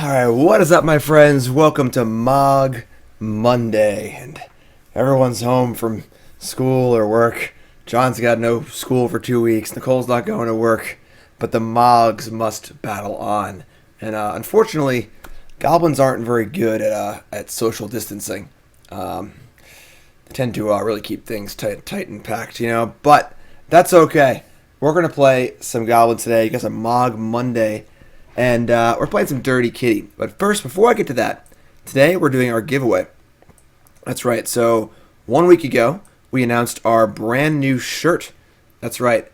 Alright, what is up, my friends? Welcome to Mogg Monday. And everyone's home from school or work. John's got no school for 2 weeks. Nicole's not going to work. But the Moggs must battle on. And unfortunately, goblins aren't very good at social distancing. They tend to really keep things tight and packed, you know. But that's okay. We're going to play some goblins today. You got some Mogg Monday. And we're playing some Dirty Kitty. But first, before I get to that, today we're doing our giveaway. That's right. So 1 week ago, we announced our brand new shirt. That's right.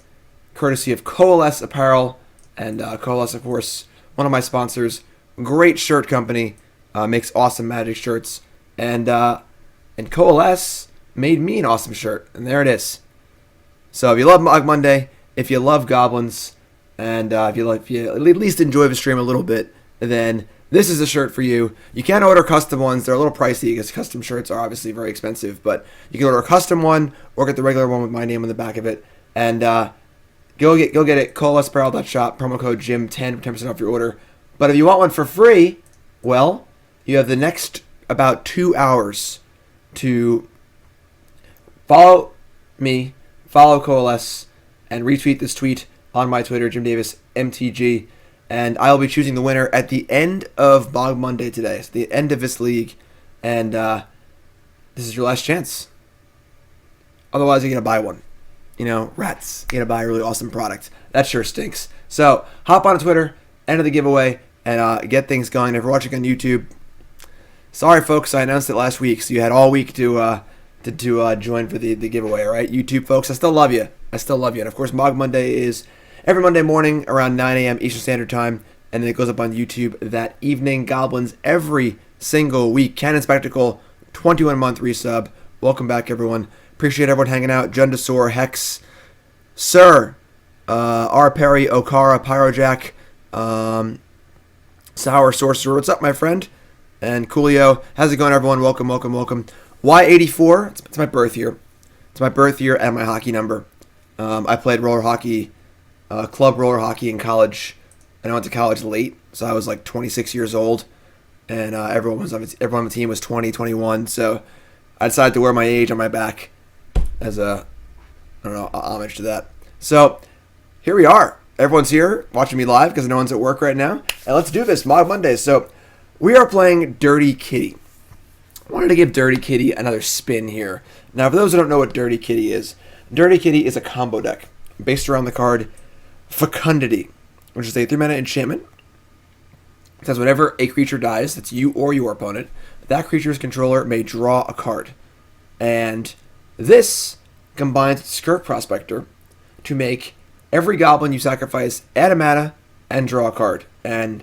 Courtesy of Coalesce Apparel. And Coalesce, of course, one of my sponsors. Great shirt company. Makes awesome magic shirts. And Coalesce made me an awesome shirt. And there it is. So if you love Mogg Monday, if you love goblins, and if you at least enjoy the stream a little bit, then this is a shirt for you. You can order custom ones. They're a little pricey because custom shirts are obviously very expensive. But you can order a custom one or get the regular one with my name on the back of it. And go get it. CoalesceApparel.shop. Promo code JIM10 for 10% off your order. But if you want one for free, well, you have the next about 2 hours to follow me, follow Coalesce, and retweet this tweet on my Twitter, Jim Davis MTG, and I'll be choosing the winner at the end of Mogg Monday today. It's the end of this league, and this is your last chance. Otherwise, you're going to buy one. You know, rats. You're going to buy a really awesome product. That sure stinks. So, hop on Twitter, enter the giveaway, and get things going. If you're watching on YouTube, sorry, folks, I announced it last week, so you had all week to join for the giveaway, all right? YouTube folks, I still love you. And of course, Mogg Monday is every Monday morning around 9 a.m. Eastern Standard Time, and then it goes up on YouTube that evening. Goblins every single week. Cannon Spectacle, 21-month resub. Welcome back, everyone. Appreciate everyone hanging out. Jundasor, Hex, Sir, R. Perry, Okara, Pyrojack, Sour Sorcerer. What's up, my friend? And Coolio. How's it going, everyone? Welcome. Y84. It's my birth year. It's my birth year and my hockey number. I played roller hockey, club roller hockey in college, and I went to college late, so I was like 26 years old, and everyone on the team was 20, 21, so I decided to wear my age on my back as a homage to that. So here we are. Everyone's here watching me live because no one's at work right now, and let's do this, Mogg Mondays. So we are playing Dirty Kitty. I wanted to give Dirty Kitty another spin here. Now, for those who don't know what Dirty Kitty is a combo deck based around the card Fecundity, which is a 3-mana enchantment. It says whenever a creature dies, that's you or your opponent, that creature's controller may draw a card. And this combines Skirk Prospector to make every goblin you sacrifice add a mana and draw a card. And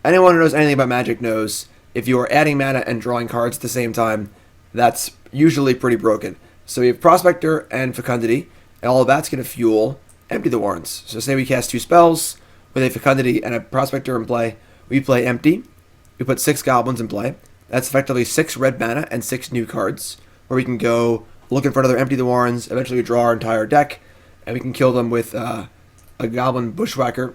anyone who knows anything about Magic knows if you are adding mana and drawing cards at the same time, that's usually pretty broken. So we have Prospector and Fecundity, and all of that's going to fuel Empty the Warrens. So say we cast 2 spells with a Fecundity and a Prospector in play. We play Empty. We put 6 goblins in play. That's effectively 6 red mana and 6 new cards, where we can go looking for another Empty the Warrens, eventually draw our entire deck, and we can kill them with a Goblin Bushwhacker.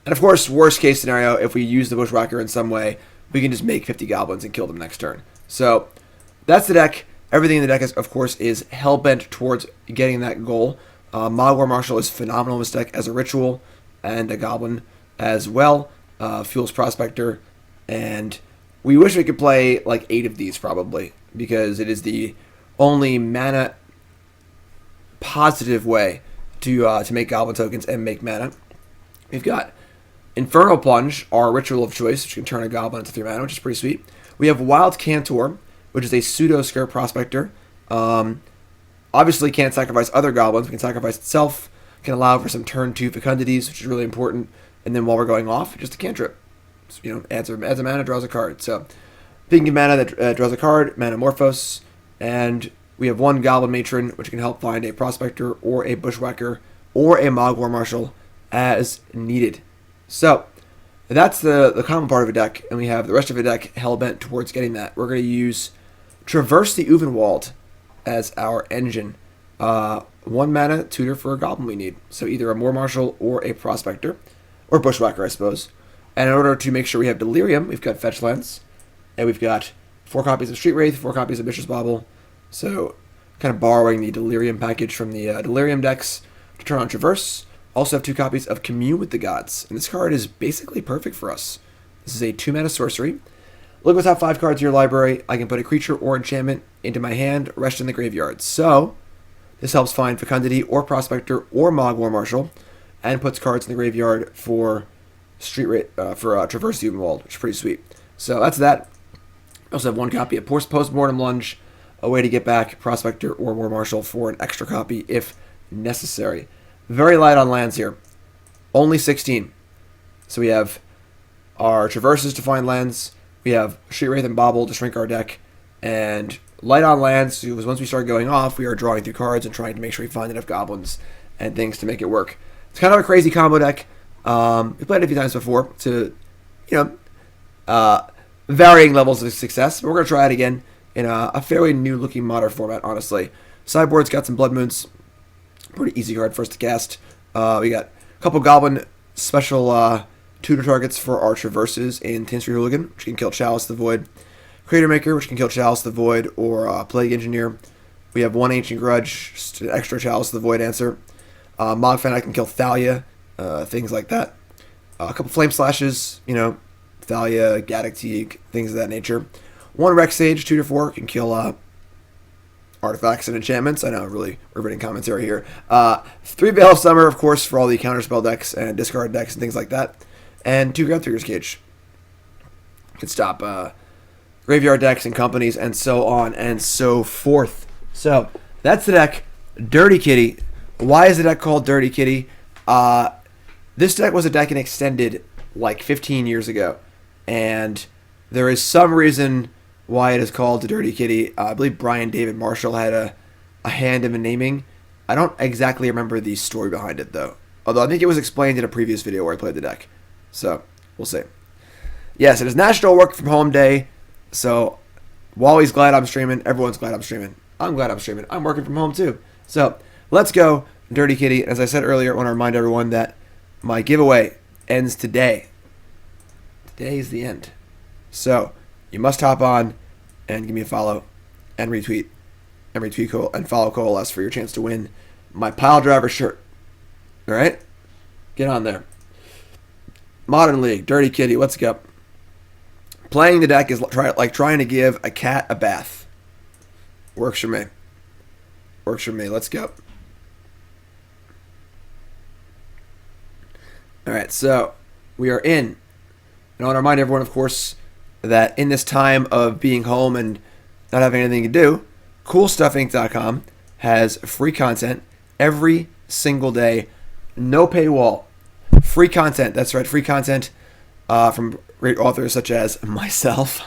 And of course, worst case scenario, if we use the Bushwhacker in some way, we can just make 50 goblins and kill them next turn. So that's the deck. Everything in the deck, of course, is hell-bent towards getting that goal. Mogg War Marshal is phenomenal in this deck as a ritual, and a goblin as well. Fuels Prospector, and we wish we could play like 8 of these probably, because it is the only mana positive way to make goblin tokens and make mana. We've got Infernal Plunge, our ritual of choice, which can turn a goblin into 3 mana, which is pretty sweet. We have Wild Cantor, which is a pseudo Skirk Prospector. Obviously can't sacrifice other goblins. We can sacrifice itself. Can allow for some turn 2 Fecundities, which is really important. And then while we're going off, just a cantrip. So, you know, adds a mana, draws a card. So, pink mana that draws a card, Manamorphose. And we have 1 Goblin Matron, which can help find a Prospector or a Bushwhacker or a Mogg War Marshal as needed. So, that's the common part of a deck, and we have the rest of the deck hell-bent towards getting that. We're going to use Traverse the Ulvenwald as our engine. 1 mana tutor for a goblin we need. So either a War Marshal or a Prospector. Or Bushwhacker, I suppose. And in order to make sure we have Delirium, we've got fetch lands, and we've got 4 copies of Street Wraith, 4 copies of Mishra's Bauble. So, kind of borrowing the Delirium package from the Delirium decks to turn on Traverse. Also have 2 copies of Commune with the Gods, and this card is basically perfect for us. This is a 2-mana sorcery. Look at the top 5 cards of your library. I can put a creature or enchantment into my hand, rest in the graveyard. So, this helps find Fecundity or Prospector or Mogg War Marshal, and puts cards in the graveyard for Street Wraith, Traverse the Ulvenwald, which is pretty sweet. So that's that. I also have 1 copy of Postmortem Lunge, a way to get back Prospector or War Marshal for an extra copy if necessary. Very light on lands here. Only 16. So we have our Traverses to find lands. We have Street Wraith and Bauble to shrink our deck. And light on lands, because once we start going off, we are drawing through cards and trying to make sure we find enough goblins and things to make it work. It's kind of a crazy combo deck. We played it a few times before to, varying levels of success. But we're going to try it again in a fairly new-looking modern format, honestly. Sideboard's got some Blood Moons. Pretty easy card for us to cast. We got a couple Goblin special tutor targets for our Traverses in Tin Street Hooligan, which can kill Chalice the Void. Cratermaker, which can kill Chalice the Void or Plague Engineer. We have 1 Ancient Grudge, just an extra Chalice the Void answer. Mogg Fanatic can kill Thalia, things like that. A couple Flame Slashes, Thalia, Gaddock Teague, things of that nature. 1 Rex Sage, 2-4, can kill artifacts and enchantments. I know, really riveting commentary here. 3 Veil of Summer, of course, for all the counterspell decks and discard decks and things like that. And 2 Grafdigger's Cage. Can stop graveyard decks and companies and so on and so forth. So, that's the deck. Dirty Kitty. Why is the deck called Dirty Kitty? This deck was a deck in Extended like 15 years ago. And there is some reason why it is called the Dirty Kitty. I believe Brian David Marshall had a hand in the naming. I don't exactly remember the story behind it, though. Although I think it was explained in a previous video where I played the deck. So, we'll see. Yes, it is National Work From Home Day. So, Wally's glad I'm streaming. Everyone's glad I'm streaming. I'm glad I'm streaming. I'm working from home, too. So, let's go, Dirty Kitty. As I said earlier, I want to remind everyone that my giveaway ends today. Today is the end. So, you must hop on and give me a follow and retweet and follow Coalesce for your chance to win my Pile Driver shirt. All right? Get on there. Modern League, Dirty Kitty, let's go. Playing the deck is like trying to give a cat a bath. Works for me. Works for me. Let's go. All right, so we are in. And I want to remind everyone, of course, that in this time of being home and not having anything to do, CoolStuffInc.com has free content every single day. No paywall. Free content. That's right, free content from great authors such as myself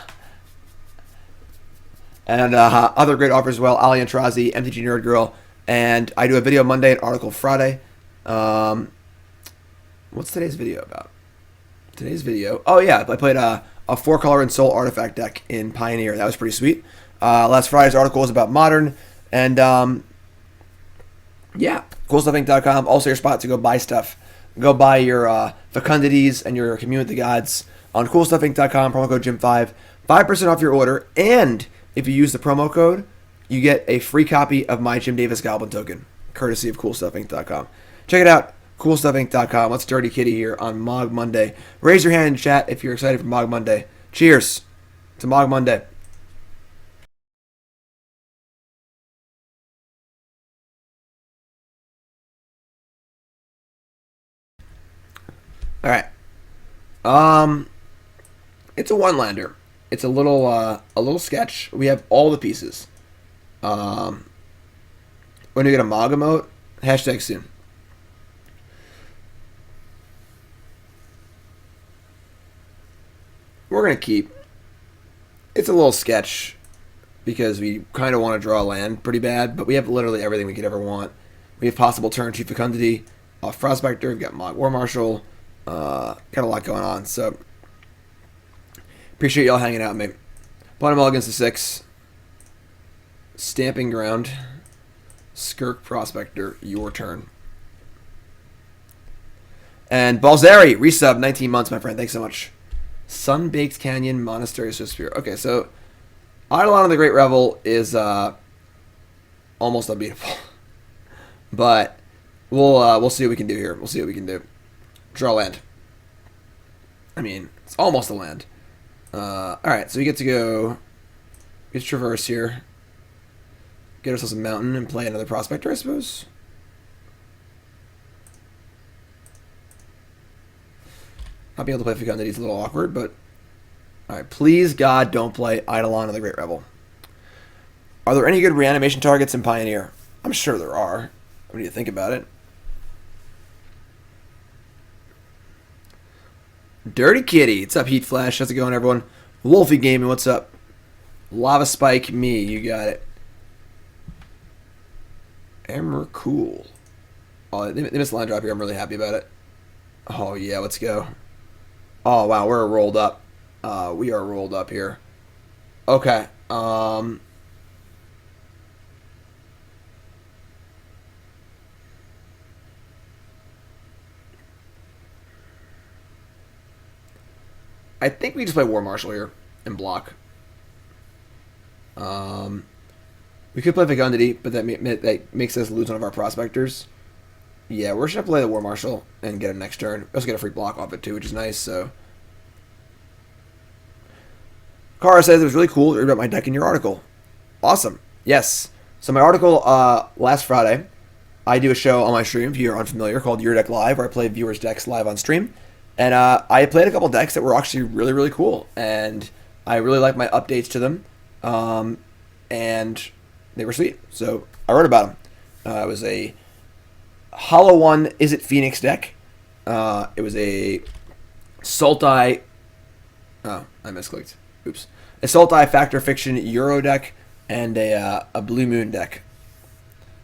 and other great authors as well, Ali Antrazi, MTG Nerd Girl, and I do a video Monday and article Friday. What's today's video about? Today's video, oh yeah, I played a 4-color and soul artifact deck in Pioneer. That was pretty sweet. Last Friday's article was about Modern, and yeah, CoolStuffInc.com, also your spot to go buy stuff. Go buy your Fecundities and your Commune with the Gods on CoolStuffInc.com, promo code Jim5, 5% off your order, and if you use the promo code, you get a free copy of my Jim Davis Goblin token, courtesy of CoolStuffInc.com. Check it out, CoolStuffInc.com. Let's Dirty Kitty here on Mogg Monday. Raise your hand in chat if you're excited for Mogg Monday. Cheers to Mogg Monday. All right. It's a one-lander. It's a little sketch. We have all the pieces. When you get a Mogg emote, hashtag soon. We're gonna keep. It's a little sketch because we kind of want to draw a land pretty bad, but we have literally everything we could ever want. We have possible turn 2 Fecundity off Prospector. We've got Mogg War Marshal. Got a lot going on, so appreciate y'all hanging out with me. Bottom all against the 6. Stamping Ground. Skirk Prospector, your turn. And Balzari, resub, 19 months, my friend. Thanks so much. Sun-Baked Canyon Monastery Sphere. Okay, so Eidolon of the Great Revel is almost unbeatable. But we'll see what we can do here. We'll see what we can do. Draw land. I mean, it's almost a land. Alright, so we get to go... Get to traverse here. Get ourselves a mountain and play another prospector, I suppose. Not being able to play Fecundity is a little awkward, but... Alright, please, God, don't play Eidolon of the Great Revel. Are there any good reanimation targets in Pioneer? I'm sure there are. What do you think about it? Dirty Kitty. What's up, Heat Flash? How's it going, everyone? Wolfie Gaming, what's up? Lava Spike me, you got it. Emmer Cool. Oh, they missed a line drop here. I'm really happy about it. Oh, yeah, let's go. Oh, wow, we're rolled up. We are rolled up here. Okay. I think we just play War Marshal here and block. We could play Fecundity, but that makes us lose one of our prospectors. Yeah, we're just going to play the War Marshal and get him next turn. We also get a free block off it too, which is nice, so... Kara says it was really cool to read about my deck in your article. Awesome. Yes. So my article last Friday, I do a show on my stream, if you're unfamiliar, called Your Deck Live, where I play viewers' decks live on stream. And I played a couple decks that were actually really, really cool. And I really liked my updates to them. And they were sweet. So I wrote about them. It was a Hollow One Is It Phoenix deck. It was a Sultai... Oh, I misclicked. Oops. A Sultai Factor Fiction Euro deck and a Blue Moon deck.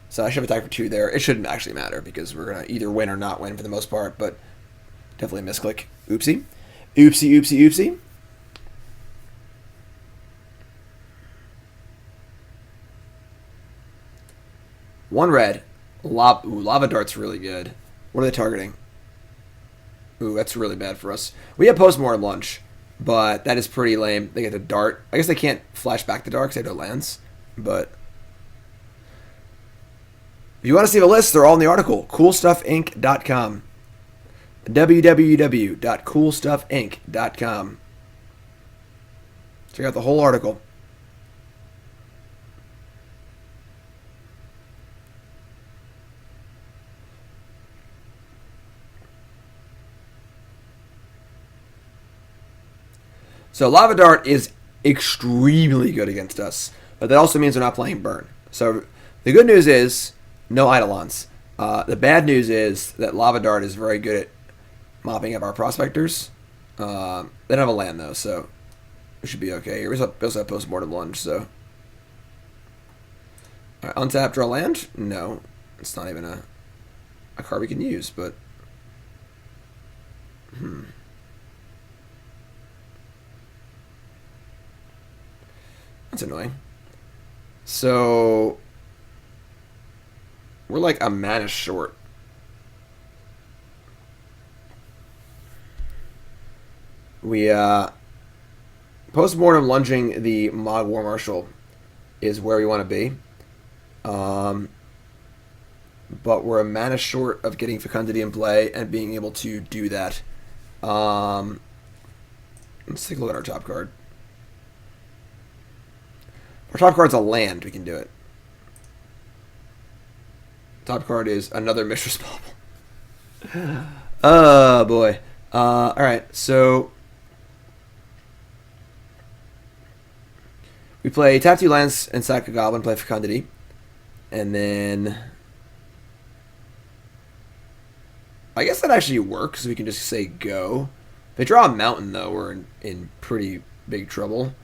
So I should have attacked for 2 there. It shouldn't actually matter because we're going to either win or not win for the most part, but definitely a misclick. Oopsie. Oopsie, oopsie, oopsie. One red. Lava Dart's really good. What are they targeting? Ooh, that's really bad for us. We have Postmortem Lunge, but that is pretty lame. They get the Dart. I guess they can't flash back the Dart because they have no lands, but... If you want to see the list, they're all in the article. CoolStuffInc.com. www.coolstuffinc.com. Check out the whole article. So Lava Dart is extremely good against us, but that also means we're not playing Burn. So the good news is no Eidolons. The bad news is that Lava Dart is very good at mopping up our prospectors. They don't have a land though, so we should be okay. We also have Postmortem Lunge, so. Alright, untap, draw land? No. It's not even a card we can use, but... That's annoying. So... We're like a mana short. We, Postmortem Lunging the Mogg War Marshal is where we want to be. But we're a mana short of getting Fecundity in play and being able to do that. Let's take a look at our top card. Our top card's a land. We can do it. Top card is another Mishra's Bauble. Oh, boy. Alright, so... We play tap 2 lands and sack a Goblin, play Fecundity. And then... I guess that actually works. We can just say go. If they draw a mountain, though, we're in pretty big trouble.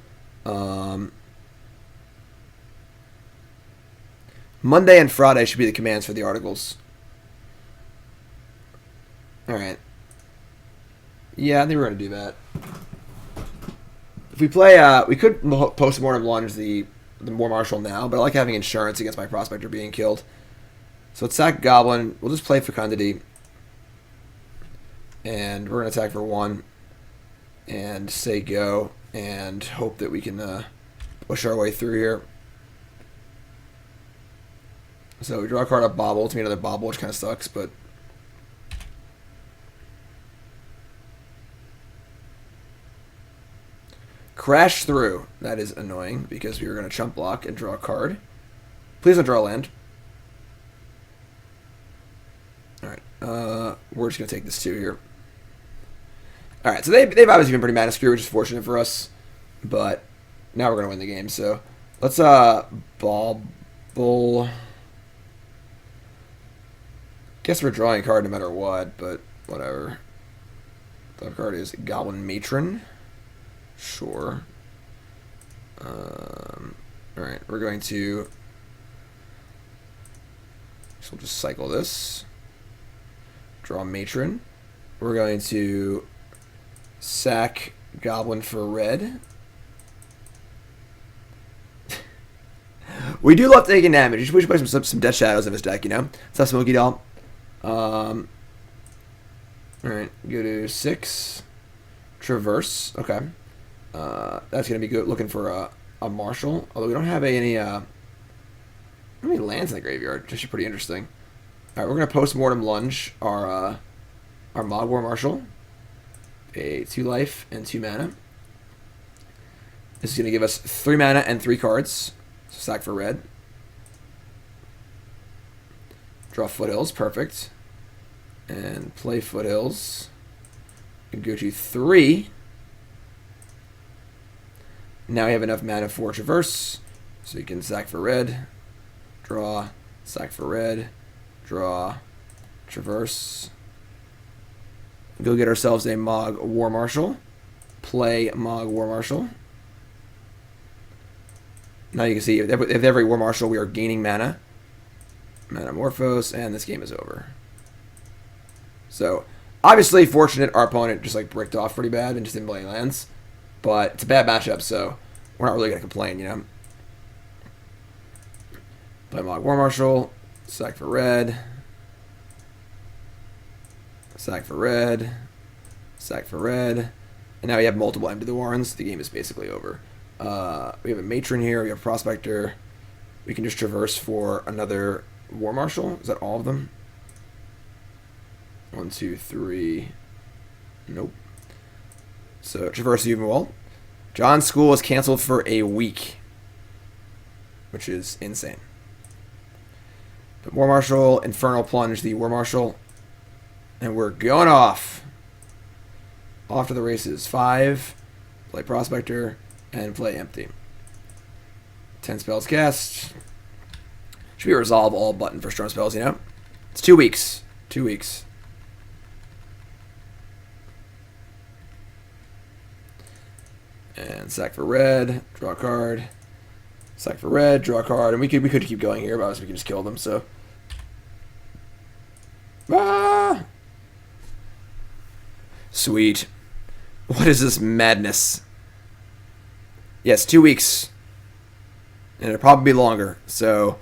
Monday and Friday should be the commands for the articles. Alright. Yeah, I think we're going to do that. If we play, we could Postmortem Lunge the War Marshal now, but I like having insurance against my Prospector being killed. So let's sack Goblin. We'll just play Fecundity. And we're going to attack for 1 and say go and hope that we can push our way through here. So we draw a card up Bauble to me, another Bauble, which kind of sucks, but crash through. That is annoying because we were going to chump block and draw a card. Please don't draw a land. Alright, we're just going to take this 2 here. Alright, so they've obviously been pretty mana secure, which is fortunate for us. But now we're going to win the game, so let's Bauble. Guess we're drawing a card no matter what, but whatever. The card is Goblin Matron. Sure. Alright, we're going to... So we'll just cycle this. Draw Matron. We're going to sack Goblin for red. We do love taking damage. We should play some Death Shadows in this deck, you know? It's not Smoky Doll. Alright, go to 6. Traverse. Okay. That's going to be good. Looking for a Marshal. Although we don't have any lands in the graveyard. Which is pretty interesting. Alright, we're going to Postmortem Lunge our Mogg War Marshal. A 2 life and 2 mana. This is going to give us 3 mana and 3 cards. So sack for red. Draw Foothills. Perfect. And play Foothills. And go to 3. Now we have enough mana for Traverse. So you can sack for red. Draw. Sack for red. Draw. Traverse. Go get ourselves a Mogg War Marshal. Play Mogg War Marshal. Now you can see, with every War Marshal, we are gaining mana. Manamorphose, and this game is over. So, obviously, fortunate our opponent just like bricked off pretty bad and just didn't play any lands. But it's a bad matchup, so we're not really going to complain, you know. Play Mogg War Marshal. Sack for red. Sack for red. Sack for red. And now we have multiple Empty the Warrens. The game is basically over. We have a Matron here. We have a Prospector. We can just Traverse for another War Marshal. Is that all of them? 1, 2, 3. Nope. So Traverse the Ulvenwald. John's school is canceled for a week, which is insane. But War Marshal, Infernal Plunge, the War Marshal, and we're going off. Off to the races. 5. Play Prospector and play Empty. 10 spells cast. Should be a resolve all button for strong spells, you know? It's 2 weeks. 2 weeks. And sack for red, draw a card. Sack for red, draw a card. And we could keep going here, but obviously we can just kill them, so. Ah! Sweet. What is this madness? Yes, 2 weeks. And it'll probably be longer. So,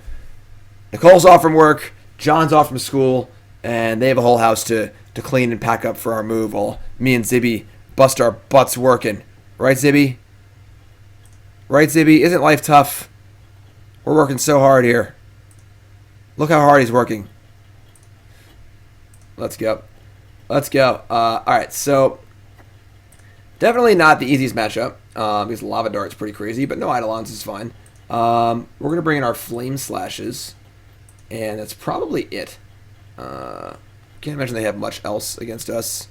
Nicole's off from work, John's off from school, and they have a whole house to clean and pack up for our move while me and Zibby bust our butts working. Right, Zibby? Right, Zibby? Isn't life tough? We're working so hard here. Look how hard he's working. Let's go. Let's go. Alright, so definitely not the easiest matchup because Lava Dart's pretty crazy, but no Eidolons is fine. We're going to bring in our Flame Slashes, and that's probably it. Can't imagine they have much else against us.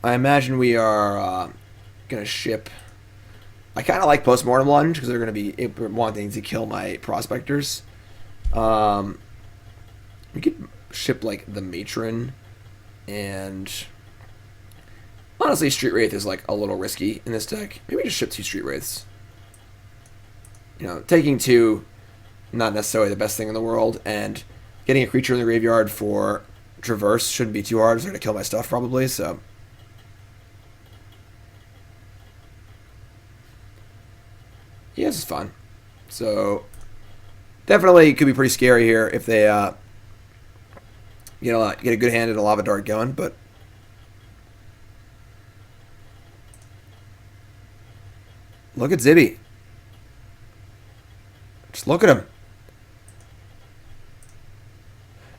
I imagine we are going to ship... I kind of like Postmortem Lunge because they're going to be wanting to kill my Prospectors. We could ship like the Matron, and honestly Street Wraith is like a little risky in this deck. Maybe just ship 2 Street Wraiths. You know, taking 2, not necessarily the best thing in the world, and getting a creature in the graveyard for Traverse shouldn't be too hard. They're going to kill my stuff probably, so... Yeah, this is fun. So, definitely could be pretty scary here if they, get a good hand and a Lava Dart going, but Look at Zibby. Just look at him.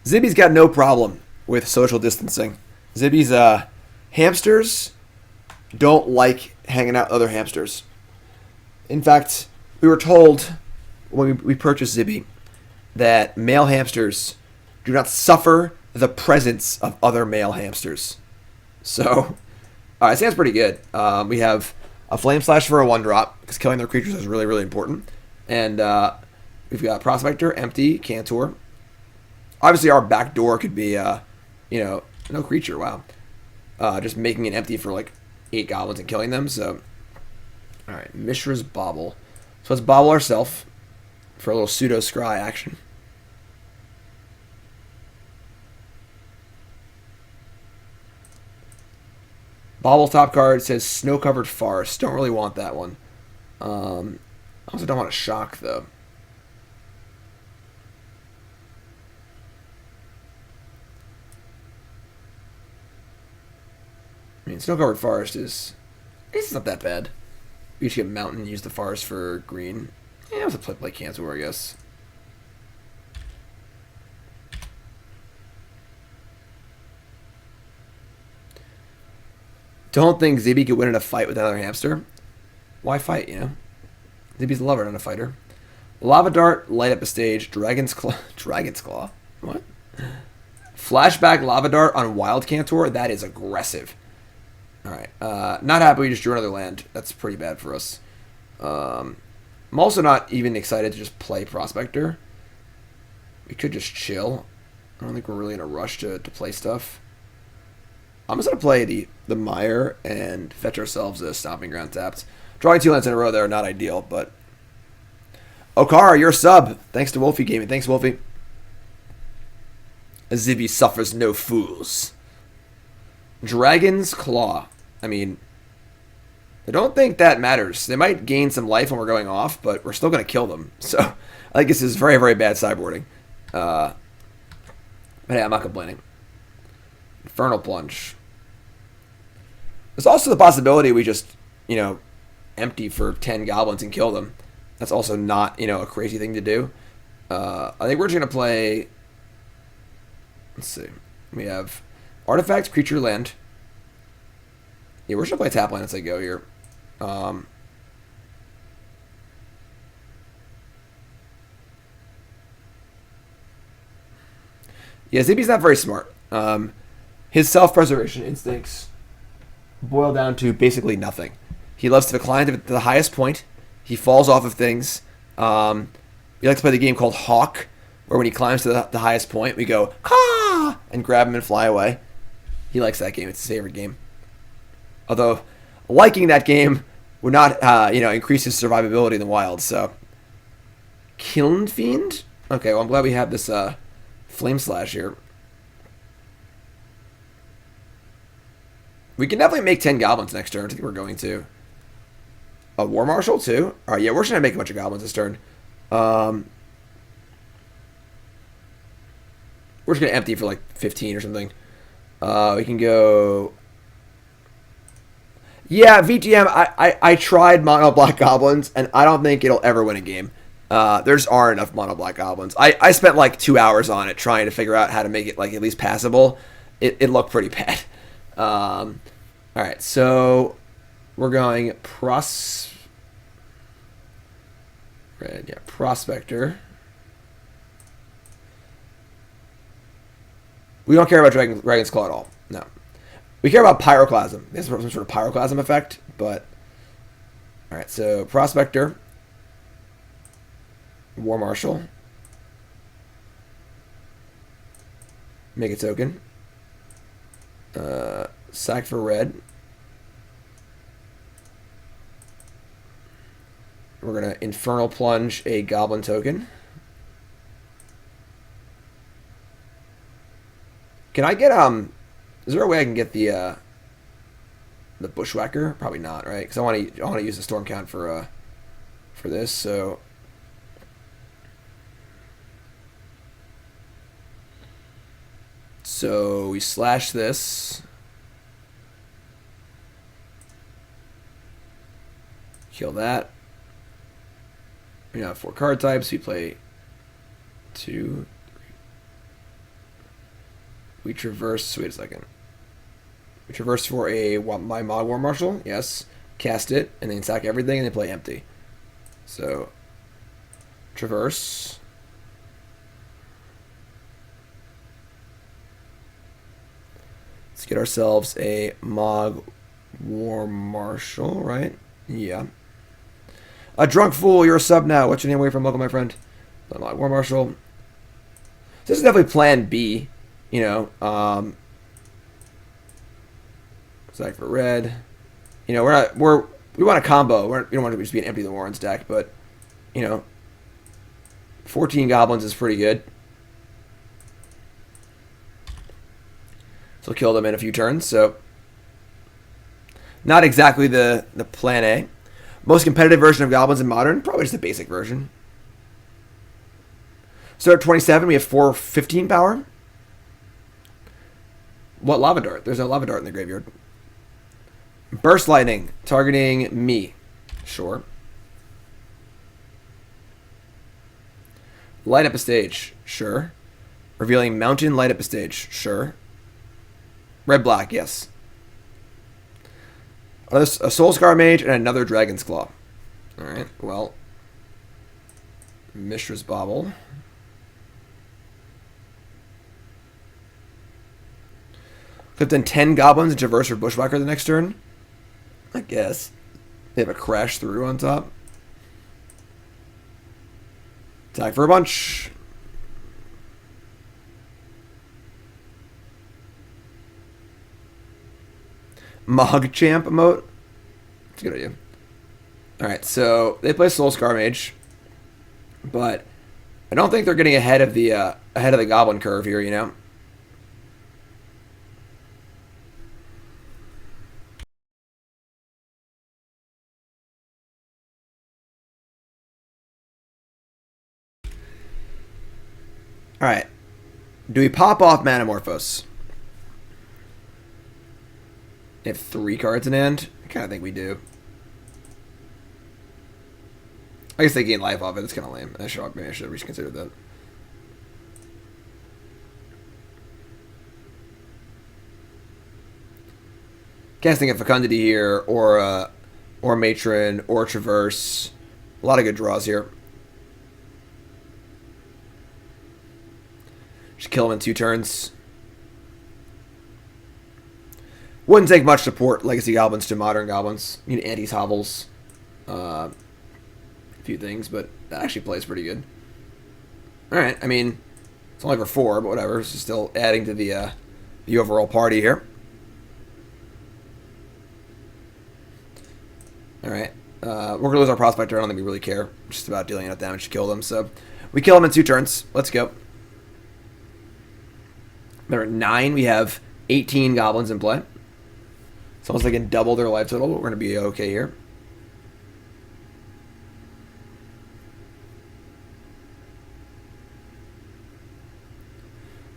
Zibby's got no problem with social distancing. Zibby's hamsters don't like hanging out with other hamsters. In fact, we were told when we purchased Zibby that male hamsters do not suffer the presence of other male hamsters. So, it sounds pretty good. We have a Flame Slash for a 1-drop, because killing their creatures is really, really important. And we've got Prospector, Empty, Cantor. Obviously, our back door could be, no creature, wow. Just making it empty for, 8 goblins and killing them, so... Alright, Mishra's Bauble. So let's Bauble ourselves for a little pseudo-scry action. Bauble top card says Snow-Covered Forest. Don't really want that one. I also don't want a shock, though. I mean, Snow-Covered Forest is... It's not that bad. We should get Mountain and use the Forest for green. Yeah, it was a play Cantor, I guess. Don't think Zibby could win in a fight with another hamster. Why fight, you know? Zibby's a lover, not a fighter. Lava Dart, light up a stage. Dragon's Claw. Dragon's Claw? What? Flashback Lava Dart on Wild Cantor? That is aggressive. Alright. Not happy we just drew another land. That's pretty bad for us. I'm also not even excited to just play Prospector. We could just chill. I don't think we're really in a rush to play stuff. I'm just going to play the Mire and fetch ourselves a Stomping Ground tapped. Drawing 2 lands in a row there are not ideal, but... Okara, you're a sub. Thanks to Wolfie Gaming. Thanks, Wolfie. Zibby suffers no fools. Dragon's Claw. I mean, I don't think that matters. They might gain some life when we're going off, but we're still going to kill them. So, I think this is very, very bad sideboarding. But hey, I'm not complaining. Infernal Plunge. There's also the possibility we just, empty for 10 goblins and kill them. That's also not, a crazy thing to do. I think we're just going to play... Let's see. We have Artifact, Creature, Land. Yeah, we're just going to play tap land as I go here. Yeah, Zibby's not very smart. His self-preservation instincts boil down to basically nothing. He loves to climb to the highest point. He falls off of things. He likes to play the game called Hawk, where when he climbs to the highest point, we go, Caw! And grab him and fly away. He likes that game. It's his favorite game. Although, liking that game would not, increase his survivability in the wild, so... Kiln Fiend? Okay, well, I'm glad we have this, Flame Slash here. We can definitely make 10 goblins next turn. I think we're going to. A War Marshal, too? Alright, yeah, we're just going to make a bunch of goblins this turn. We're just going to empty for, 15 or something. We can go... Yeah, VTM, I tried Mono Black Goblins, and I don't think it'll ever win a game. There just aren't enough Mono Black Goblins. I spent 2 hours on it trying to figure out how to make it at least passable. It looked pretty bad. Alright, so we're going Prospector. We don't care about Dragon's Claw at all. No. We care about Pyroclasm. There's some sort of Pyroclasm effect, but... Alright, so Prospector. War Marshal. Make a token. Sack for red. We're going to Infernal Plunge a Goblin token. Can I get, is there a way I can get the Bushwhacker? Probably not, right? Because I want to use the Storm Count for this, so... So we slash this. Kill that. We now have 4 card types. We play 2, 3. We traverse. Wait a second. We traverse for my Mogg War Marshal. Yes. Cast it, and then attack everything, and then play empty. So, traverse. Let's get ourselves a Mogg War Marshal, right? Yeah. A drunk fool, you're a sub now. What's your name? Away from Mogg, my friend. The Mogg War Marshal. This is definitely Plan B. You know, Sack for red. You know, we want a combo. We don't want to just be an Empty the Warrens deck, but you know, 14 goblins is pretty good. So kill them in a few turns. So not exactly the plan A. Most competitive version of goblins in Modern, probably just the basic version. So at 27, we have 415 power. What Lava Dart? There's no Lava Dart in the graveyard. Burst Lightning, targeting me. Sure. Light up a stage. Sure. Revealing Mountain, light up a stage. Sure. Red-black, yes. A Soul Scar Mage and another Dragon's Claw. Alright, well. Mishra's Bauble. Clipped in 10 goblins and Traverse for Bushwhacker the next turn. I guess. They have a Crash Through on top. Attack for a bunch. Mogg Champ emote. That's a good idea. Alright, so they play Soul Scar Mage. But I don't think they're getting ahead of the goblin curve here, you know? Alright. Do we pop off Manamorphose? They have 3 cards in hand? I kind of think we do. I guess they gain life off it. It's kind of lame. Maybe I should have reconsidered that. Casting a Fecundity here, or Matron, or Traverse. A lot of good draws here. Just kill him in 2 turns. Wouldn't take much to port Legacy Goblins to Modern Goblins. You need Anti's Hovels. A few things, but that actually plays pretty good. Alright, I mean, it's only for 4, but whatever. It's still adding to the overall party here. Alright. We're going to lose our Prospector. I don't think we really care. Just about dealing enough damage to kill them. So, we kill them in 2 turns. Let's go. Remember, 9, we have 18 goblins in play. It's almost like they can double their life total, but we're going to be okay here.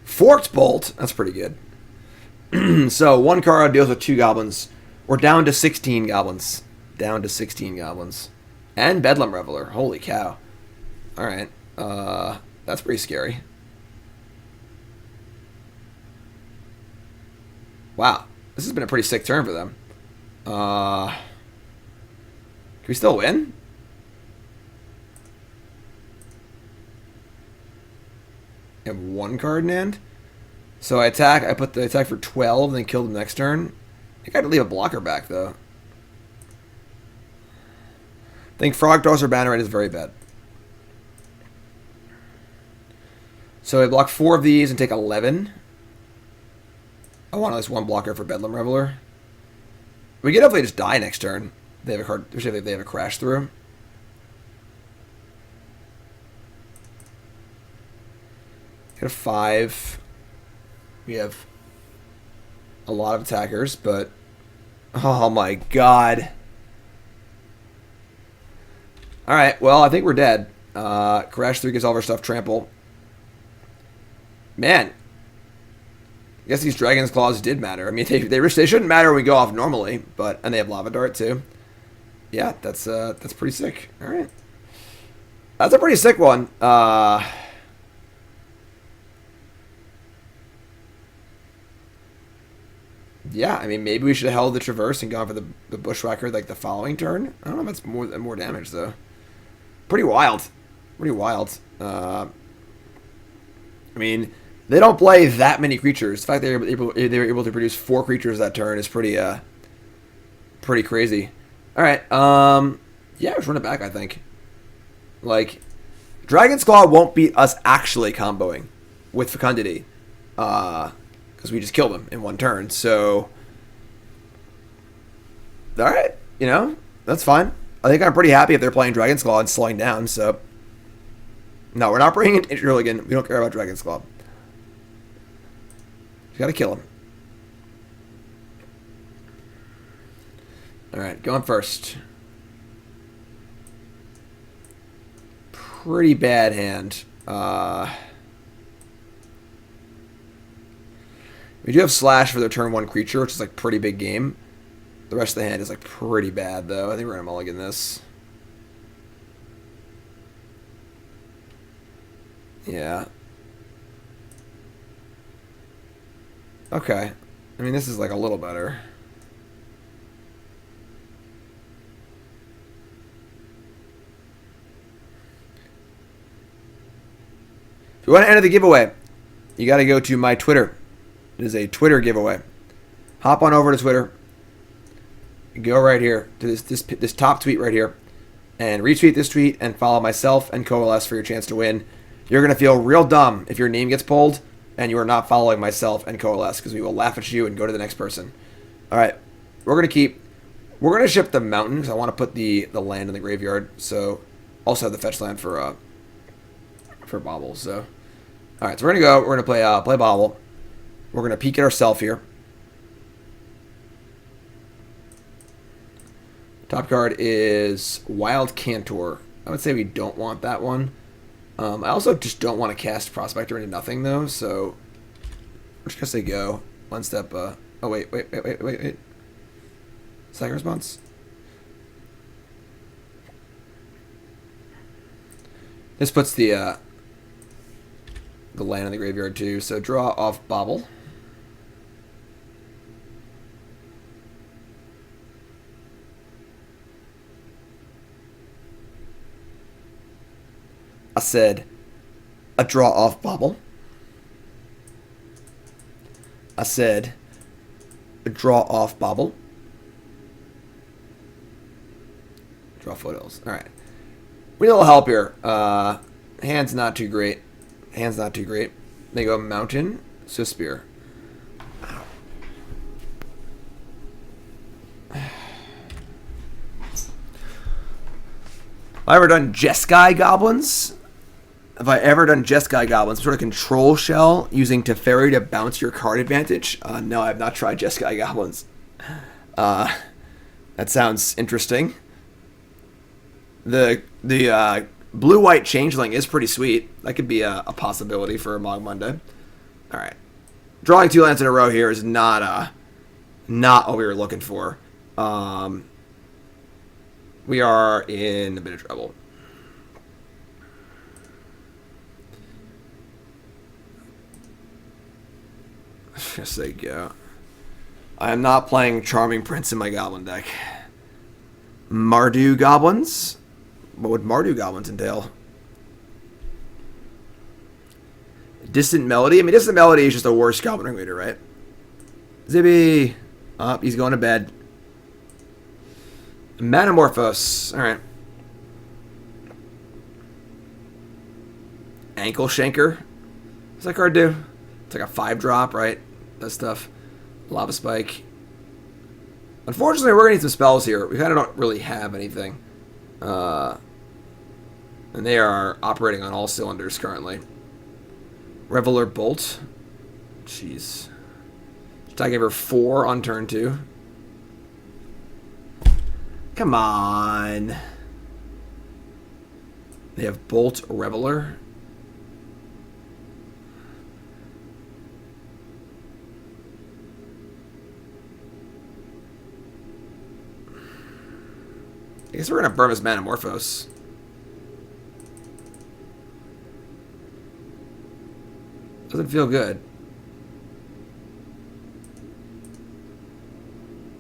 Forked Bolt, that's pretty good. So, 1 card deals with 2 goblins. We're down to 16 goblins. Down to 16 goblins. And Bedlam Reveler, holy cow. Alright, that's pretty scary. Wow, this has been a pretty sick turn for them. Can we still win? I have 1 card in hand. So I attack. I put the attack for 12, and then kill them next turn. I think I had to leave a blocker back though. I think Frog Tosser Banneret is very bad. So I block 4 of these and take 11. I want at least 1 blocker for Bedlam Reveler. We could definitely just die next turn. They have a card, especially if they have a Crash Through. Get a 5. We have a lot of attackers, but oh my god. Alright, well, I think we're dead. Crash 3 gets all of our stuff, trample. Man. I guess these Dragon's Claws did matter. I mean, they shouldn't matter when we go off normally, but and they have Lava Dart too. Yeah, that's pretty sick. All right. That's a pretty sick one. Yeah, I mean, maybe we should have held the Traverse and gone for the Bushwhacker like the following turn. I don't know if that's more damage, though. Pretty wild. Pretty wild. I mean, they don't play that many creatures. The fact they were able to produce 4 creatures that turn is pretty crazy. All right. Yeah, let's run it back, I think. Like, Dragon's Claw won't beat us actually comboing with Fecundity. Because we just killed him in one turn. So, all right. You know, that's fine. I think I'm pretty happy if they're playing Dragon's Claw and slowing down. So, no, we're not bringing in Ancient Hooligan. We don't care about Dragon's Claw. We gotta kill him. All right, going first. Pretty bad hand. We do have Slash for their turn 1 creature, which is like pretty big game. The rest of the hand is like pretty bad, though. I think we're gonna mulligan this. Yeah. Okay. I mean, this is like a little better. If you want to enter the giveaway, you got to go to my Twitter. It is a Twitter giveaway. Hop on over to Twitter. Go right here to this top tweet right here, and retweet this tweet and follow myself and Coalesce for your chance to win. You're gonna feel real dumb if your name gets pulled and you are not following myself and Coalesce, because we will laugh at you and go to the next person. All right, we're gonna ship the mountain because I want to put the land in the graveyard. So also have the fetch land for Bauble. So all right, so we're gonna go. We're gonna play Bauble. We're gonna peek at ourselves here. Top card is Wild Cantor. I would say we don't want that one. I also just don't want to cast Prospector into nothing, though, so we're just going to say go. One step, oh, wait. Second response. This puts the land in the graveyard, too, so draw off Bauble. I said a draw off Bauble. I said a draw off Bauble. Draw Foothills. All right. We need a little help here. Hand's not too great. They go Mountain, so Spear. Have I ever done Jeskai Goblins? Some sort of control shell using Teferi to bounce your card advantage? No, I have not tried Jeskai Goblins. That sounds interesting. The blue-white changeling is pretty sweet. That could be a possibility for a Mogg Monday. All right. Drawing 2 lands in a row here is not what we were looking for. We are in a bit of trouble. Just say go. I am not playing Charming Prince in my Goblin deck. Mardu Goblins? What would Mardu Goblins entail? Distant Melody? I mean, Distant Melody is just the worst Goblin ringleader, right? Zibby! Oh, he's going to bed. Manamorphose. Alright. Ankle Shanker. What's that card do? It's like a 5-drop, right? That stuff. Lava Spike. Unfortunately, we're going to need some spells here. We kind of don't really have anything. And they are operating on all cylinders currently. Reveler Bolt. Jeez. I gave her 4 on turn 2. Come on. They have Bolt Reveler. I guess we're going to burn this Manamorphose. Doesn't feel good.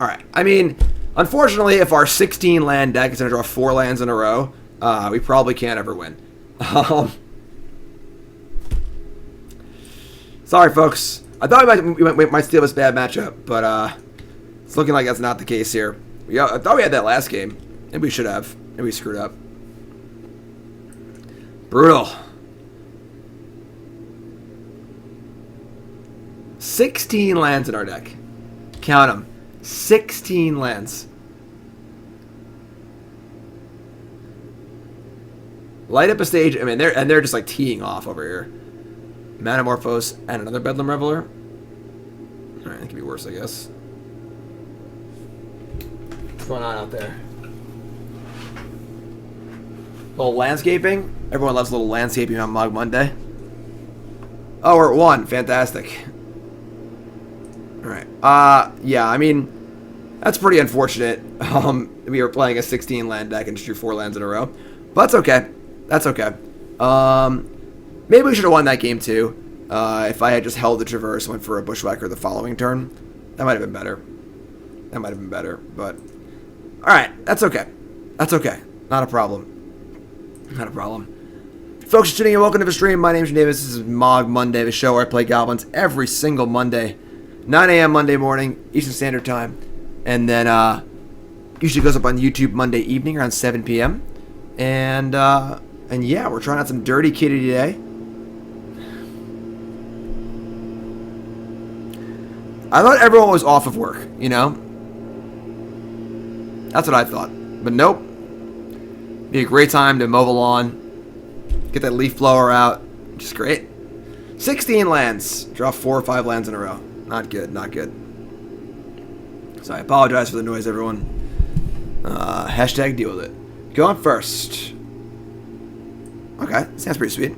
Alright, I mean, unfortunately, if our 16 land deck is going to draw 4 lands in a row, we probably can't ever win. Sorry, folks. I thought we might steal this bad matchup, but it's looking like that's not the case here. I thought we had that last game. Maybe we should have. Maybe we screwed up. Brutal. 16 lands in our deck. Count them. 16 lands. Light up a stage. I mean, they're just like teeing off over here. Manamorphose and another Bedlam Reveler. All right, that could be worse, I guess. What's going on out there? A little landscaping. Everyone loves a little landscaping on Mogg Monday. Oh, we're at 1. Fantastic. Alright. Yeah, I mean, that's pretty unfortunate. We were playing a 16 land deck and just drew 4 lands in a row. But that's okay. That's okay. Maybe we should have won that game too. If I had just held the Traverse and went for a Bushwhacker the following turn. That might have been better. That might have been better, but... Alright, that's okay. That's okay. Not a problem. Not a problem. Folks, tuning in, welcome to the stream. My name's Davis. This is Mogg Monday, the show where I play Goblins every single Monday. 9 a.m. Monday morning, Eastern Standard Time. And then, usually goes up on YouTube Monday evening around 7 p.m. And yeah, we're trying out some Dirty Kitty today. I thought everyone was off of work, you know? That's what I thought. But nope. Be a great time to mow the lawn. Get that leaf blower out. Just great. 16 lands. Draw 4 or 5 lands in a row. Not good, not good. So I apologize for the noise, everyone. Hashtag deal with it. Go on first. Okay, sounds pretty sweet.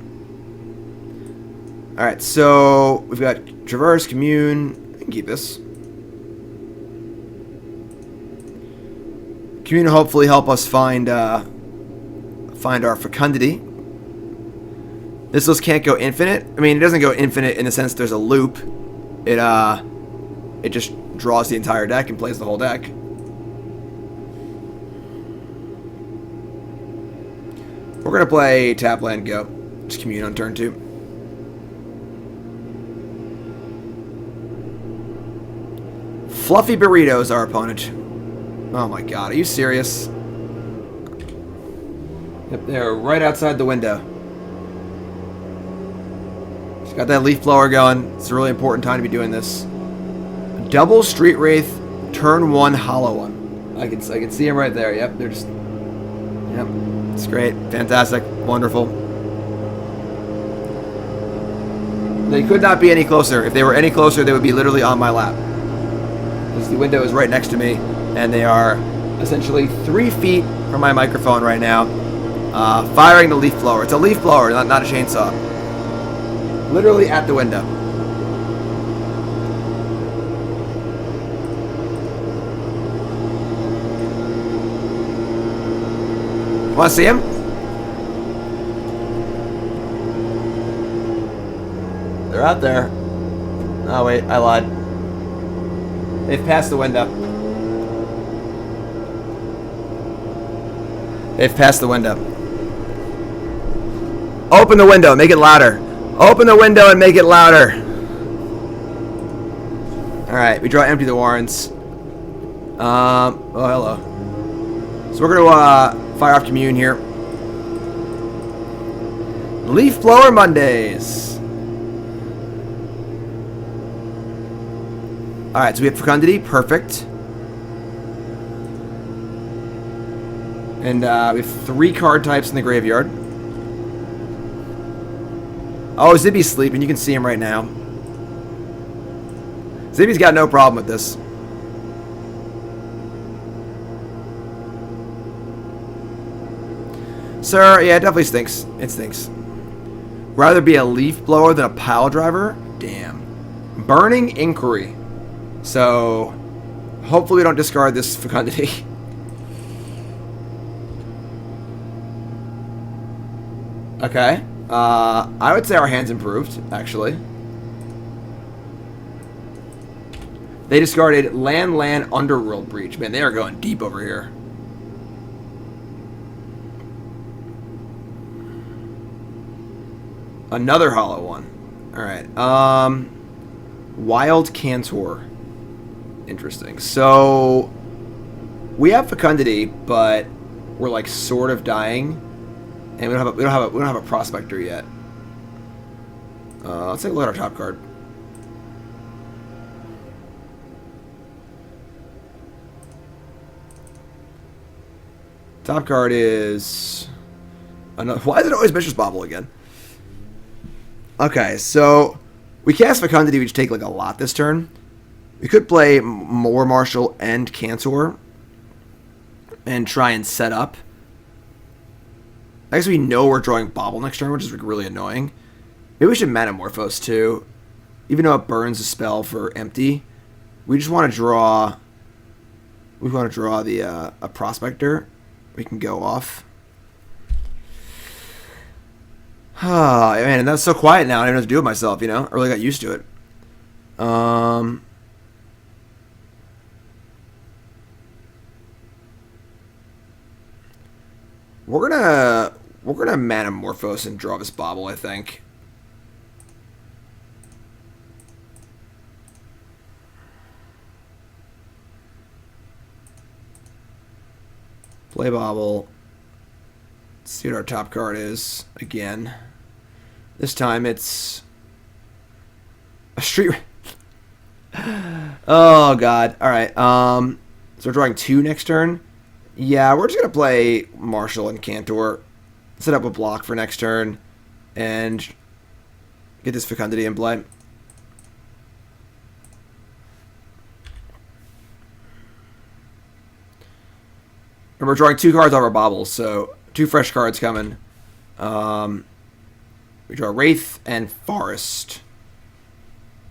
Alright, so we've got Traverse, Commune. I can keep this. Commune will hopefully help us find our Fecundity. This list can't go infinite. I mean, it doesn't go infinite in the sense there's a loop. It just draws the entire deck and plays the whole deck. We're gonna play tap land go. Just Commune on turn 2. Fluffy Burrito is our opponent. Oh my god, are you serious? Yep, they're right outside the window. She's got that leaf blower going. It's a really important time to be doing this. Double Street Wraith, turn 1 hollow one. I can see him right there. Yep, they're just. Yep, it's great, fantastic, wonderful. They could not be any closer. If they were any closer, they would be literally on my lap. Because the window is right next to me, and they are essentially 3 feet from my microphone right now, firing the leaf blower. It's a leaf blower, not a chainsaw. Literally at the window. Want to see him? They're out there. Oh wait, I lied. They've passed the window. They've passed the window. Open the window, make it louder. Open the window and make it louder. Alright, we draw Empty the Warrens. Oh, hello. So we're going to fire off Commune here. Leaf Blower Mondays. Alright, so we have Fecundity. Perfect. And we have 3 card types in the graveyard. Oh, Zibby's sleeping. You can see him right now. Zibby's got no problem with this. Sir, yeah, it definitely stinks. It stinks. Rather be a leaf blower than a pile driver? Damn. Burning Inquiry. So, hopefully we don't discard this Fecundity. Okay. I would say our hand's improved, actually. They discarded Land Underworld Breach. Man, they are going deep over here. Another hollow one. Alright. Wild Cantor. Interesting. So, we have Fecundity, but we're like sort of dying. And we don't have a Prospector yet. Let's take a look at our top card. Top card is another. Why is it always Mishra's Bauble again? Okay, so we cast Fecundity, which take like a lot this turn. We could play War Marshal and Cantor and try and set up. I guess we know we're drawing Bauble next turn, which is really annoying. Maybe we should Manamorphose too. Even though it burns a spell for empty, we just want to draw. We want to draw the a Prospector. We can go off. Oh, man, and that's so quiet now. I don't know what to do with myself, you know? I really got used to it. We're gonna Manamorphose and draw this Bauble, I think. Play Bauble. Let's see what our top card is again. This time it's a Street Wraith. Oh god. Alright. So we're drawing 2 next turn. Yeah, we're just gonna play Marshal and Cantor. Set up a block for next turn and get this Fecundity in play. And we're drawing 2 cards off our Baubles, so 2 fresh cards coming. We draw Wraith and Forest.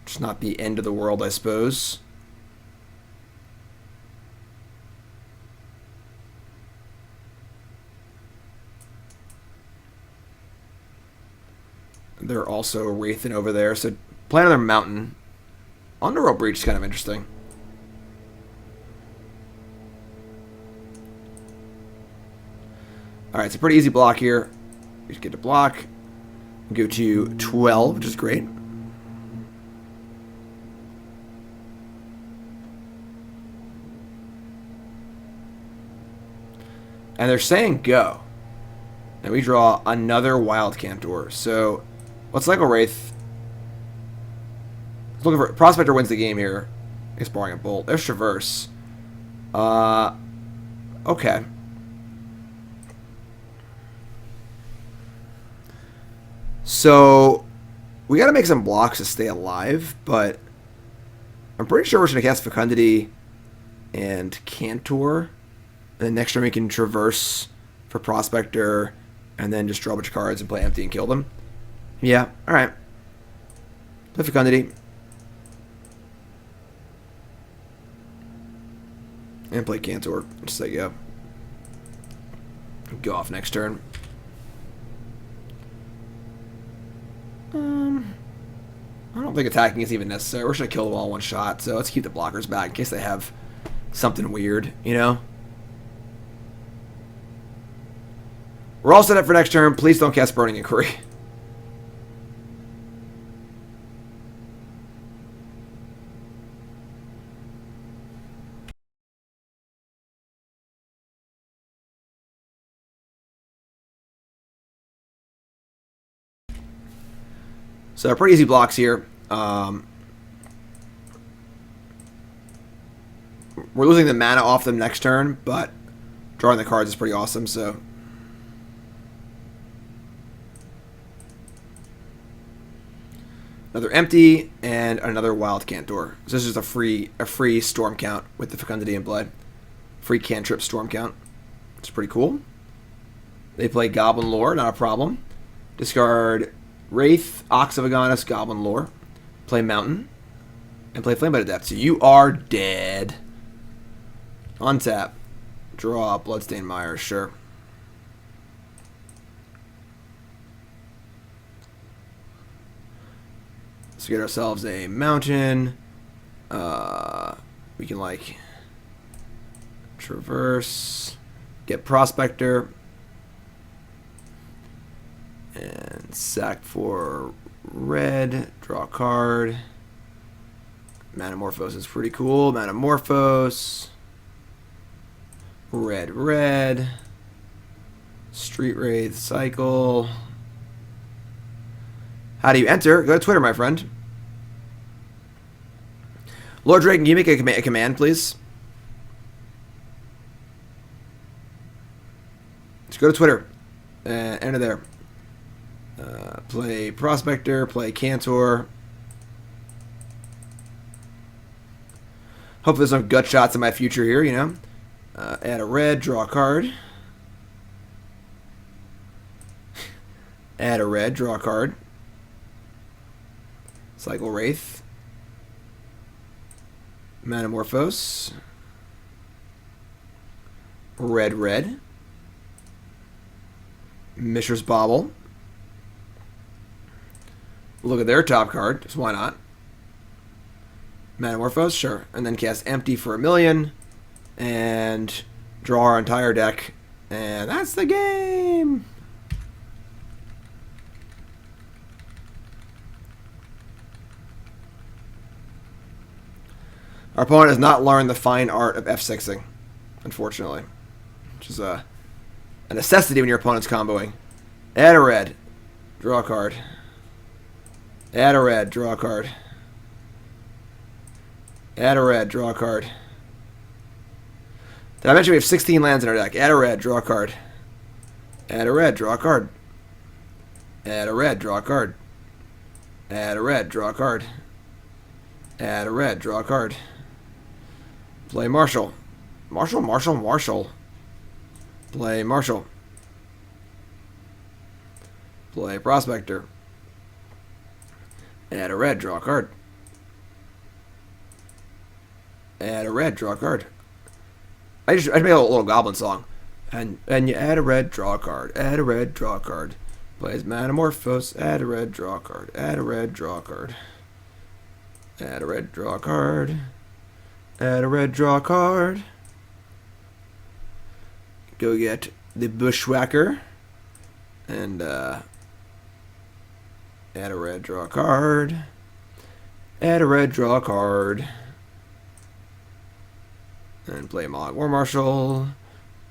It's not the end of the world, I suppose. They're also Wraithing over there, so play another Mountain. Underworld Breach is kind of interesting. Alright, it's a pretty easy block here. We just get to block. Go to 12, which is great. And they're saying go. And we draw another Wild Cantor. So, let's cycle Wraith. Looking for Prospector wins the game here. It's barring a bolt. There's Traverse. Okay. So, we got to make some blocks to stay alive, but I'm pretty sure we're going to cast Fecundity and Cantor. And then next turn we can Traverse for Prospector, and then just draw a bunch of cards and play empty and kill them. Yeah, alright. Play Fecundity. And play Cantor. Just say go. Go off next turn. I don't think attacking is even necessary. We're just going to kill them all in one shot, so let's keep the blockers back in case they have something weird, you know? We're all set up for next turn. Please don't cast Burning Inquiry. So pretty easy blocks here. We're losing the mana off them next turn, but drawing the cards is pretty awesome, so... Another empty and another Wild Cantor. So this is a free storm count with the Fecundity in play. Free cantrip storm count. It's pretty cool. They play Goblin Lore, not a problem. Discard Wraith, Ox of Agonis, Goblin Lore. Play Mountain. And play Flame Bite of Death. So you are dead. Untap. Draw Bloodstained Mire, sure. So get ourselves a mountain. We can like traverse, get Prospector, and sack for red, draw a card. Manamorphose is pretty cool. Manamorphose. Red. Street Wraith, cycle. How do you enter? Go to Twitter, my friend. Lord Drake, can you make a command, please? Just go to Twitter. Enter there. Play Prospector, play Cantor. Hope there's some gut shots in my future here, you know. Add a red, draw a card. Add a red, draw a card. Cycle Wraith. Manamorphose. Red. Mishra's Bauble. Look at their top card, just why not? Manamorphose, sure. And then cast Empty for 1,000,000. And draw our entire deck. And that's the game! Our opponent has not learned the fine art of F6ing, unfortunately. Which is a necessity when your opponent's comboing. Add a red. Draw a card. Add a red. Draw a card. Add a red. Draw a card. Did I mention we have 16 lands in our deck? Add a red. Draw a card. Add a red. Draw a card. Add a red. Draw a card. Add a red. Draw a card. Add a red. Draw a card. Play Marshal. Marshal. Play Marshal. Play Prospector. Add a red. Draw a card. Add a red. Draw a card. I made a little Goblin song. And you add a red. Draw a card. Add a red. Draw a card. Plays Manamorphose. Add a red. Draw a card. Add a red. Draw a card. Add a red. Draw a card. Add a red, draw a card. Go get the Bushwhacker. And add a red, draw a card. Add a red, draw a card. And play Mogg War Marshal.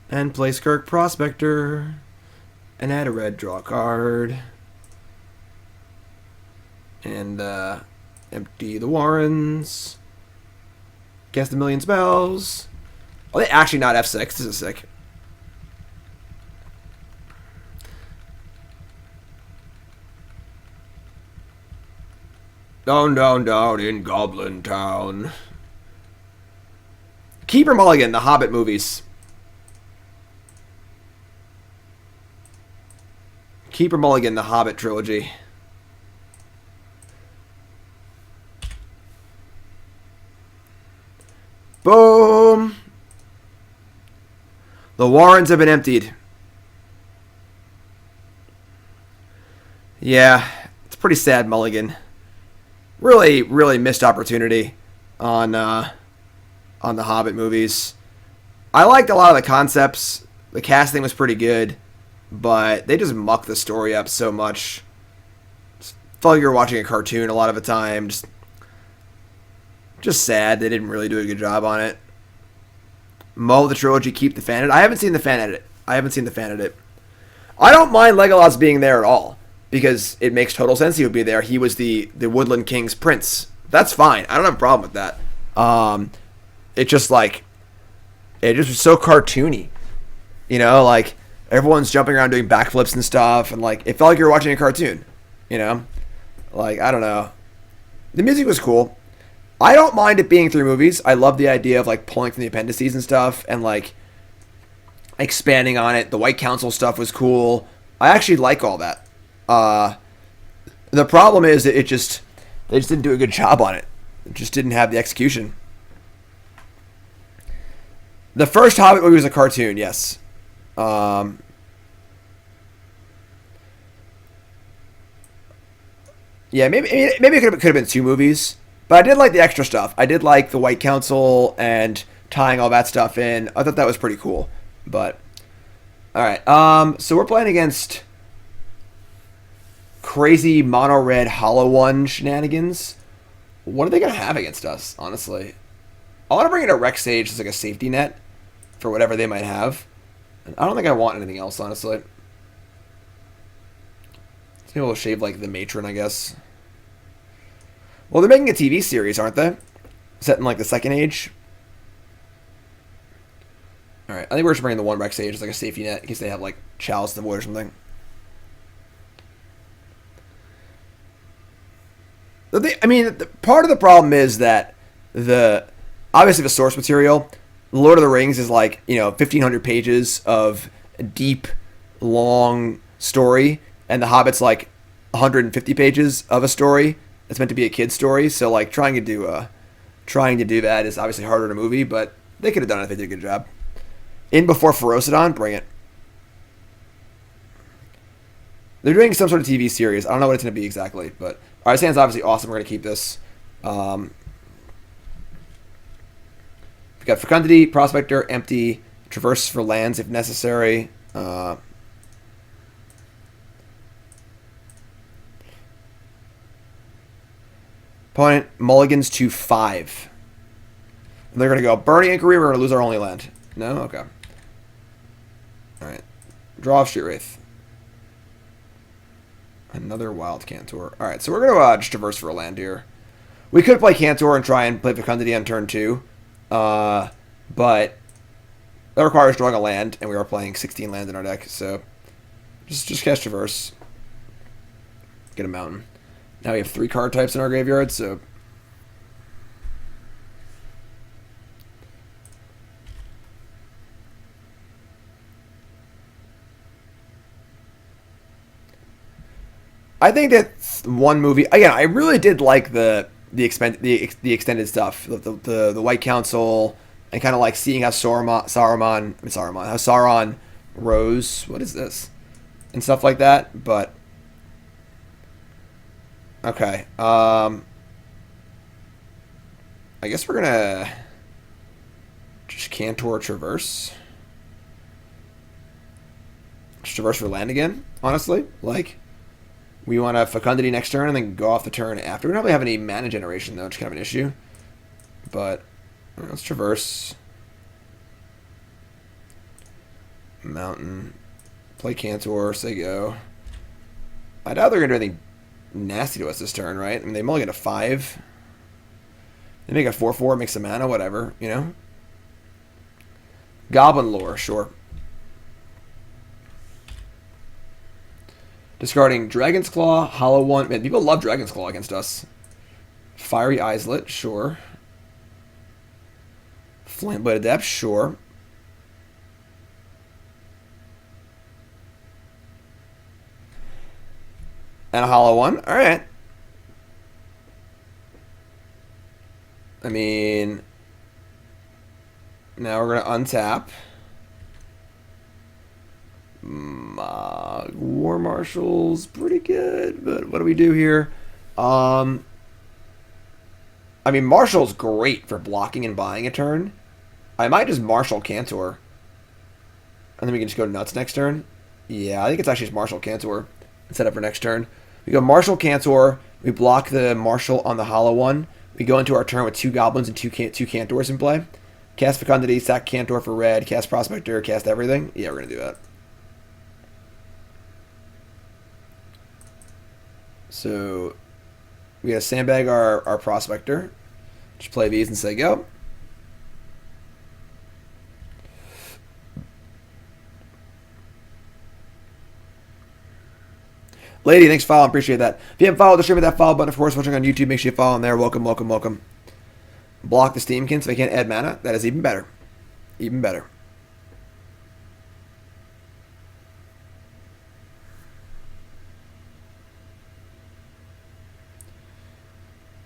And play Skirk Prospector. And add a red, draw a card. And empty the Warrens. Cast 1,000,000 spells. Oh, they actually not F6. This is sick. Down in Goblin Town. Keeper Mulligan, the Hobbit movies. Keeper Mulligan, the Hobbit trilogy. Boom! The Warrens have been emptied. Yeah, it's pretty sad, Mulligan. Really missed opportunity on the Hobbit movies. I liked a lot of the concepts. The casting was pretty good, but they just mucked the story up so much. Just felt like you were watching a cartoon a lot of the time. Just sad. They didn't really do a good job on it. Mow the trilogy, keep the fan edit. I haven't seen the fan edit. I don't mind Legolas being there at all, because it makes total sense he would be there. He was the Woodland King's prince. That's fine. I don't have a problem with that. It just was so cartoony. You know, like, everyone's jumping around doing backflips and stuff, and like, it felt like you were watching a cartoon. You know? Like, I don't know. The music was cool. I don't mind it being 3 movies. I love the idea of like pulling from the appendices and stuff and like expanding on it. The White Council stuff was cool. I actually like all that. The problem is that they just didn't do a good job on it. It just didn't have the execution. The first Hobbit movie was a cartoon, yes. Yeah, maybe it could have been 2 movies, but I did like the extra stuff. I did like the White Council and tying all that stuff in. I thought that was pretty cool. But all right, so we're playing against crazy mono red hollow one shenanigans. What are they gonna have against us? Honestly, I want to bring in a Rex Sage as like a safety net for whatever they might have. I don't think I want anything else, honestly. Maybe we'll shave like the Matron, I guess. Well, they're making a TV series, aren't they? Set in like the Second Age. All right, I think we're just bringing the one Rex Sage as like a safety net in case they have like Chalice in the Void or something. Part of the problem is that obviously the source material, Lord of the Rings is like 1,500 pages of deep, long story, and The Hobbit's like 150 pages of a story. It's meant to be a kid's story, so like trying to do that is obviously harder in a movie, but they could have done it if they did a good job. In before Ferocidon, bring it. They're doing some sort of TV series. I don't know what it's going to be exactly, but our hand's obviously awesome. We're going to keep this. We've got Fecundity, Prospector, Empty, Traverse for lands if necessary. Opponent mulligans to 5. And they're going to go Burning Inquiry. We're going to lose our only land. No? Okay. Alright. Draw off Street Wraith. Another Wild Cantor. Alright, so we're going to just Traverse for a land here. We could play Cantor and try and play Fecundity on turn 2. But that requires drawing a land, and we are playing 16 lands in our deck, so just cast Traverse. Get a mountain. Now we have 3 card types in our graveyard, so I think that one movie again. I really did like the extended stuff, the White Council, and kind of like seeing how Sauron rose. What is this? And stuff like that. But okay, I guess we're gonna just Cantor Traverse. Just Traverse for land again. Honestly, like. We want to Fecundity next turn and then go off the turn after. We don't really have any mana generation, though, which is kind of an issue. But let's Traverse. Mountain. Play Cantor. Say go. I doubt they're going to do anything nasty to us this turn, right? I mean, they mulligan a 5. They make a 4/4, make some mana, whatever, Goblin Lore, sure. Discarding Dragon's Claw, Hollow One. Man, people love Dragon's Claw against us. Fiery Islet, sure. Flamblade Adept, sure. And a Hollow One. Alright. I mean, now we're going to untap. Mogg War Marshal's pretty good, but what do we do here? I mean, Marshal's great for blocking and buying a turn. I might just Marshal Cantor. And then we can just go nuts next turn. Yeah, I think it's actually just Marshal Cantor instead of for next turn. We go Marshal Cantor. We block the Marshal on the Hollow One. We go into our turn with 2 Goblins and two Cantors in play. Cast Fecundity, sack Cantor for red, cast Prospector, cast everything. Yeah, we're going to do that. So we gotta sandbag our Prospector. Just play these and say go. Lady, thanks for following. Appreciate that. If you haven't followed the stream, hit that follow button. Of course, watching on YouTube, make sure you follow in there. Welcome, welcome, welcome. Block the Steamkin so they can't add mana. That is even better. Even better.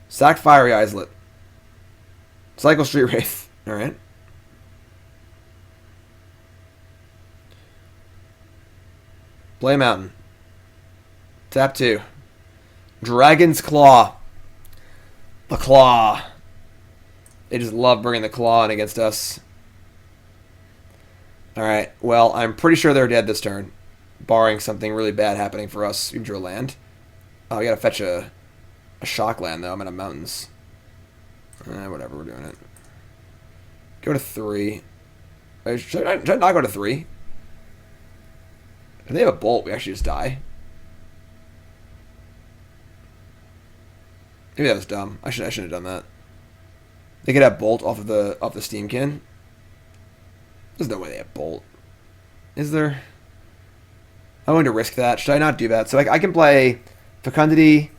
Sack Fiery Islet. Cycle Street Wraith. Alright. Play Mountain. Tap 2. Dragon's Claw. The Claw. They just love bringing the Claw in against us. Alright, well, I'm pretty sure they're dead this turn. Barring something really bad happening for us. We drew a land. Oh, we gotta fetch a shock land, though. I'm in the mountains. Whatever, we're doing it. Go to 3. Wait, should I not go to 3? If they have a bolt, we actually just die. Maybe that was dumb. I shouldn't have done that. They could have bolt off the Steamkin. There's no way they have bolt. Is there? I'm going to risk that. Should I not do that? So I can play Fecundity,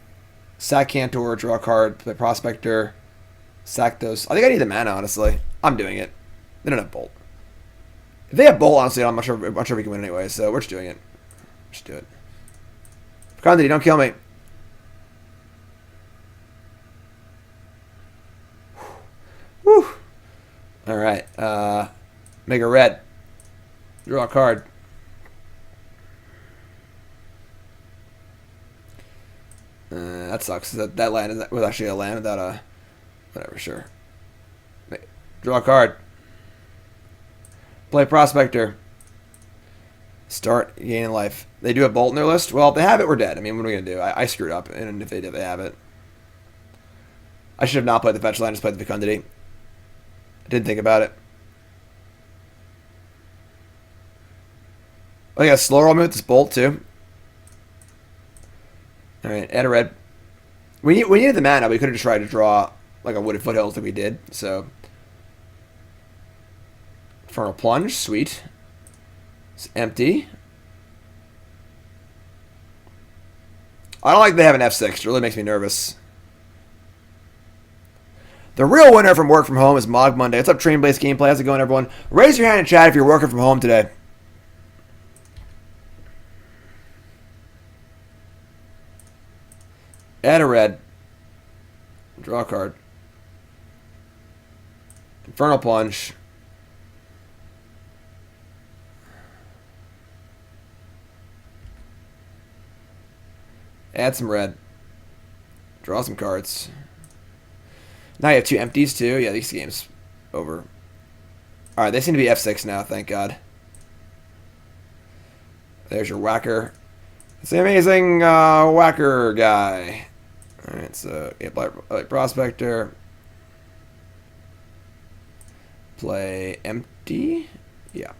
sack Cantor, draw a card, play Prospector, sack those. I think I need the mana, honestly. I'm doing it. They don't have bolt. If they have bolt, honestly, I'm not sure we can win anyway, so we're just doing it. Just do it. Fecundity, don't kill me. Whew. Alright. Make a red. Draw a card. That sucks. That land was actually a land without a... Whatever, sure. Draw a card. Play Prospector. Start gaining life. They do have bolt in their list? Well, if they have it, we're dead. I mean, what are we going to do? I screwed up, and if they did, they have it. I should have not played the fetch land, just played the Fecundity. I didn't think about it. Oh, yeah, slow roll me with this bolt, too. Alright, add a red. We needed the mana. We could have just tried to draw like a Wooded Foothills that we did, so... Infernal Plunge, sweet. It's empty. I don't like they have an F6. It really makes me nervous. The real winner from work from home is Mogg Monday. What's up, Train-Based Gameplay? How's it going, everyone? Raise your hand in chat if you're working from home today. Add a red. Draw a card. Infernal Plunge. Add some red. Draw some cards. Now you have 2 empties too. Yeah, these games over. Alright, they seem to be F6 now, thank God. There's your whacker. It's the amazing whacker guy. Alright, so yeah, play Prospector. Play empty. Yeah.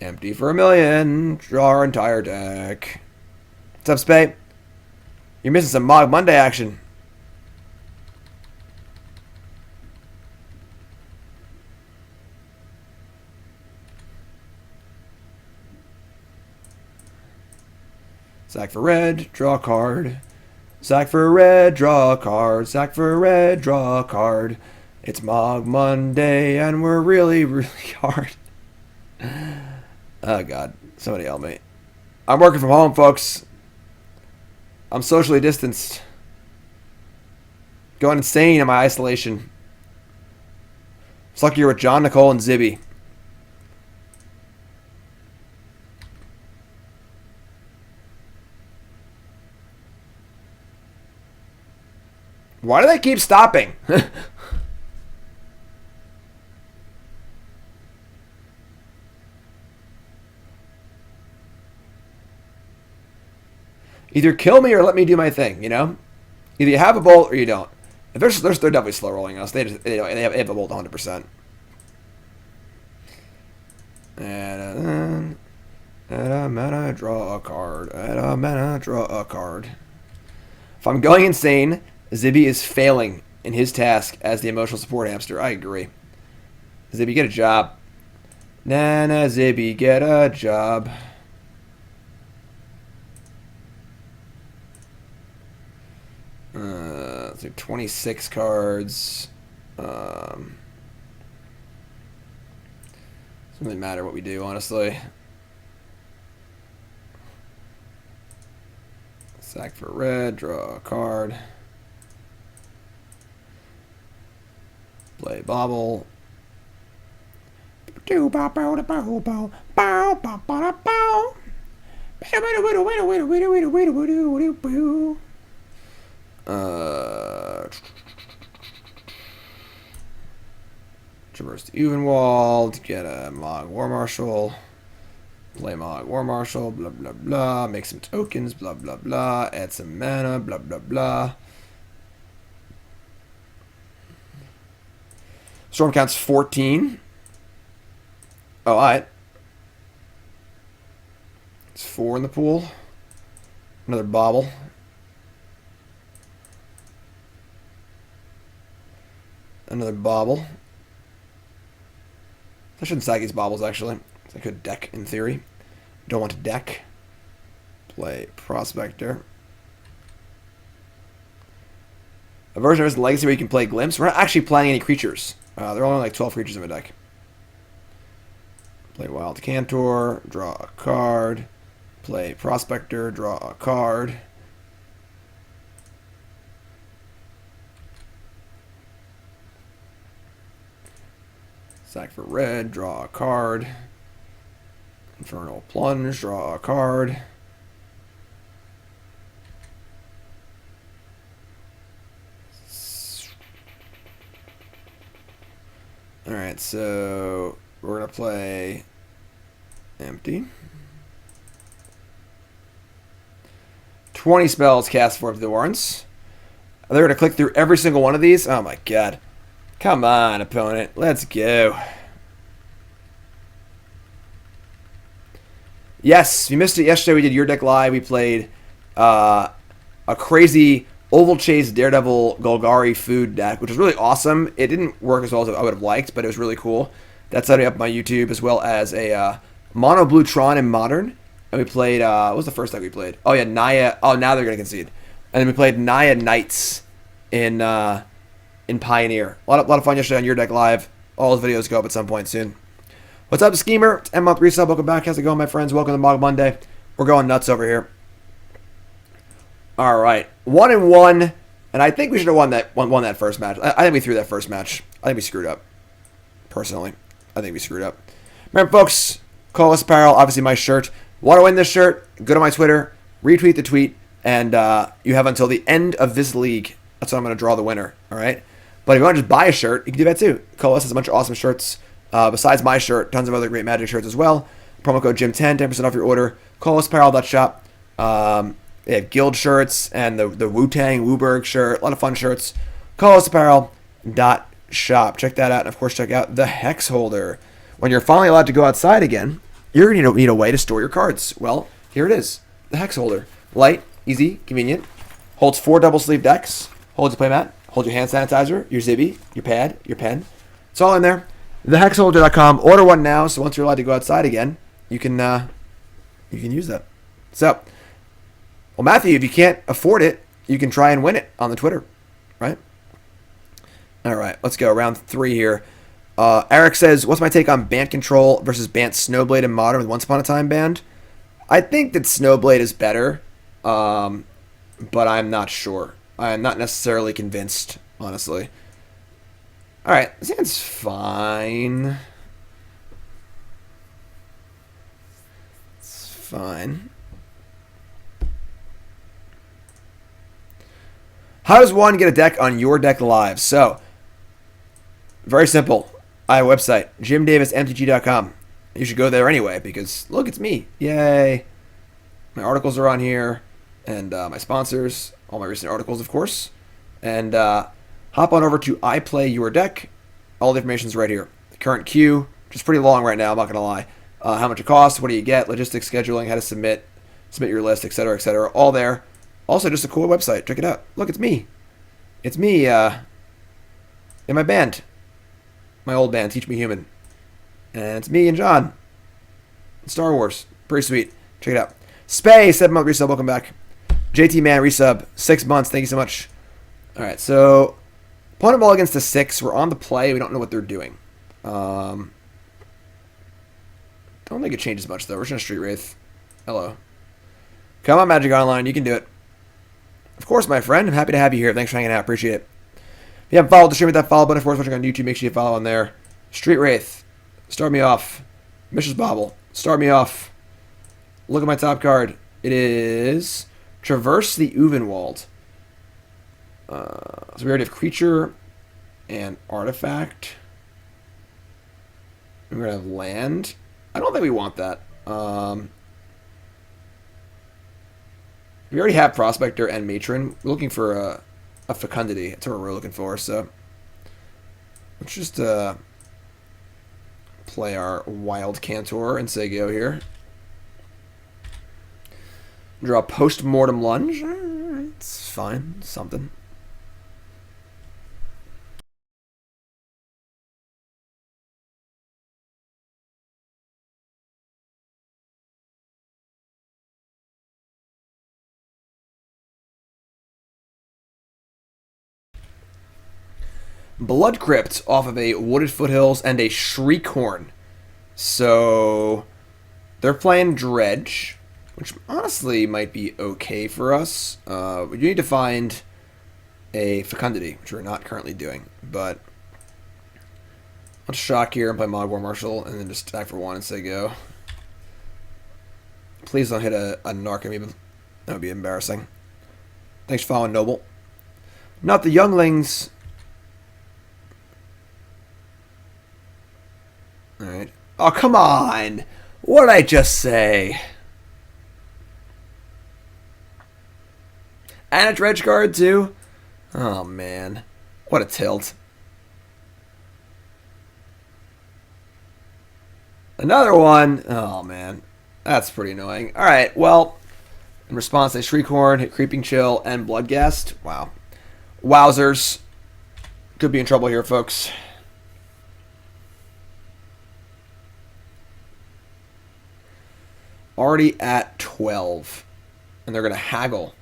Empty for 1,000,000. Draw our entire deck. What's up, Spade? You're missing some Mogg Monday action. Sack for red, draw a card. Sack for red, draw a card. Sack for red, draw a card. It's Mogg Monday and we're really, really hard. Oh, God. Somebody help me. I'm working from home, folks. I'm socially distanced. Going insane in my isolation. It's lucky you're with John, Nicole, and Zibby. Why do they keep stopping? Either kill me or let me do my thing, you know? Either you have a bolt or you don't. If they're definitely slow rolling us. They have a bolt 100%. And add a mana, draw a card. Add a mana, draw a card. If I'm going insane, Zibby is failing in his task as the emotional support hamster. I agree. Zibby, get a job. Nana, Zibby, get a job. Let's do 26 cards. Doesn't really matter what we do, honestly. Sack for red, draw a card. Play Bauble. Traverse the Ulvenwald, get a Mogg War Marshal, play Mogg War Marshal, blah blah blah, make some tokens, blah blah blah, add some mana, blah blah blah. Storm count's 14. Oh, alright. It's 4 in the pool. Another Bauble. Another Bauble. I shouldn't stack these Baubles, actually. I could deck, in theory. Don't want to deck. Play Prospector. A version of his Legacy where you can play Glimpse. We're not actually playing any creatures. There are only like 12 creatures in my deck. Play Wild Cantor. Draw a card. Play Prospector. Draw a card. Sack for red, draw a card. Infernal Plunge, draw a card. Alright, so we're going to play empty. 20 spells cast for the Warrens. They're going to click through every single one of these. Oh my god. Come on, opponent. Let's go. Yes, if you missed it yesterday, we did Your Deck Live. We played a crazy Oval Chase Daredevil Golgari food deck, which was really awesome. It didn't work as well as I would have liked, but it was really cool. That's setting up my YouTube, as well as a Mono Blue Tron in Modern. And we played, what was the first deck we played? Oh yeah, Naya. Oh, now they're going to concede. And then we played Naya Knights in Pioneer. A lot of fun yesterday on Your Deck Live. All those videos go up at some point soon. What's up, Schemer? It's M-Month Resub. Welcome back. How's it going, my friends? Welcome to Mogg Monday. We're going nuts over here. All right. 1-1. And I think we should have won that first match. I think we threw that first match. I think we screwed up. Personally. I think we screwed up. Remember, folks, Call Us Apparel. Obviously, my shirt. Want to win this shirt? Go to my Twitter. Retweet the tweet. And you have until the end of this league. That's when I'm going to draw the winner. All right? But if you want to just buy a shirt, you can do that too. Coalesce has a bunch of awesome shirts. Besides my shirt, tons of other great Magic shirts as well. Promo code Jim10, 10% off your order. CoalesceApparel.shop. They have Guild shirts and the Wu-Tang, Wooburg shirt. A lot of fun shirts. CoalesceApparel.shop. Check that out. And, of course, check out the Hex Holder. When you're finally allowed to go outside again, you're going to need a way to store your cards. Well, here it is. The Hex Holder. Light, easy, convenient. Holds 4 double-sleeve decks. Holds your playmat. Holds your hand sanitizer, your Zibby, your pad, your pen. It's all in there. TheHexHolder.com. Order one now, so once you're allowed to go outside again, you can use that. So, well, Matthew, if you can't afford it, you can try and win it on the Twitter, right? All right, let's go. Round 3 here. Eric says, what's my take on Bant Control versus Bant Snowblade in Modern with Once Upon a Time banned? I think that Snowblade is better, but I'm not sure. I'm not necessarily convinced, honestly. Alright, this hand's fine. It's fine. How does one get a deck on Your Deck Live? So, very simple. I have a website, jimdavismtg.com. You should go there anyway, because, look, it's me. Yay. My articles are on here, and my sponsors, all my recent articles, of course. And hop on over to I Play Your Deck. All the information's right here. The current queue, which is pretty long right now, I'm not going to lie. How much it costs, what do you get, logistics, scheduling, how to submit your list, etc., etc. All there. Also, just a cool website. Check it out. Look, it's me. It's me in my band. My old band, Teach Me Human. And it's me and John. Star Wars. Pretty sweet. Check it out. Spay, 7-month resub. Welcome back. JT Man, resub. 6 months. Thank you so much. All right, so opponent mulligans to 6. We're on the play. We don't know what they're doing. Don't think it changes much, though. We're just going to Street Wraith. Hello. Come on, Magic Online. You can do it. Of course, my friend. I'm happy to have you here. Thanks for hanging out. Appreciate it. If you haven't followed the stream with that follow button, of course, watching on YouTube, make sure you follow on there. Street Wraith. Start me off. Mishra's Bauble. Start me off. Look at my top card. It is Traverse the Ulvenwald. So we already have creature and artifact. We're going to have land. I don't think we want that. We already have Prospector and Matron. We're looking for a Fecundity. That's what we're looking for. So let's just play our Wild Cantor and say go here. Draw Postmortem Lunge. It's fine. Something. Blood Crypt off of a Wooded Foothills and a Shriekhorn. So they're playing Dredge, which honestly might be okay for us. We do need to find a Fecundity, which we're not currently doing. But let's shock here and play Mogg War Marshal and then just attack for 1 and say go. Please don't hit a Narc even. That would be embarrassing. Thanks for following, Noble. Not the younglings. Alright. Oh, come on! What did I just say? And a Dredge card, too? Oh, man. What a tilt. Another one? Oh, man. That's pretty annoying. Alright, well, in response, they Shriekhorn, hit Creeping Chill, and Bloodghast. Wow. Wowzers. Could be in trouble here, folks. Already at 12. And they're going to haggle.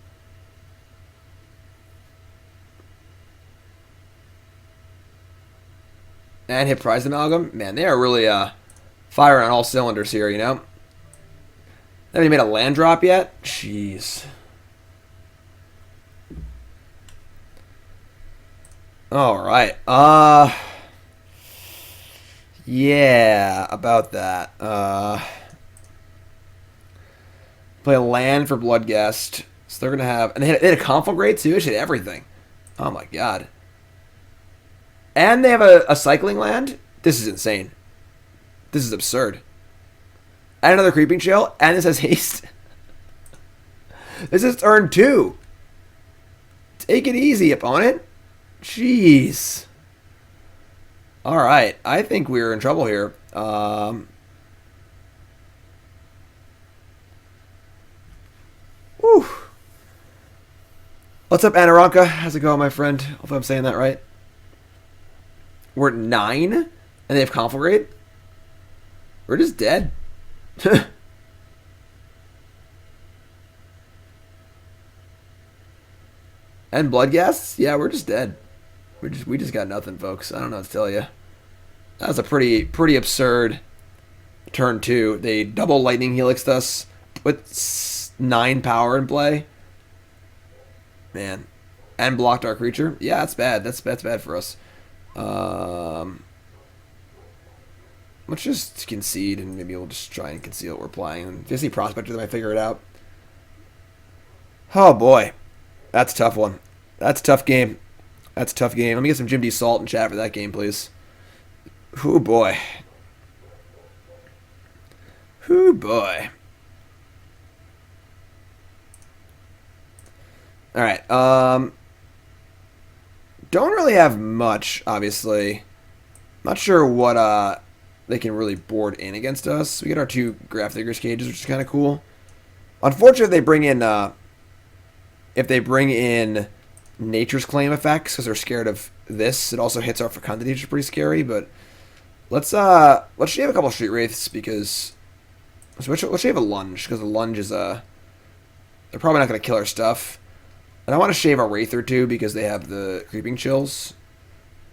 And hit Prize Amalgam. Man, they are really firing on all cylinders here, you know? They haven't made a land drop yet? Jeez. Alright. Yeah, about that. Play a land for Bloodghast. So they're going to have... And they had a Conflagrate too? They hit everything. Oh my god. And they have a cycling land? This is insane. This is absurd. And another Creeping Chill. And this has haste. This is turn 2. Take it easy, opponent. Jeez. Alright. I think we're in trouble here. Whew. What's up, Anaranka? How's it going, my friend? Hope I'm saying that right. We're at 9, and they have Conflagrate? We're just dead. And Bloodghasts? Yeah, we're just dead. We just got nothing, folks. I don't know what to tell you. That was a pretty absurd turn 2. They double Lightning Helixed us with 9 power in play. Man. And blocked our creature. Yeah, that's bad. That's bad for us. Let's just concede, and maybe we'll just try and conceal what we're playing. And if you see Prospector, they might figure it out. Oh, boy. That's a tough one. That's a tough game. That's a tough game. Let me get some Jim D. Salt in chat for that game, please. Oh, boy. Oh, boy. Alright, don't really have much, obviously. Not sure what, they can really board in against us. We get our 2 Grafdigger's cages, which is kind of cool. Unfortunately, if they bring in Nature's Claim effects, because they're scared of this, it also hits our Fecundity, which is pretty scary, but let's shave a couple Street Wraiths, because... Let's shave a Lunge, because the Lunge is, they're probably not going to kill our stuff. And I want to shave a Wraith or 2 because they have the Creeping Chills.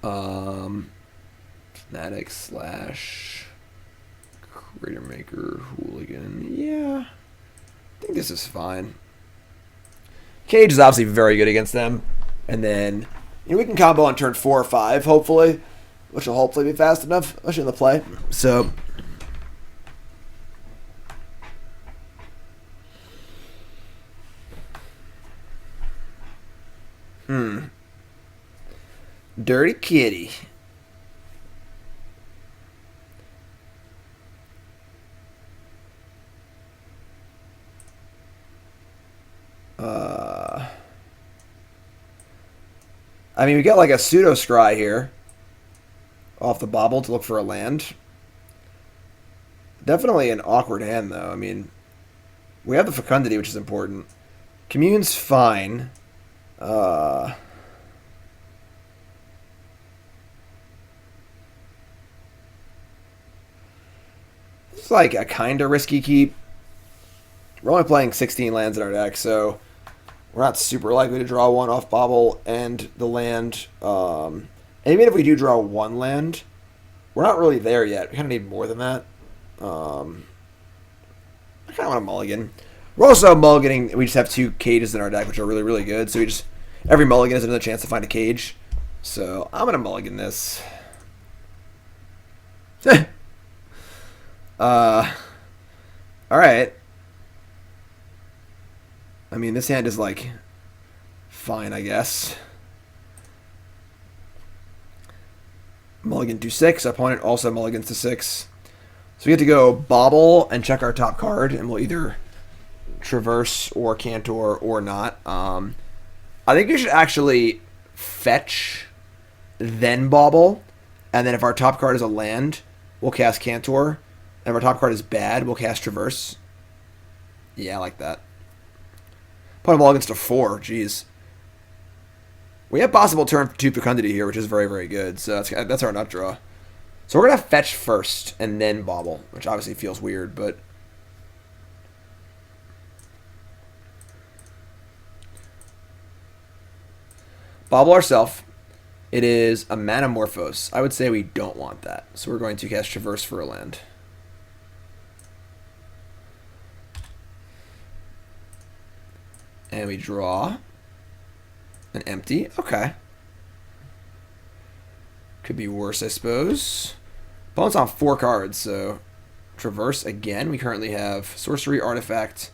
Fanatic / Cratermaker Hooligan. Yeah. I think this is fine. Cage is obviously very good against them. And then we can combo on turn 4 or 5, hopefully. Which will hopefully be fast enough, especially in the play. So... Dirty kitty. I mean, we got like a pseudo scry here off the Bauble to look for a land. Definitely an awkward hand, though. I mean, we have the Fecundity, which is important. Commune's fine. It's like a kind of risky keep. We're only playing 16 lands in our deck, so we're not super likely to draw one off Bauble and the land. And even if we do draw one land, we're not really there yet. We kind of need more than that. I kind of want a mulligan. We're also mulliganing. We just have 2 cages in our deck, which are really, really good. So we just every mulligan is another chance to find a cage. So I'm gonna mulligan this. All right. I mean, this hand is like fine, I guess. Mulligan to 6. Opponent also mulligans to 6. So we get to go Bauble and check our top card, and we'll either Traverse or Cantor or not. I think we should actually fetch, then Bauble, and then if our top card is a land, we'll cast Cantor. And if our top card is bad, we'll cast Traverse. Yeah, I like that. Opponent mulligans to 4. Jeez. We have possible turn 2 Fecundity here, which is very, very good. So that's our nut draw. So we're going to fetch first and then Bauble, which obviously feels weird, but... Bauble ourselves. It is a Manamorphose. I would say we don't want that. So we're going to cast Traverse for a land. And we draw an empty. Okay. Could be worse, I suppose. Opponent's on 4 cards, so Traverse again. We currently have Sorcery, Artifact,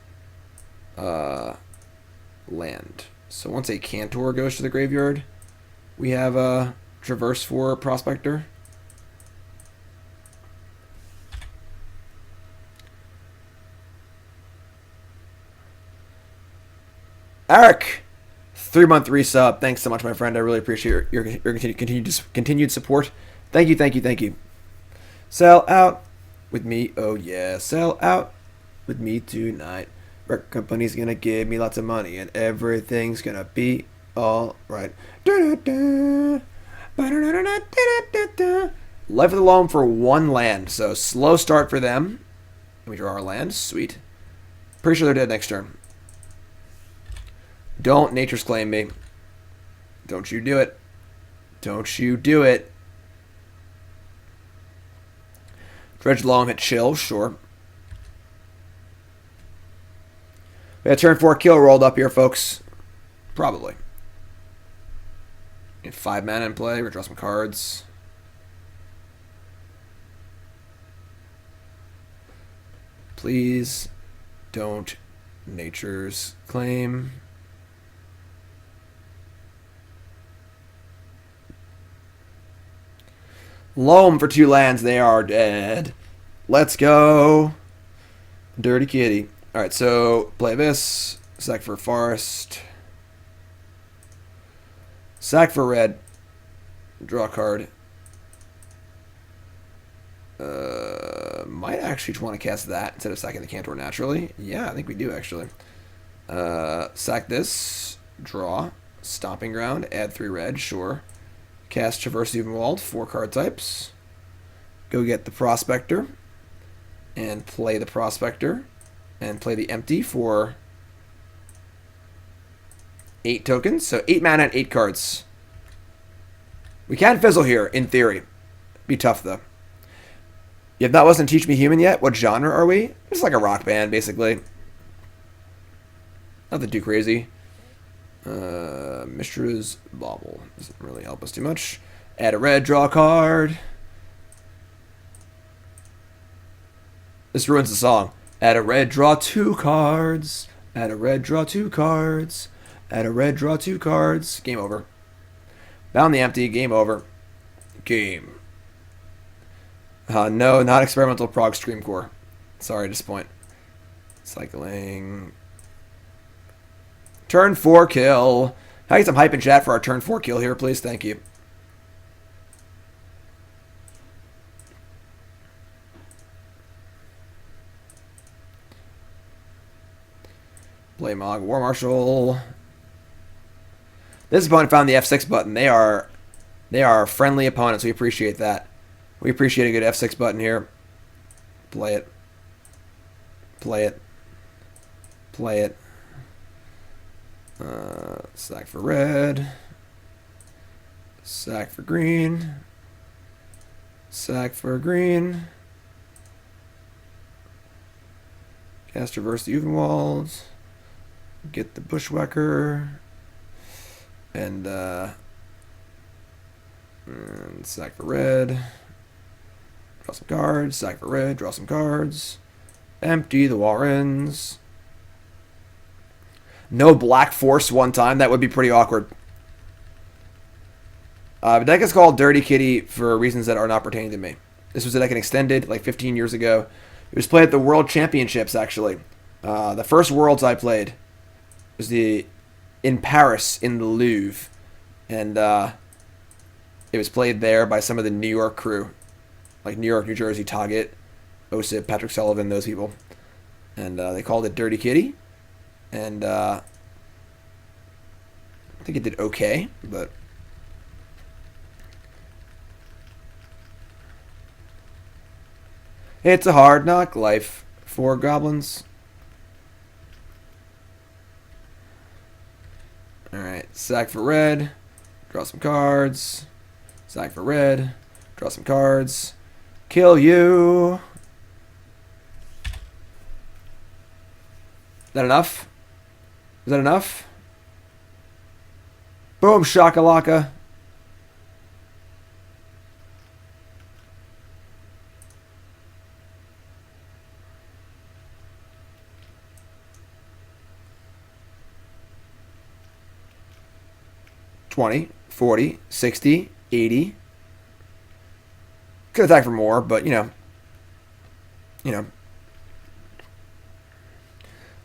Land. So once a Cantor goes to the graveyard, we have a Traverse for Prospector. Eric, 3-month resub. Thanks so much, my friend. I really appreciate your continued support. Thank you, thank you, thank you. Sell out with me. Oh yeah, sell out with me tonight. Record company's gonna give me lots of money, and everything's gonna be all right. Life of the Loam for 1 land, so slow start for them. We draw our land. Sweet. Pretty sure they're dead next turn. Don't Nature's Claim me. Don't you do it. Don't you do it. Dredge Loam hit chill, sure. We have turn 4 kill rolled up here, folks. Probably. 5 mana in play. We're draw some cards. Please don't Nature's Claim. Loam for 2 lands. They are dead. Let's go. Dirty kitty. Alright, so play this. Sack for Forest. Sack for red. Draw a card. Might actually want to cast that instead of sacking the Cantor naturally. Yeah, I think we do actually. Sack this. Draw. Stomping Ground. Add 3 red. Sure. Cast Traverse the Ulvenwald, 4 card types. Go get the Prospector. And play the Prospector. And play the empty for 8 tokens. So 8 mana and 8 cards. We can fizzle here, in theory. Be tough, though. You have not listened to Teach Me Human yet? What genre are we? It's like a rock band, basically. Nothing too crazy. Mishra's Bauble doesn't really help us too much. Add a red, draw a card. This ruins the song. Add a red, draw 2 cards. Add a red, draw 2 cards. Add a red, draw 2 cards. Game over. Bound the empty. Game over. Game. No, not experimental prog stream core. Sorry to disappoint. Cycling. Turn 4 kill. Can I get some hype in chat for our turn 4 kill here, please? Thank you. Play Mogg War Marshal. This opponent found the F6 button. They are friendly opponents. We appreciate that. We appreciate a good F6 button here. Play it. Play it. Play it. Sack for red. Sack for green. Sack for green. Cast Traverse the Ulvenwald. Get the Bushwhacker. And sack for red. Draw some cards. Sack for red. Draw some cards. Empty the Warrens. No Black Force one time. That would be pretty awkward. The deck is called Dirty Kitty for reasons that are not pertaining to me. This was a deck in Extended like 15 years ago. It was played at the World Championships, actually. The first Worlds I played was in Paris in the Louvre. And it was played there by some of the New York crew. Like New York, New Jersey, Toggett, Osip, Patrick Sullivan, those people. And they called it Dirty Kitty. And I think it did okay, but it's a hard knock life for Goblins. Alright, sack for red, draw some cards. Sack for red, draw some cards. Kill you. Is that enough? Is that enough? Boom, shakalaka. $20, $40, $60, $80. Could attack for more, but you know.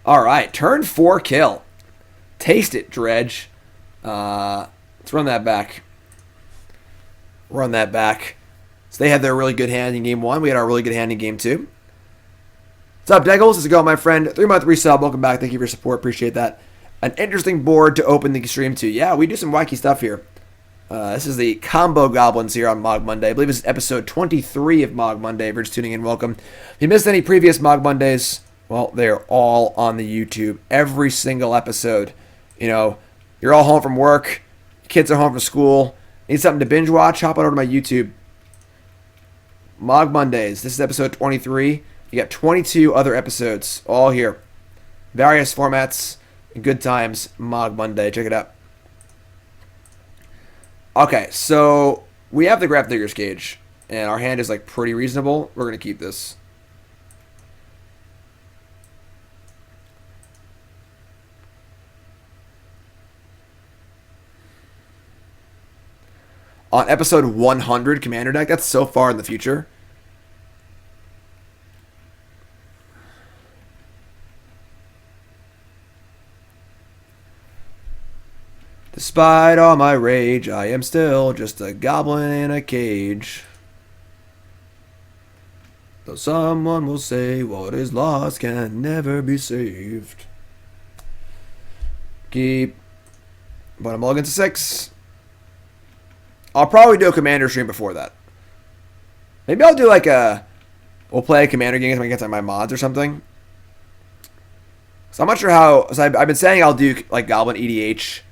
All right, turn 4 kill. Taste it, Dredge. Let's run that back. Run that back. So they had their really good hand in game 1. We had our really good hand in game 2. What's up, Deggles? How's it going, my friend? 3-month resub. Welcome back. Thank you for your support. Appreciate that. An interesting board to open the stream to. Yeah, we do some wacky stuff here. This is the Combo Goblins here on Mogg Monday. I believe this is episode 23 of Mogg Monday. If you're just tuning in, welcome. If you missed any previous Mogg Mondays, well, they're all on the YouTube. Every single episode. You know, you're all home from work. Kids are home from school. Need something to binge watch? Hop on over to my YouTube. Mogg Mondays. This is episode 23. You got 22 other episodes all here. Various formats. Good times. Mogg Monday. Check it out. Okay, so we have the Grafdigger's Cage, and our hand is like pretty reasonable. We're going to keep this. On episode 100 Commander deck, that's so far in the future. Despite all my rage, I am still just a goblin in a cage. Though someone will say what is lost can never be saved. Keep. But I'm logging to 6. I'll probably do a commander stream before that. Maybe I'll do like a... We'll play a commander game against my mods or something. So I'm not sure how... So I've been saying I'll do like Goblin EDH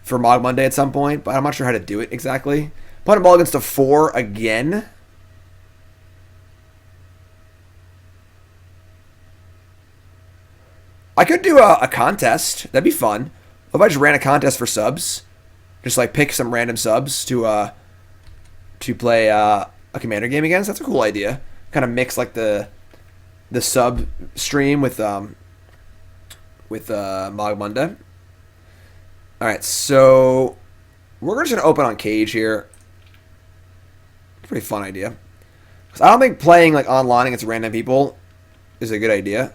for Mogg Monday at some point, but I'm not sure how to do it exactly. Put them all against a 4 again. I could do a contest. That'd be fun. What if I just ran a contest for subs? Just like pick some random subs to play a commander game against. That's a cool idea. Kind of mix like the sub stream with Mogg Monday. Alright, so we're just going to open on Cage here. Pretty fun idea. Because I don't think playing like online against random people is a good idea.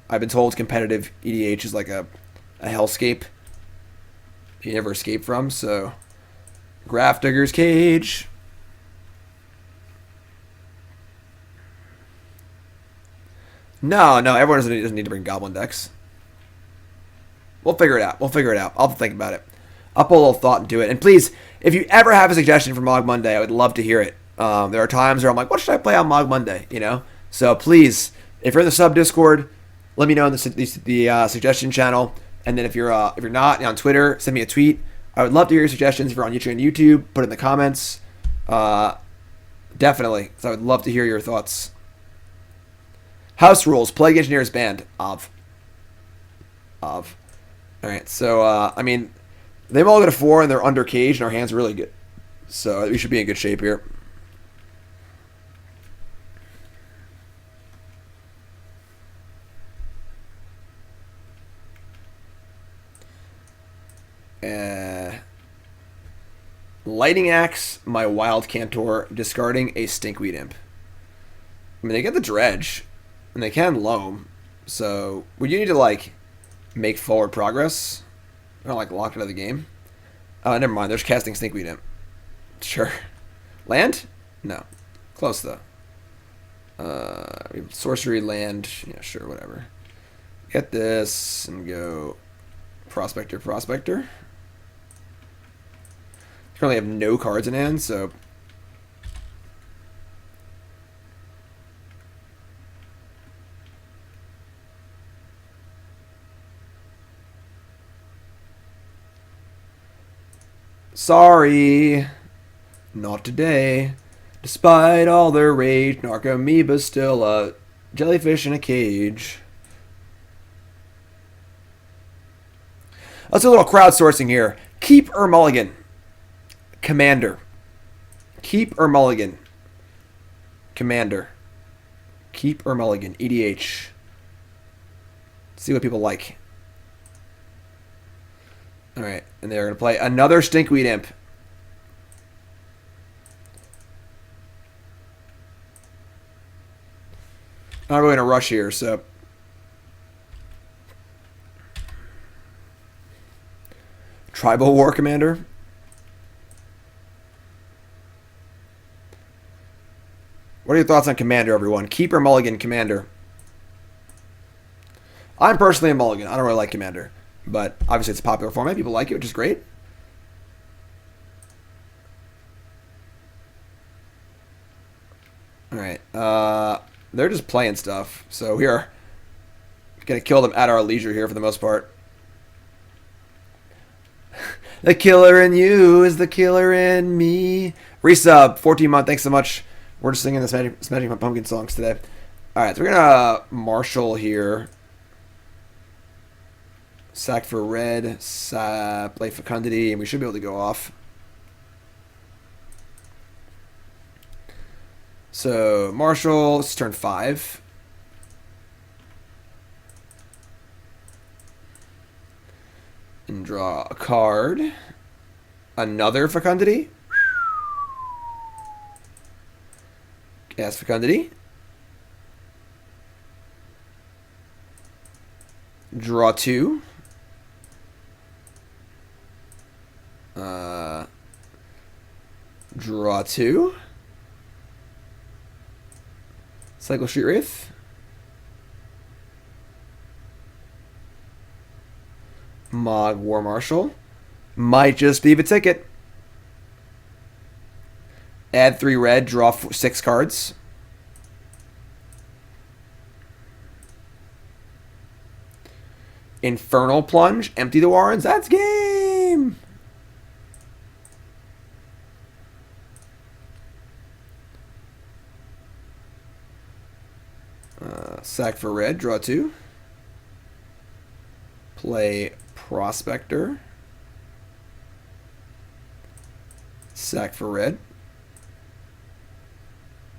I've been told competitive EDH is like a hellscape you never escape from. So, Grafdigger's Cage. No, everyone doesn't need to bring Goblin decks. We'll figure it out. I'll think about it. I'll put a little thought into it. And please, if you ever have a suggestion for Mogg Monday, I would love to hear it. There are times where I'm like, what should I play on Mogg Monday? You know? So please, if you're in the sub Discord, let me know in the suggestion channel. And then if you're not on Twitter, send me a tweet. I would love to hear your suggestions. If you're on YouTube, put it in the comments. Definitely, because I would love to hear your thoughts. House rules. Plague Engineers banned. Of. Alright, so, I mean, they've all got a 4 and they're under Cage and our hand's really good. So we should be in good shape here. Lightning Axe, my Wild Cantor, discarding a Stinkweed Imp. I mean, they get the Dredge, and they can Loam, so would you need to, like, make forward progress? Or, like, lock into the game? Oh, never mind, there's casting Stinkweed Imp. Sure. Land? No. Close, though. Sorcery, land, yeah, sure, whatever. Get this, and go Prospector. Currently have no cards in hand, so sorry, not today. Despite all their rage, Narcomoeba's still a jellyfish in a cage. Let's do a little crowdsourcing here. Keep or mulligan? Commander. Keep or mulligan? Commander. Keep or mulligan? EDH. See what people like. Alright, and they're going to play another Stinkweed Imp. I'm not really in a rush here, so... Tribal War Commander. What are your thoughts on Commander, everyone? Keep or mulligan Commander? I'm personally a mulligan. I don't really like Commander. But obviously it's a popular format. People like it, which is great. Alright. They're just playing stuff. So we are going to kill them at our leisure here for the most part. The killer in you is the killer in me. Resub, 14-month. Thanks so much. We're just singing the Smashing Pumpkin songs today. Alright, so we're going to Marshal here. Sack for red. Play Fecundity, and we should be able to go off. So, Marshal, this is turn 5. And draw a card. Another Fecundity. Cast Fecundity. Draw 2. Draw 2. Cycle Street Wraith. Mogg War Marshal. Might just be the ticket. Add 3 red, draw 6 cards. Infernal Plunge, empty the Warrens. That's game! Sack for red, draw 2. Play Prospector. Sack for red.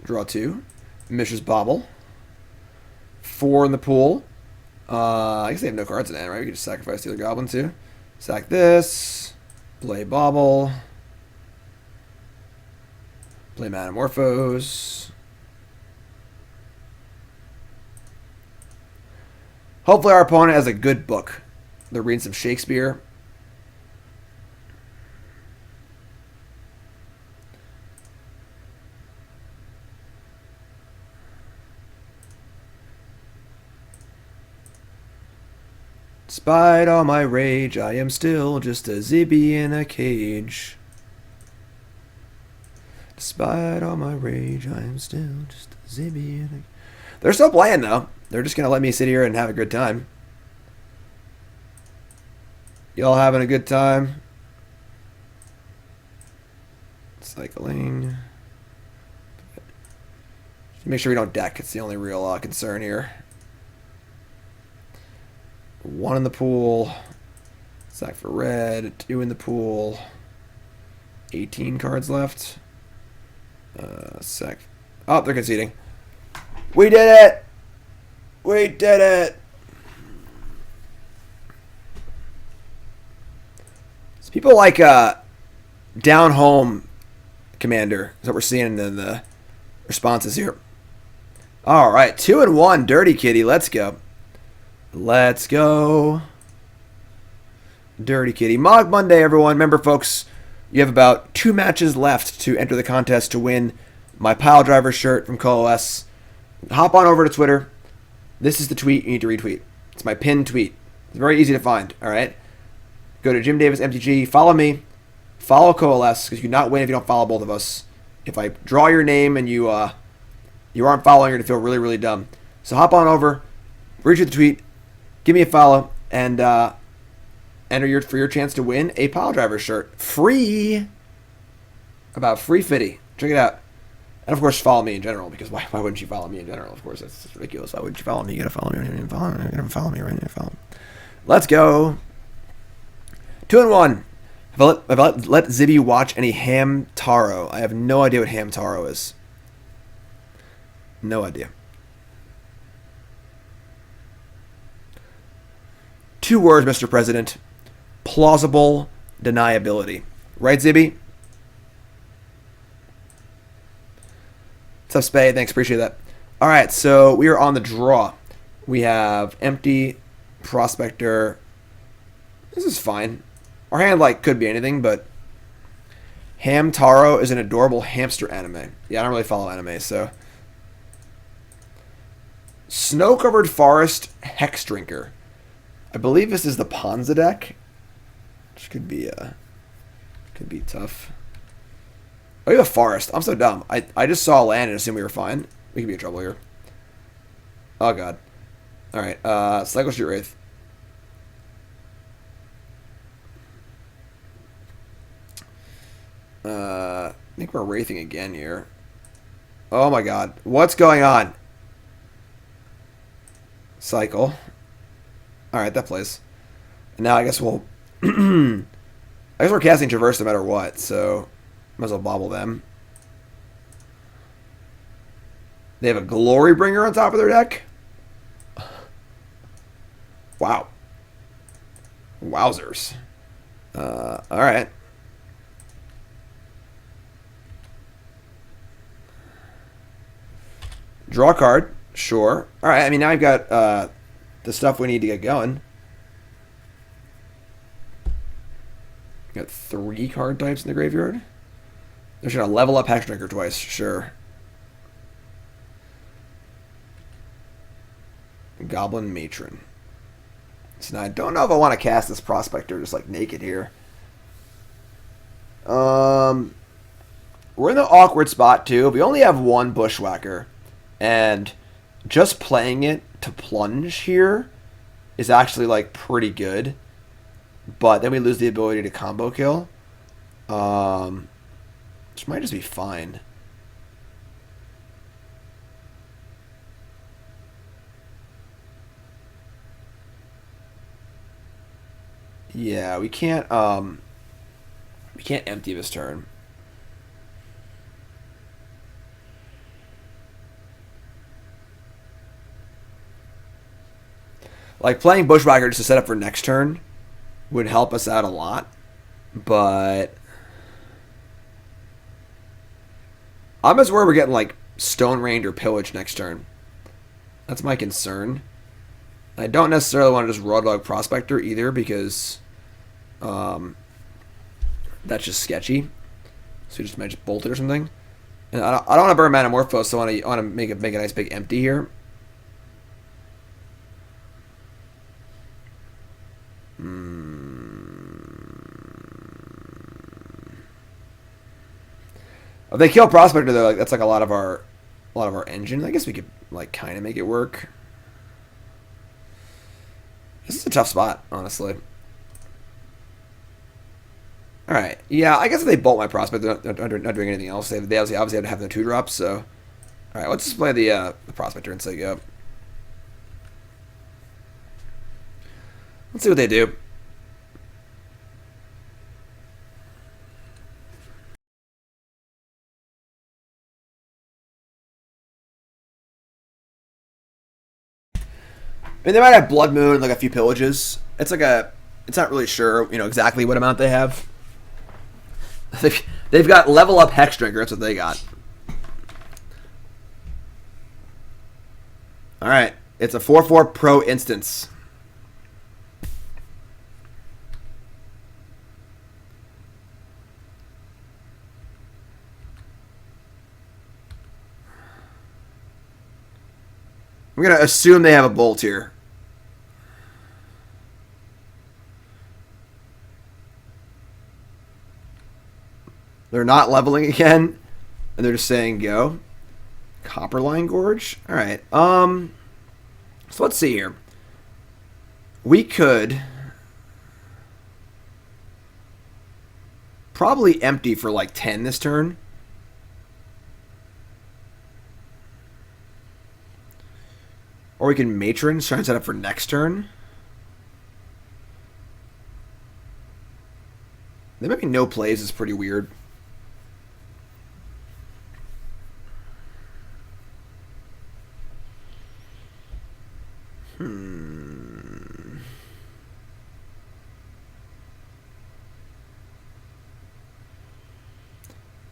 Draw 2. Mishra's Bauble. 4 in the pool. I guess they have no cards in hand, right? We can just sacrifice the other goblin too. Sack this. Play Bauble. Play Manamorphose. Hopefully our opponent has a good book. They're reading some Shakespeare. Despite all my rage, I am still just a zibby in a cage. Despite all my rage, I am still just a zibby in a... They're still playing, though. They're just going to let me sit here and have a good time. Y'all having a good time? Cycling. Make sure we don't deck. It's the only real concern here. 1 in the pool. Sack for red. 2 in the pool. 18 cards left. Sack. Oh, they're conceding. We did it! We did it! So people like down home commander is what we're seeing in the responses here. All right, 2-1, Dirty Kitty. Let's go. Let's go. Dirty Kitty. Mogg Monday, everyone. Remember, folks, you have about 2 matches left to enter the contest to win my Pile Driver shirt from CoOS. Hop on over to Twitter. This is the tweet you need to retweet. It's my pinned tweet. It's very easy to find, all right? Go to Jim Davis MTG. Follow me. Follow CoOS, because you cannot win if you don't follow both of us. If I draw your name and you aren't following, you're going to feel really, really dumb. So hop on over. Retweet the tweet. Give me a follow. And enter for your chance to win a Pile Driver shirt. Free. About free fitty. Check it out. And of course, follow me in general, because why wouldn't you follow me in general? Of course, that's ridiculous. Why wouldn't you follow me? You gotta follow me. You gotta follow me right now. Let's go. 2-1. Have I let Zibby watch any Ham Taro? I have no idea what Ham Taro is. No idea. 2 words, Mr. President. Plausible deniability. Right, Zibby? What's up, Spade? Thanks, appreciate that. All right, so we are on the draw. We have Empty, Prospector. This is fine. Our hand, could be anything, but Ham Taro is an adorable hamster anime. Yeah, I don't really follow anime, so. Snow-Covered Forest Hex Drinker. I believe this is the Ponza deck, which could be tough. Oh, you have a forest. I'm so dumb. I just saw land and assumed we were fine. We could be in trouble here. Oh, God. All right. Cycle Street Wraith. I think we're wraithing again here. Oh, my God. What's going on? Cycle. All right, that plays. And now I guess we'll... I guess we're casting Traverse no matter what, so... Might as well bobble them. They have a Glory Bringer on top of their deck? Wow. Wowzers. Alright. Draw a card. Sure. Alright, I mean, now I've got the stuff we need to get going. Got 3 card types in the graveyard. They're just going to level up Hex Drinker twice. Sure. Goblin Matron. So now I don't know if I want to cast this Prospector just naked here. We're in the awkward spot too. We only have 1 Bushwhacker. And just playing it to plunge here is actually pretty good. But then we lose the ability to combo kill. Which might just be fine. Yeah, we can't empty this turn. Playing Bushwhacker just to set up for next turn would help us out a lot, but I'm as worried we're getting like Stone Rained or Pillage next turn. That's my concern. I don't necessarily want to just Raw Dog Prospector either because that's just sketchy. So we just might just bolt it or something. And I don't want to burn Manamorphose, so I want to make a nice big empty here. If they kill Prospector though, like, that's like a lot of our engine. I guess we could like kind of make it work. This is a tough spot, honestly. All right, yeah, I guess if they bolt my Prospector, they're not doing anything else. They obviously have to have the 2-drops. So, all right, let's just play the Prospector and say go. Let's see what they do. I mean, they might have Blood Moon, like a few pillages. It's not really sure, exactly what amount they have. They've got level up Hex Drinker. That's what they got. All right, it's a 4/4 pro instance. I'm gonna assume they have a bolt here. They're not leveling again, and they're just saying go. Copperline Gorge. All right. So let's see here. We could probably empty for like 10 this turn. Or we can Matron, try and set up for next turn. There might be no plays. It's pretty weird.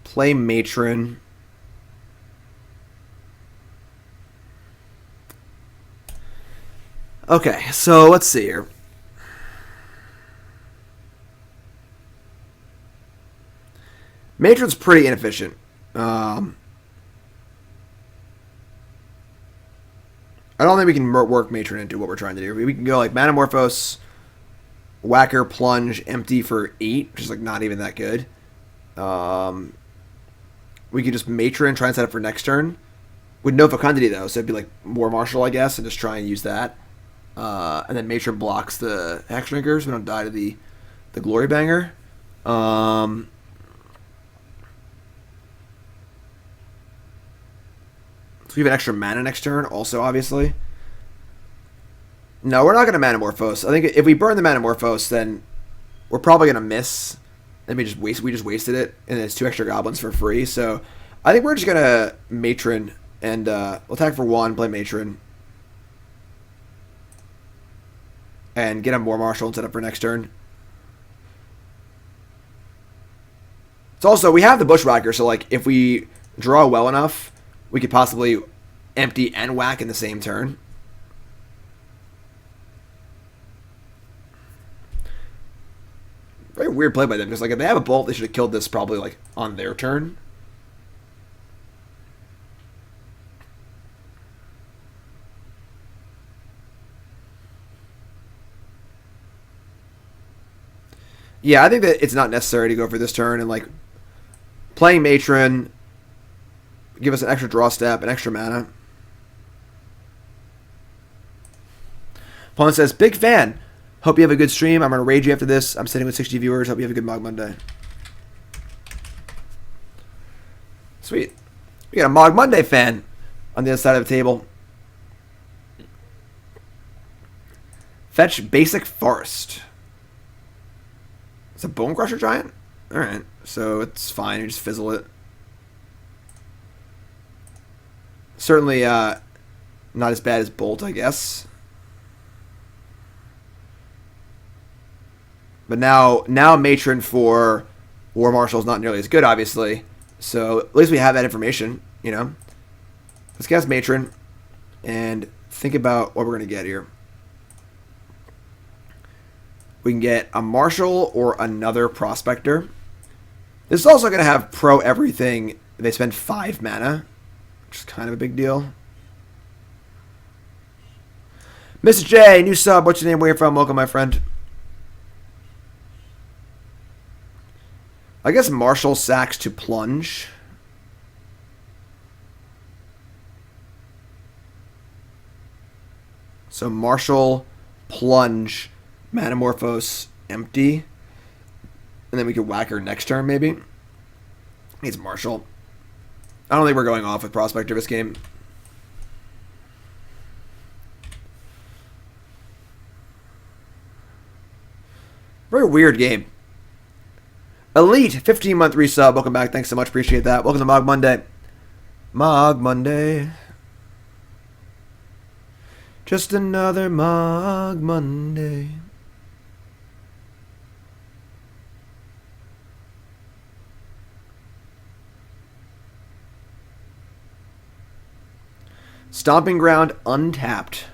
Play Matron. Okay, so let's see here. Matron's pretty inefficient. I don't think we can work Matron into what we're trying to do. We can go like Manamorphose, Whacker, Plunge, empty for 8, which is like not even that good. We could just Matron, try and set up for next turn. With no Fecundity though, so it'd be like War Marshal, I guess, and just try and use that. And then Matron blocks the Hex Drinkers. We don't die to the Glory Banger. So we have an extra mana next turn, also, obviously. No, we're not going to Manamorphose. I think if we burn the Manamorphose, then we're probably going to miss. And we just wasted it, and it's 2 extra goblins for free. So I think we're just going to Matron, and we'll attack for 1, play Matron. And get a War Marshal and set up for next turn. It's also, we have the Bushwhacker, so like if we draw well enough, we could possibly empty and whack in the same turn. Very weird play by them, because like if they have a bolt, they should have killed this probably like on their turn. Yeah, I think that it's not necessary to go for this turn, and like playing Matron give us an extra draw step, an extra mana. Opponent says, big fan. Hope you have a good stream. I'm going to raid you after this. I'm sitting with 60 viewers. Hope you have a good Mogg Monday. Sweet. We got a Mogg Monday fan on the other side of the table. Fetch Basic Forest. It's a Bone Crusher Giant? Alright. So it's fine. You just fizzle it. Certainly not as bad as Bolt, I guess. But now Matron for War Marshal is not nearly as good, obviously. So at least we have that information, you know. Let's cast Matron and think about what we're going to get here. We can get a Marshal or another Prospector. This is also going to have pro everything. They spend 5 mana, which is kind of a big deal. Mr. J, new sub. What's your name? Where you from? Welcome, my friend. I guess Marshal sacks to Plunge. So Marshal, Plunge, Manamorphose, empty. And then we could whack her next turn, maybe. It's Marshal. I don't think we're going off with Prospector this game. Very weird game. Elite, 15-month resub. Welcome back. Thanks so much. Appreciate that. Welcome to Mogg Monday. Mogg Monday. Just another Mogg Monday. Stomping Ground untapped.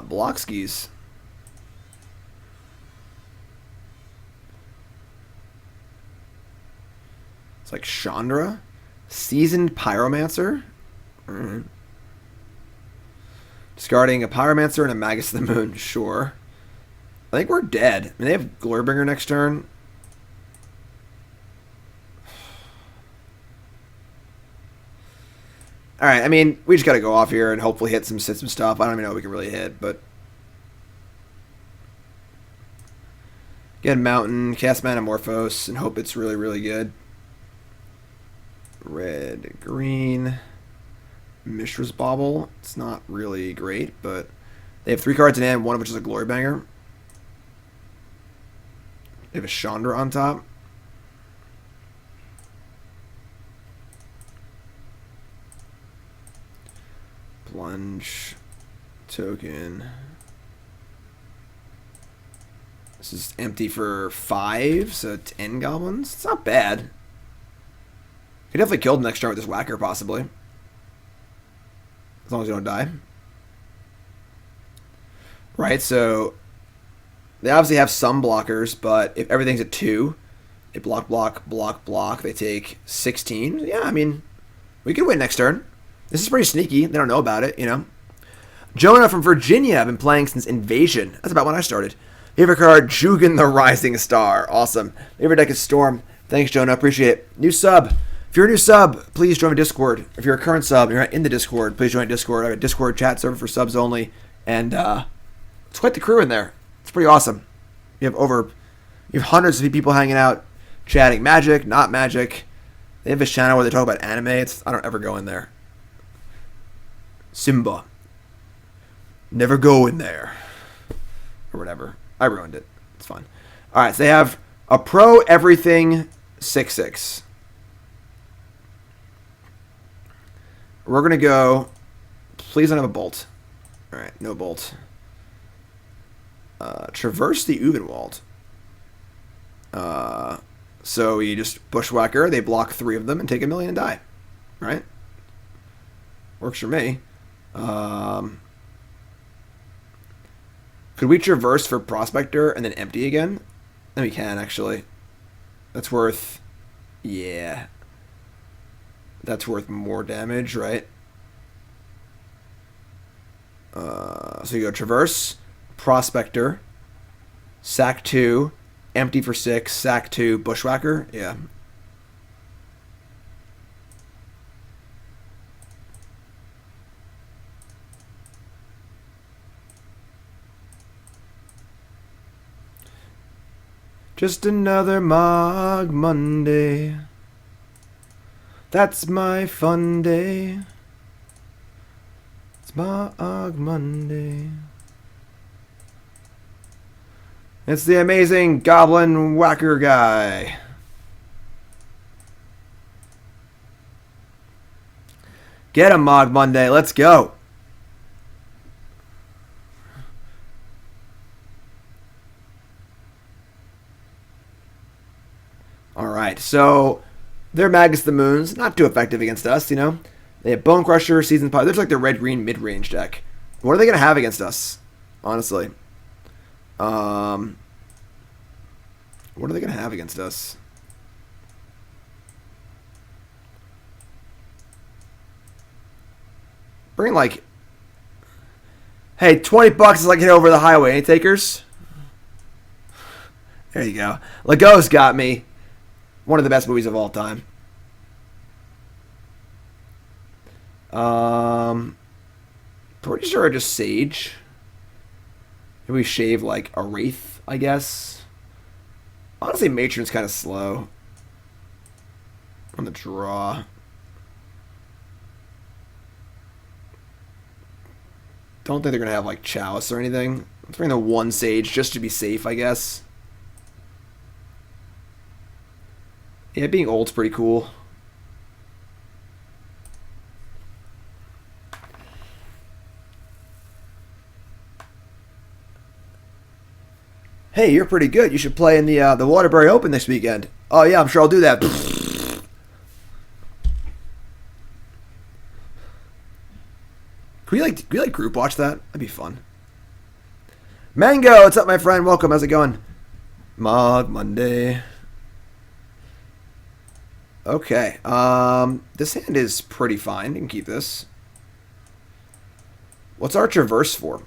Block skis. It's like Chandra. Seasoned Pyromancer. Alright. Discarding a Pyromancer and a Magus of the Moon. Sure. I think we're dead. I mean, they have Glorybringer next turn. Alright, I mean, we just got to go off here and hopefully hit some stuff. I don't even know what we can really hit, but... Get Mountain, cast Manamorphose, and hope it's really, really good. Red, green... Mishra's Bauble. It's not really great, but... They have 3 cards in hand, one of which is a Glorybringer. They have a Chandra on top. Plunge. Token. This is empty for 5, so 10 goblins. It's not bad. Could definitely kill the next turn with this whacker, possibly. As long as you don't die. Right, so... They obviously have some blockers, but if everything's at 2, they block, block, block, block. They take 16. Yeah, I mean, we could win next turn. This is pretty sneaky. They don't know about it, you know. Jonah from Virginia. I've been playing since Invasion. That's about when I started. Favorite card, Jugan the Rising Star. Awesome. Favorite deck is Storm. Thanks, Jonah. Appreciate it. New sub. If you're a new sub, please join the Discord. If you're a current sub and you're not in the Discord, please join Discord. I have a Discord chat server for subs only. And it's quite the crew in there. It's pretty awesome. You have hundreds of people hanging out, chatting Magic, not Magic. They have a channel where they talk about anime. I don't ever go in there. Simba. Never go in there. Or whatever. I ruined it. It's fine. Alright, so they have a pro everything 6/6. We're going to go... Please don't have a bolt. Alright, no bolt. Traverse the Ulvenwald. So you just Bushwhacker, they block 3 of them and take 1 million and die. Right? Works for me. Could we Traverse for Prospector and then empty again? Then we can, actually. That's worth... Yeah. That's worth more damage, right? So you go Traverse... Prospector, sack 2, empty for 6, sack 2, Bushwhacker. Yeah. Just another Mogg Monday. That's my fun day. It's Mogg Monday. It's the amazing Goblin Whacker guy. Get him, Mogg Monday. Let's go. Alright, so they're Magus the Moons. Not too effective against us, you know. They have Bone Crusher, Seasoned Pod. They're just like the red-green mid-range deck. What are they going to have against us? Honestly. What are they going to have against us? Bring like... Hey, $20 is like hit over the highway. Any takers? There you go. Lego's got me. One of the best movies of all time. Pretty sure I just Sage. Maybe we shave like a Wraith, I guess. Honestly, Matron's kind of slow on the draw. Don't think they're going to have like Chalice or anything. Let's bring the one Sage just to be safe, I guess. Yeah, being old's pretty cool. Hey, you're pretty good. You should play in the Waterbury Open this weekend. Oh yeah, I'm sure I'll do that. Can we like group watch that? That'd be fun. Mango, what's up, my friend? Welcome. How's it going? Mogg Monday. Okay. This hand is pretty fine. You can keep this. What's our Traverse for?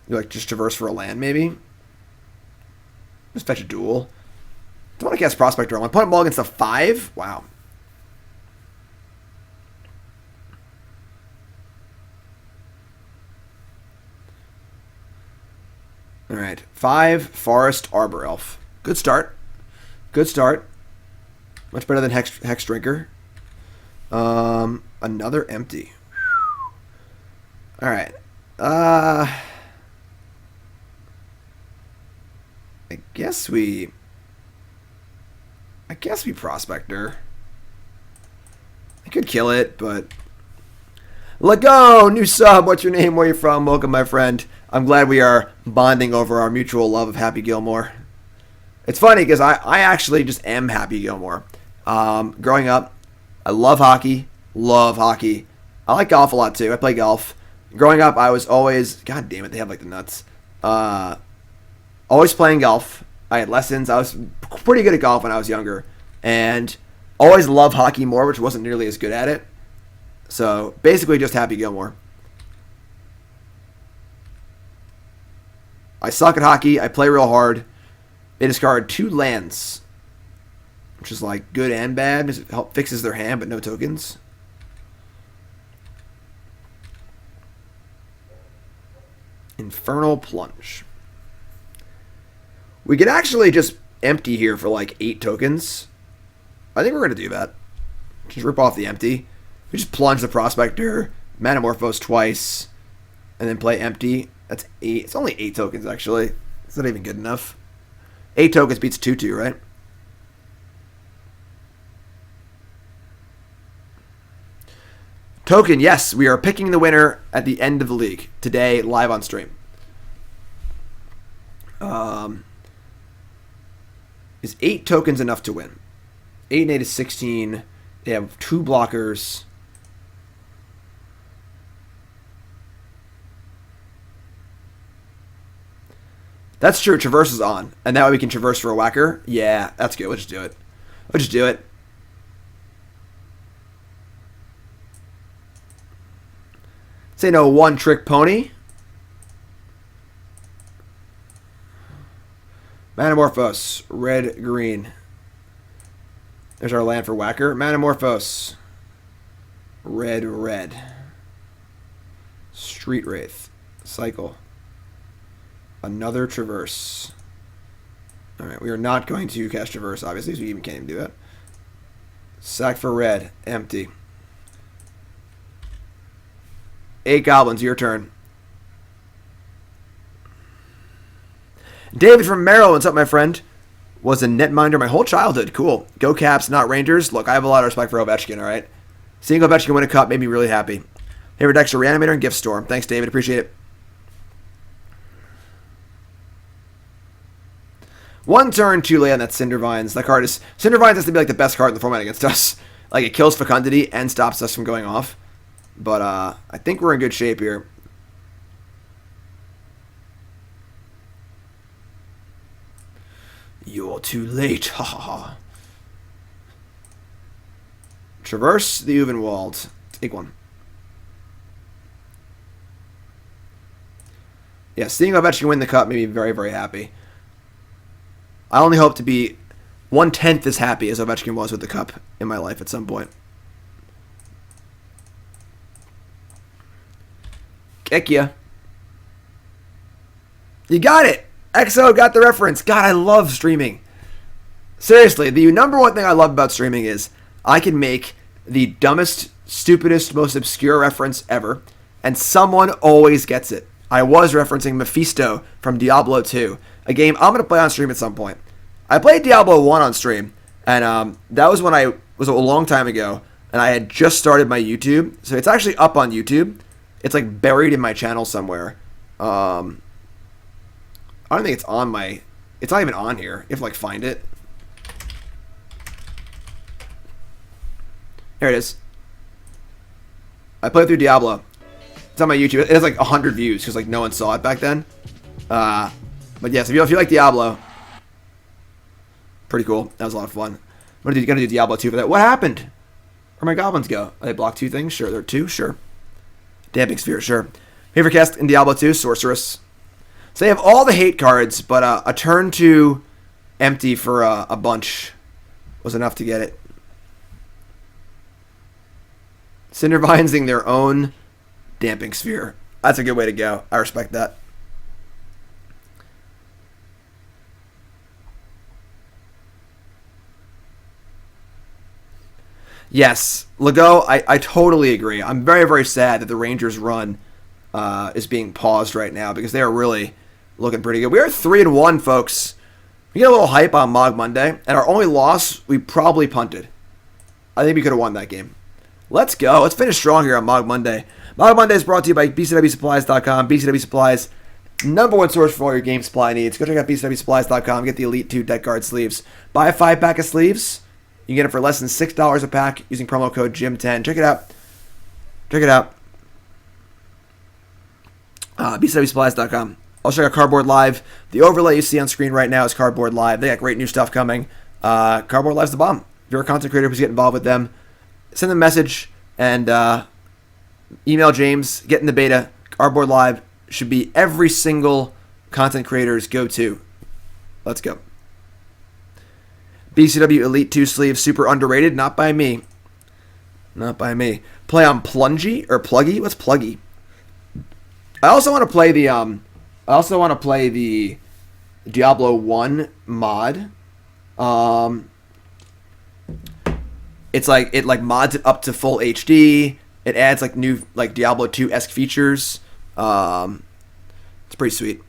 You like just Traverse for a land, maybe? Just fetch a duel. Don't want to cast Prospector. I'm putting ball against a 5? Wow. Alright. 5 Forest Arbor Elf. Good start. Good start. Much better than Hex Drinker. Another empty. Alright. I guess we Prospector. I could kill it, but... Lego! New sub! What's your name? Where are you from? Welcome, my friend. I'm glad we are bonding over our mutual love of Happy Gilmore. It's funny, because I actually just am Happy Gilmore. Growing up, I love hockey. Love hockey. I like golf a lot, too. I play golf. Growing up, I was always... God damn it, they have, like, the nuts. Always playing golf. I had lessons. I was pretty good at golf when I was younger. And always loved hockey more, which wasn't nearly as good at it. So, basically just Happy Gilmore. I suck at hockey. I play real hard. They discard 2 lands. Which is like good and bad. It fixes their hand, but no tokens. Infernal Plunge. We could actually just empty here for like 8 tokens. I think we're going to do that. Just rip off the empty. We just plunge the Prospector, Manamorphose twice, and then play empty. That's 8. It's only 8 tokens, actually. It's not even good enough. 8 tokens beats 2-2, right? Token, yes. We are picking the winner at the end of the league. Today, live on stream. Is 8 tokens enough to win? 8 and 8 is 16. They have 2 blockers. That's true. Traverse is on. And that way we can Traverse for a Whacker. Yeah, that's good. We'll just do it. We'll just do it. Say no one-trick pony. Manamorphose. Red, green. There's our land for Whacker. Manamorphose. Red, red. Street Wraith. Cycle. Another Traverse. Alright, we are not going to cast Traverse, obviously, so we even can't even do it. Sack for red. Empty. 8 goblins, your turn. David from Maryland, what's up, my friend? Was a netminder my whole childhood. Cool. Go Caps, not Rangers. Look, I have a lot of respect for Ovechkin, alright? Seeing Ovechkin win a cup made me really happy. Favorite decks are Reanimator and Gift Storm. Thanks, David. Appreciate it. One turn too late on that Cindervines. That card is... Cindervines has to be like the best card in the format against us. Like, it kills Fecundity and stops us from going off. But I think we're in good shape here. You're too late. Ha ha ha. Traverse the Ulvenwald. Take one. Yeah, seeing Ovechkin win the cup made me very, very happy. I only hope to be 1/10 as happy as Ovechkin was with the cup in my life at some point. Kick ya. You got it! XO got the reference. God, I love streaming. Seriously, the number one thing I love about streaming is I can make the dumbest, stupidest, most obscure reference ever, and someone always gets it. I was referencing Mephisto from Diablo 2, a game I'm going to play on stream at some point. I played Diablo 1 on stream, and that was when I was a long time ago, and I had just started my YouTube, so it's actually up on YouTube. It's like buried in my channel somewhere. I don't think it's on my... It's not even on here. You have to like find it. There it is. I played through Diablo. It's on my YouTube. It has like 100 views because like no one saw it back then. But yes, if you like Diablo, pretty cool. That was a lot of fun. I'm gonna do Diablo 2 for that. What happened? Where'd my goblins go? They blocked 2 things? Sure, there are 2. Sure. Damping Sphere, sure. Favorite cast in Diablo 2, Sorceress. So they have all the hate cards, but a turn 2 empty for a bunch was enough to get it. Cindervinesing their own Damping Sphere. That's a good way to go. I respect that. Yes, Legault, I totally agree. I'm very, very sad that the Rangers run is being paused right now because they are really looking pretty good. We are 3-1, folks. We get a little hype on Mogg Monday, and our only loss, we probably punted. I think we could have won that game. Let's go. Let's finish strong here on Mogg Monday. Mogg Monday is brought to you by BCWSupplies.com. BCW Supplies, #1 source for all your game supply needs. Go check out BCWSupplies.com. Get the Elite 2 deck guard sleeves. Buy a 5-pack of sleeves. You can get it for less than $6 a pack using promo code GYM10. Check it out. Check it out. BCWSupplies.com. Also check out Cardboard Live. The overlay you see on screen right now is Cardboard Live. They got great new stuff coming. Cardboard Live's the bomb. If you're a content creator, please get involved with them. Send them a message and email James. Get in the beta. Cardboard Live should be every single content creator's go-to. Let's go. BCW Elite 2 sleeve, super underrated. Not by me. Not by me. Play on Plungy or Pluggy? What's Pluggy? I also want to play the Diablo 1 mod. It's like it mods it up to full HD. It adds like new like Diablo 2-esque features. It's pretty sweet.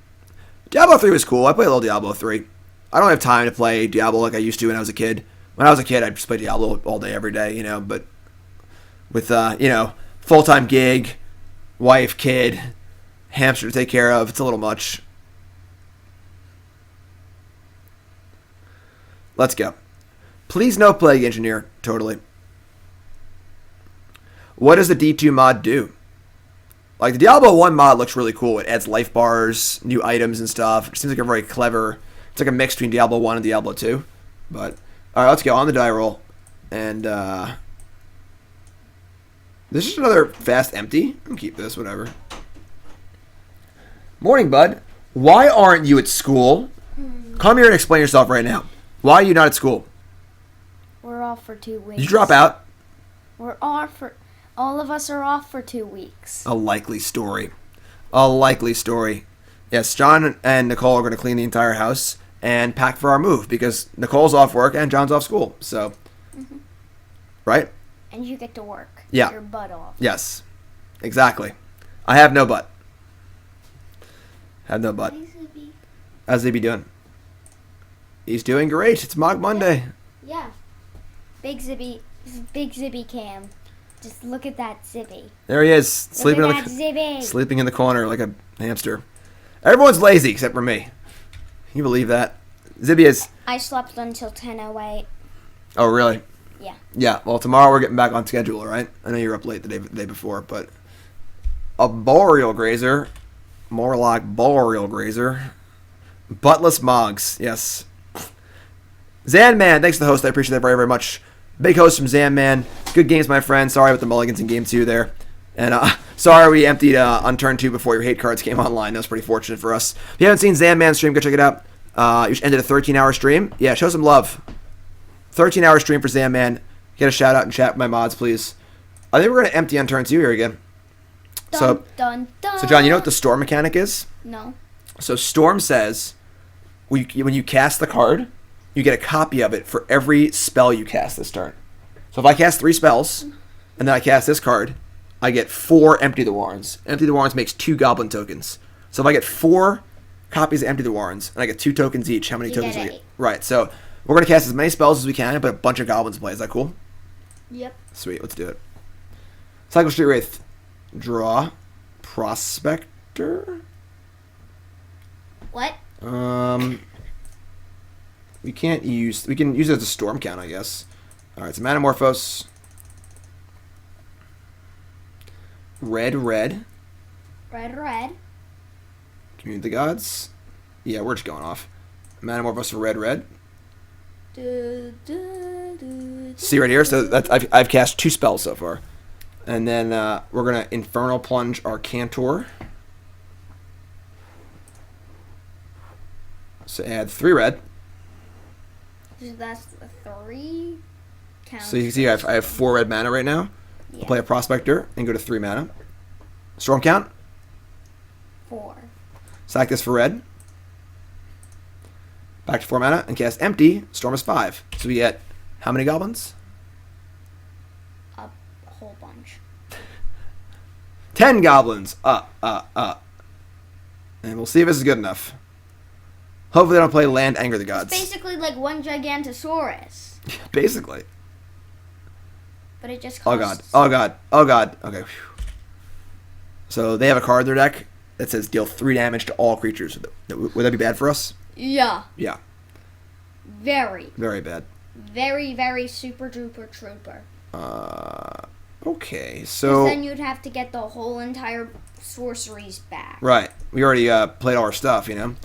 Diablo 3 was cool. I played a little Diablo 3. I don't have time to play Diablo like I used to when I was a kid. When I was a kid, I'd just play Diablo all day, every day, But with, full-time gig, wife, kid, hamster to take care of, it's a little much. Let's go. Please no Plague Engineer. Totally. What does the D2 mod do? Like, the Diablo 1 mod looks really cool. It adds life bars, new items and stuff. It seems like a very clever... It's like a mix between Diablo 1 and Diablo 2. But, alright, let's go on the die roll. And, this is another fast empty. I'll keep this, whatever. Morning, bud. Why aren't you at school? Come here and explain yourself right now. Why are you not at school? We're off for 2 weeks. Did you drop out? All of us are off for 2 weeks. A likely story. A likely story. Yes, John and Nicole are going to clean the entire house and pack for our move because Nicole's off work and John's off school. So, right? And you get to work. Yeah. Your butt off. Yes, exactly. I have no butt. Have no butt. How's Zibby doing? He's doing great. It's Mogg Monday. Yeah. Big Zibby cam. Just look at that Zibby. There he is, sleeping Look at that Zibby. sleeping in the corner like a hamster. Everyone's lazy except for me. Can you believe that? Zibby is... I slept until 10:08. Oh, really? Yeah. Yeah, well, tomorrow we're getting back on schedule, right? I know you were up late the day before, but... A boreal grazer. More like boreal grazer. Buttless Moggs, yes. Zanman, thanks to the host. I appreciate that very, very much. Big host from Zanman. Good games, my friend. Sorry about the mulligans in game 2 there. And sorry we emptied on turn 2 before your hate cards came online. That was pretty fortunate for us. If you haven't seen Zanman's stream, go check it out. You ended a 13-hour stream. Yeah, show some love. 13-hour stream for Zanman. Get a shout out in chat with my mods, please. I think we're going to empty on turn 2 here again. Dun, dun, dun. So, John, you know what the storm mechanic is? No. So, storm says when you cast the card, you get a copy of it for every spell you cast this turn. So, if I cast 3 spells, and then I cast this card, I get 4 Empty the Warrens. Empty the Warrens makes 2 Goblin tokens. So, if I get 4 copies of Empty the Warrens, and I get 2 tokens each, how many tokens do I get? Right, so we're going to cast as many spells as we can, and put a bunch of Goblins in play. Is that cool? Yep. Sweet, let's do it. Cycle Street Wraith. Draw. Prospector? What? We can use it as a storm count, I guess. Alright, so Manamorphose. Red. Red. Commune the Gods. Yeah, we're just going off. Manamorphose for red. See right here, so that's, I've cast 2 spells so far. And then we're going to Infernal Plunge our Cantor. So add 3 red. So that's the 3 count. So you can see I have 4 red mana right now. Yeah. Play a Prospector and go to 3 mana. Storm count. 4. Sack this for red. Back to 4 mana and cast Empty. Storm is 5. So we get how many Goblins? A whole bunch. 10 Goblins. And we'll see if this is good enough. Hopefully they don't play Land Anger the Gods. It's basically like one Gigantosaurus. Basically. But it just Oh costs... god. Okay. Whew. So they have a card in their deck that says deal 3 damage to all creatures. Would that be bad for us? Yeah. Yeah. Very. Very bad. Very, very super duper trooper. Okay, Because so... then you'd have to get the whole entire sorceries back. Right. We already played all our stuff, you know?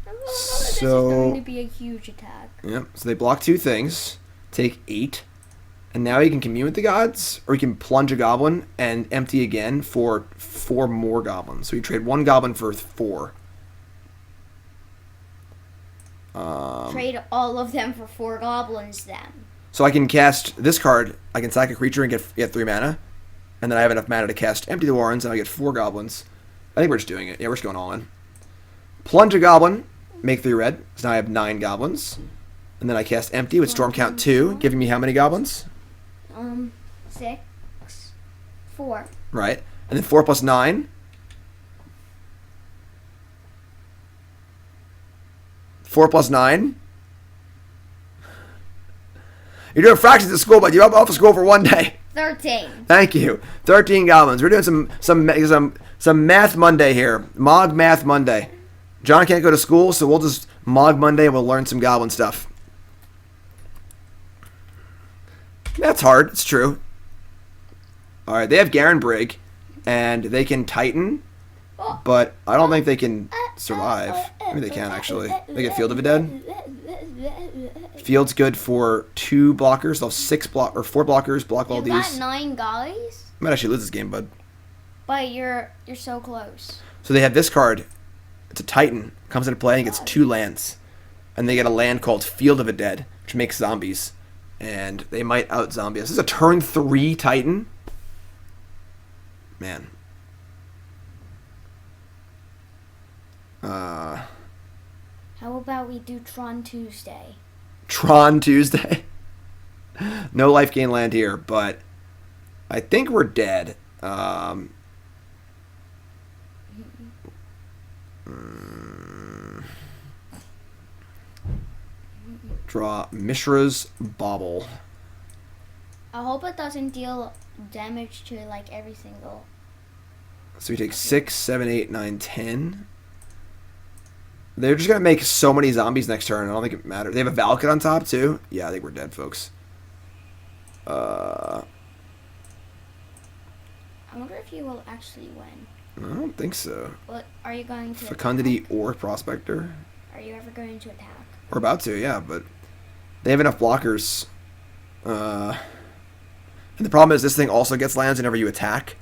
This is So... going to be a huge attack. Yep. So they block 2 things, take 8, and now he can commune with the gods, or he can plunge a goblin and empty again for 4 more goblins. So you trade 1 goblin for 4. Trade all of them for 4 goblins then. So I can cast this card, I can sack a creature and get 3 mana, and then I have enough mana to cast Empty the Warrens, and I get 4 goblins. I think we're just doing it. Yeah, we're just going all in. Plunge a goblin, make 3 red, so now I have 9 goblins. And then I cast Empty with Storm Count 2, giving me how many goblins? 6, 4. Right. And then 4 plus 9. 4 plus 9. You're doing fractions at school, but you're off of school for 1 day. 13. Thank you. 13 goblins. We're doing some Math Monday here. Mogg Math Monday. John can't go to school, so we'll just Mogg Monday and we'll learn some goblin stuff. That's hard. It's true. All right, they have Garen Brig, and they can Titan, but I don't think they can survive. Maybe they can, actually. They get Field of the Dead. Field's good for 2 blockers. They'll have 4 blockers. Block all You these. got 9 guys, I might actually lose this game, bud. but you're so close. So they have this card. It's a Titan. Comes into play and gets 2 lands. And they get a land called Field of the Dead, which makes zombies. And they might out-zombie us. This is a turn 3 Titan. Man. How about we do Tron Tuesday? Tron Tuesday. No life gain land here, but I think we're dead. Draw Mishra's Bauble. I hope it doesn't deal damage to like every single. So we take 6, 7, 8, 9, 10. They're just going to make so many zombies next turn. I don't think it matters. They have a Valakut on top, too. Yeah, I think we're dead, folks. I wonder if you will actually win. I don't think so. What are you going to Fecundity attack? or Prospector. Are you ever going to attack? We're about to, yeah, but they have enough blockers. And the problem is this thing also gets lands whenever you attack.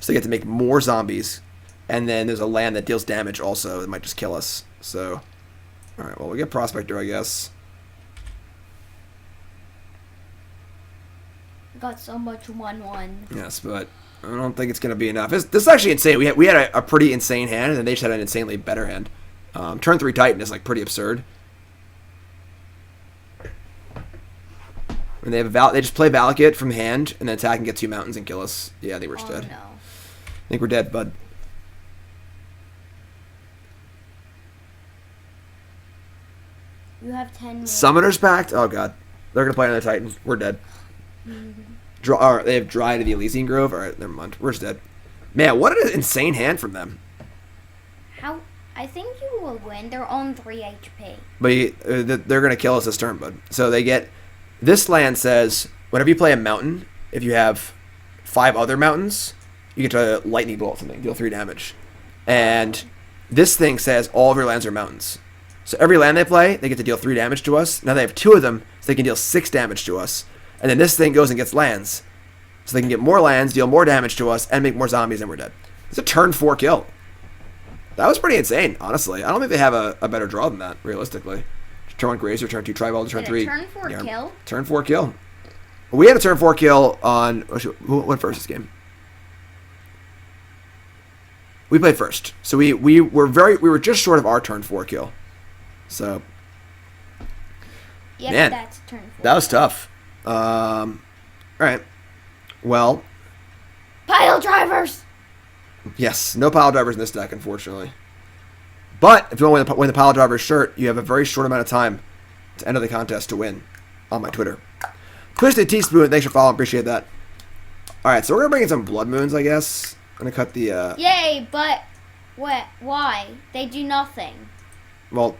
So they get to make more zombies. And then there's a land that deals damage also that might just kill us. So, alright, well, we get Prospector, I guess. Got so much 1/1. Yes, but I don't think it's going to be enough. This is actually insane. We had a pretty insane hand, and then they just had an insanely better hand. Turn 3 Titan is like pretty absurd. And they have they just play Valakut from hand, and then attack and get 2 mountains and kill us. Yeah, I think we're just dead. No. I think we're dead, bud. You have 10 more. Summoner's Pact? Oh, God. They're going to play another Titan. We're dead. They have Dry to the Elysian Grove. Alright, never mind. We're just dead. Man, what an insane hand from them. How? I think you will win. They're on 3 HP. But they're going to kill us this turn, bud. So they get... This land says, whenever you play a mountain, if you have 5 other mountains, you get to lightning bolt something, deal 3 damage. And this thing says all of your lands are mountains. So every land they play, they get to deal 3 damage to us. Now they have 2 of them, so they can deal 6 damage to us. And then this thing goes and gets lands. So they can get more lands, deal more damage to us, and make more zombies, and we're dead. It's a turn 4 kill. That was pretty insane, honestly. I don't think they have a better draw than that, realistically. Turn 1 Grazer, turn 2 Tribal, turn 3. Turn 4 kill? Turn 4 kill. We had a turn 4 kill on... Who went first this game? We played first. So we were just short of our turn 4 kill. So... Yep, man, that's turn 4. That was tough. Alright. Well... Pile drivers! Yes, no pile drivers in this deck, unfortunately. But if you want to win the pile driver's shirt, you have a very short amount of time to enter the contest to win on my Twitter. Twisted Teaspoon, thanks for following, appreciate that. Alright, so we're going to bring in some Blood Moons, I guess. I'm going to cut the... Yay, but what? Why? They do nothing. Well,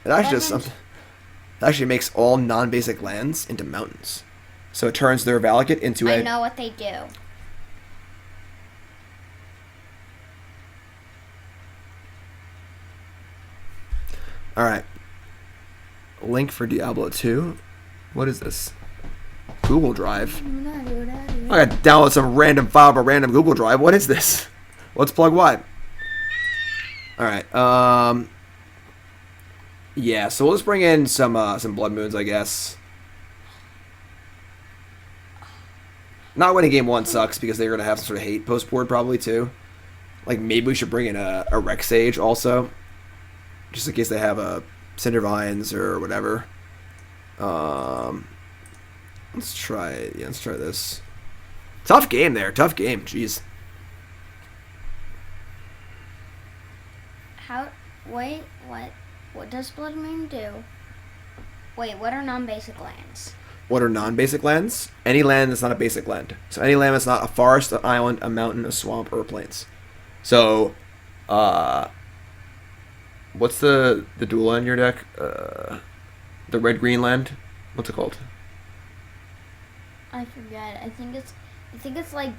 it actually makes all non-basic lands into mountains. So it turns their Valakut into I know what they do. Alright. Link for Diablo 2. What is this? Google Drive. I gotta download some random file from a random Google Drive. What is this? Let's plug what? Alright. Yeah, so we'll just bring in some Blood Moons, I guess. Not winning game 1 sucks because they're gonna have some sort of hate post board probably too. Like maybe we should bring in a Rec Sage also. Just in case they have a Cinder Vines or whatever. Let's try it. Yeah, let's try this. Tough game there. Tough game. Jeez. Wait, what does Blood Moon do? Wait, what are non-basic lands? What are non-basic lands? Any land that's not a basic land. So any land that's not a forest, an island, a mountain, a swamp, or a plains. So, what's the dual land in your deck? The red-green land? What's it called? I forget. I think it's like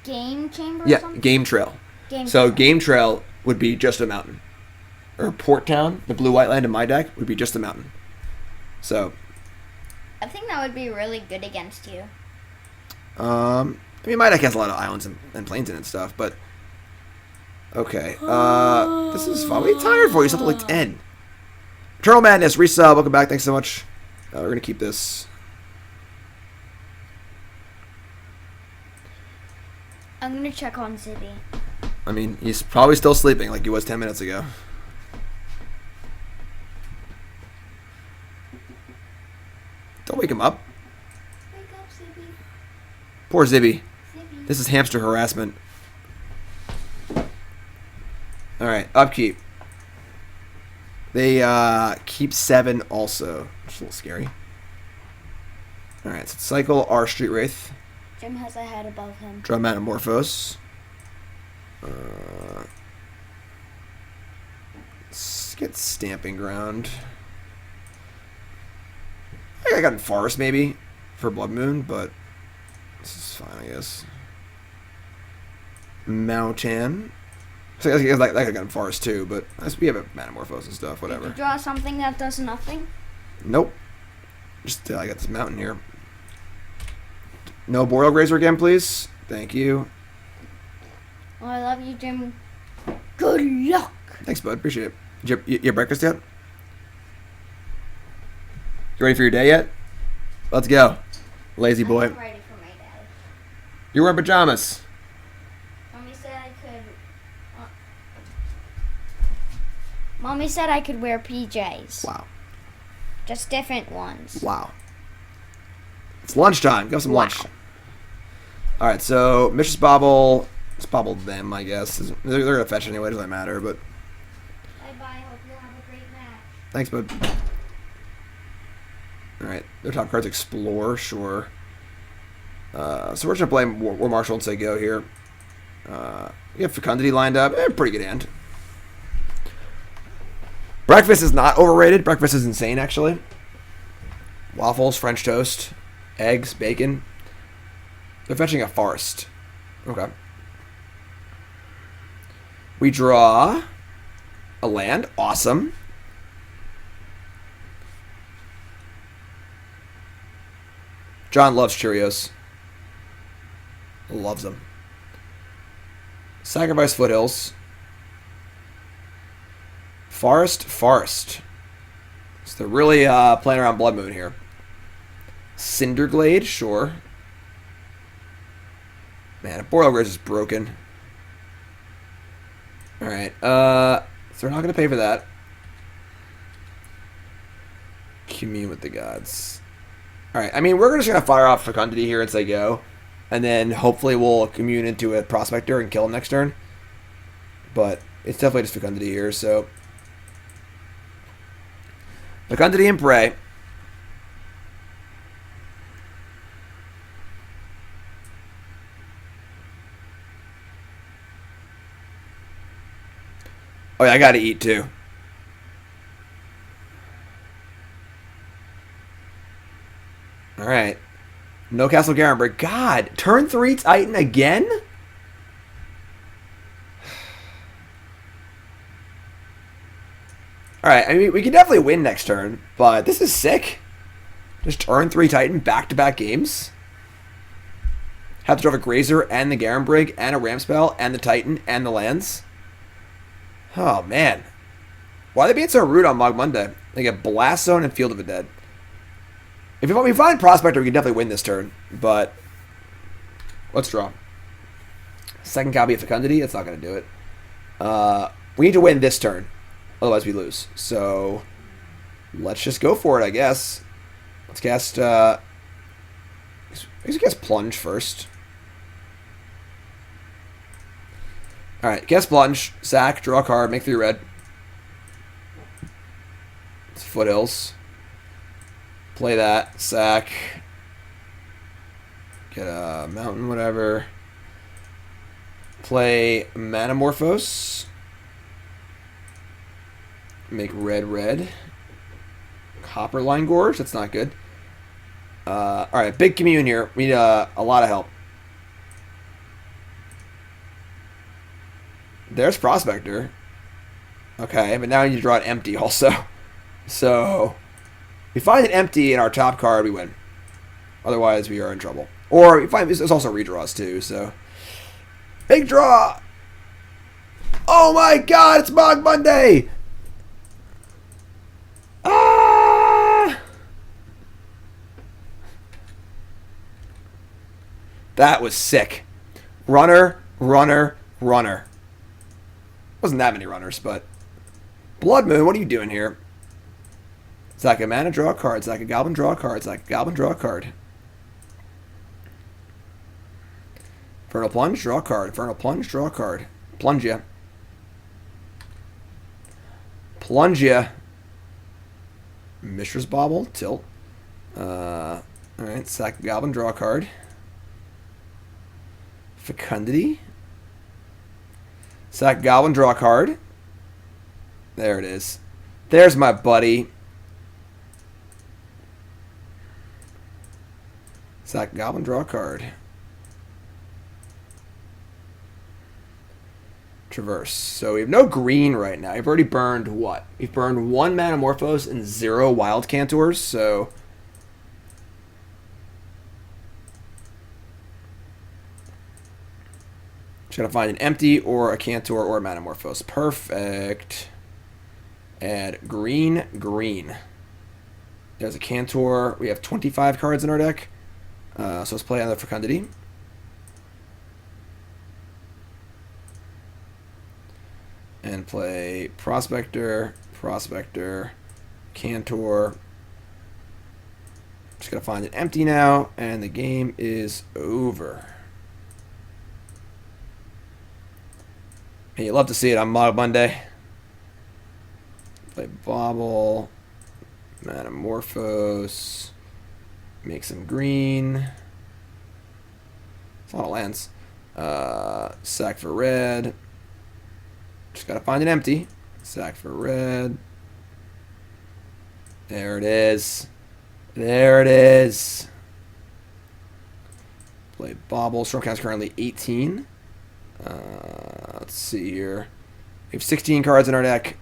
Game Chamber or Yeah, something? Game Trail. Game So Trail. Game Trail would be just a mountain. Or Port Town, the blue-white land in my deck, would be just a mountain. So... I think that would be really good against you. I mean, my deck has a lot of islands and plains in it and stuff, but... Okay, this is fun. What are you tired for? You slept like 10. Eternal Madness, resub, welcome back, thanks so much. We're gonna keep this. I'm gonna check on Zibby. I mean, he's probably still sleeping like he was 10 minutes ago. Don't wake him up. Wake up, Zibby. Poor Zibby. Zibby. This is hamster harassment. Alright, upkeep. They keep 7 also. Which is a little scary. Alright, so cycle our Street Wraith. Jim has a head above him. Draw Manamorphose. Let's get Stomping Ground. I think I got in Forest maybe for Blood Moon, but this is fine, I guess. Moutan. So I guess that could have got in Forest too, but we have a Manamorphose and stuff, whatever. Did you draw something that does nothing? Nope. Just I got this mountain here. No Boreal Grazer again, please. Thank you. Oh, I love you, Jim. Good luck. Thanks, bud. Appreciate it. Did you have breakfast yet? You ready for your day yet? Let's go. Lazy boy. I'm ready for my day. You're wearing pajamas. Mommy said I could... Mommy said I could wear PJs. Wow. Just different ones. Wow. It's lunchtime. Go have some lunch. All right, so Mishra's Bauble. Let's Bauble them, I guess. They're going to fetch anyway. It doesn't matter, but... Bye-bye. Hope you have a great match. Thanks, bud. All right, their top cards Explore, sure. So we're just going to play War Marshal and say go here. We have Fecundity lined up. Pretty good hand. Breakfast is not overrated. Breakfast is insane, actually. Waffles, French toast, eggs, bacon. They're fetching a Forest. Okay. We draw a land. Awesome. John loves Cheerios. Loves them. Sacrifice Foothills. Forest. So they're really playing around Blood Moon here. Cinderglade, sure. Man, Boreal Graze is broken. Alright, so we're not going to pay for that. Commune with the gods. Alright, I mean, we're just going to fire off Fecundity here and say go. And then hopefully we'll commune into a Prospector and kill him next turn. But it's definitely just Fecundity here, so... Fecundity and Prey. Oh yeah, I gotta eat too. Alright. No Castle Garenberg. God, turn 3 Titan again? Alright, I mean, we can definitely win next turn, but this is sick. Just turn 3 Titan back-to-back games. Have to draw a Grazer and the Garenbrig and a Ram Spell and the Titan and the lands. Oh, man. Why are they being so rude on Mogg Monday? They get Blast Zone and Field of the Dead. If we find Prospector, we can definitely win this turn, but let's draw. Second copy of Fecundity, that's not going to do it. We need to win this turn, otherwise we lose. So let's just go for it, I guess. Let's cast, I guess we cast Plunge first. Alright, cast Plunge, sack, draw a card, make 3 red. It's Foothills. Play that, sack. Get a mountain, whatever. Play Manamorphose. Make red. Copperline Gorge, that's not good. Alright, big commune here. We need a lot of help. There's Prospector. Okay, but now I need to draw an empty also. So, if we find an empty in our top card, we win. Otherwise, we are in trouble. Or, we find, there's also redraws too, so. Big draw! Oh my god, it's Mogg Monday! Ah! That was sick. Runner. Wasn't that many runners, but Blood Moon, what are you doing here? It's like a mana, draw a card. It's like a goblin, draw a card. It's like a goblin, draw a card. Infernal Plunge, draw a card. Infernal Plunge, draw a card. Plunge ya. Mishra's Bauble, tilt. Alright, sack a goblin, draw a card. Fecundity. Sack Goblin, draw a card. There it is. There's my buddy. Sack Goblin, draw a card. Traverse. So we have no green right now. We've already burned what? We've burned 1 Manamorphose and 0 Wild Cantors, so... Just gotta find an empty or a Cantor or a Manamorphose. Perfect. Add green, green. There's a Cantor. We have 25 cards in our deck. So let's play on the Fecundity. And play Prospector, Prospector, Cantor. Just gotta find an empty now, and the game is over. And you love to see it on Mogg Monday. Play Bauble, Manamorphose, make some green. It's a lot of lands. Sack for red. Just gotta find an empty. Sack for red. There it is. There it is. Play Bauble. Storm count's currently 18. Let's see here. We have 16 cards in our deck.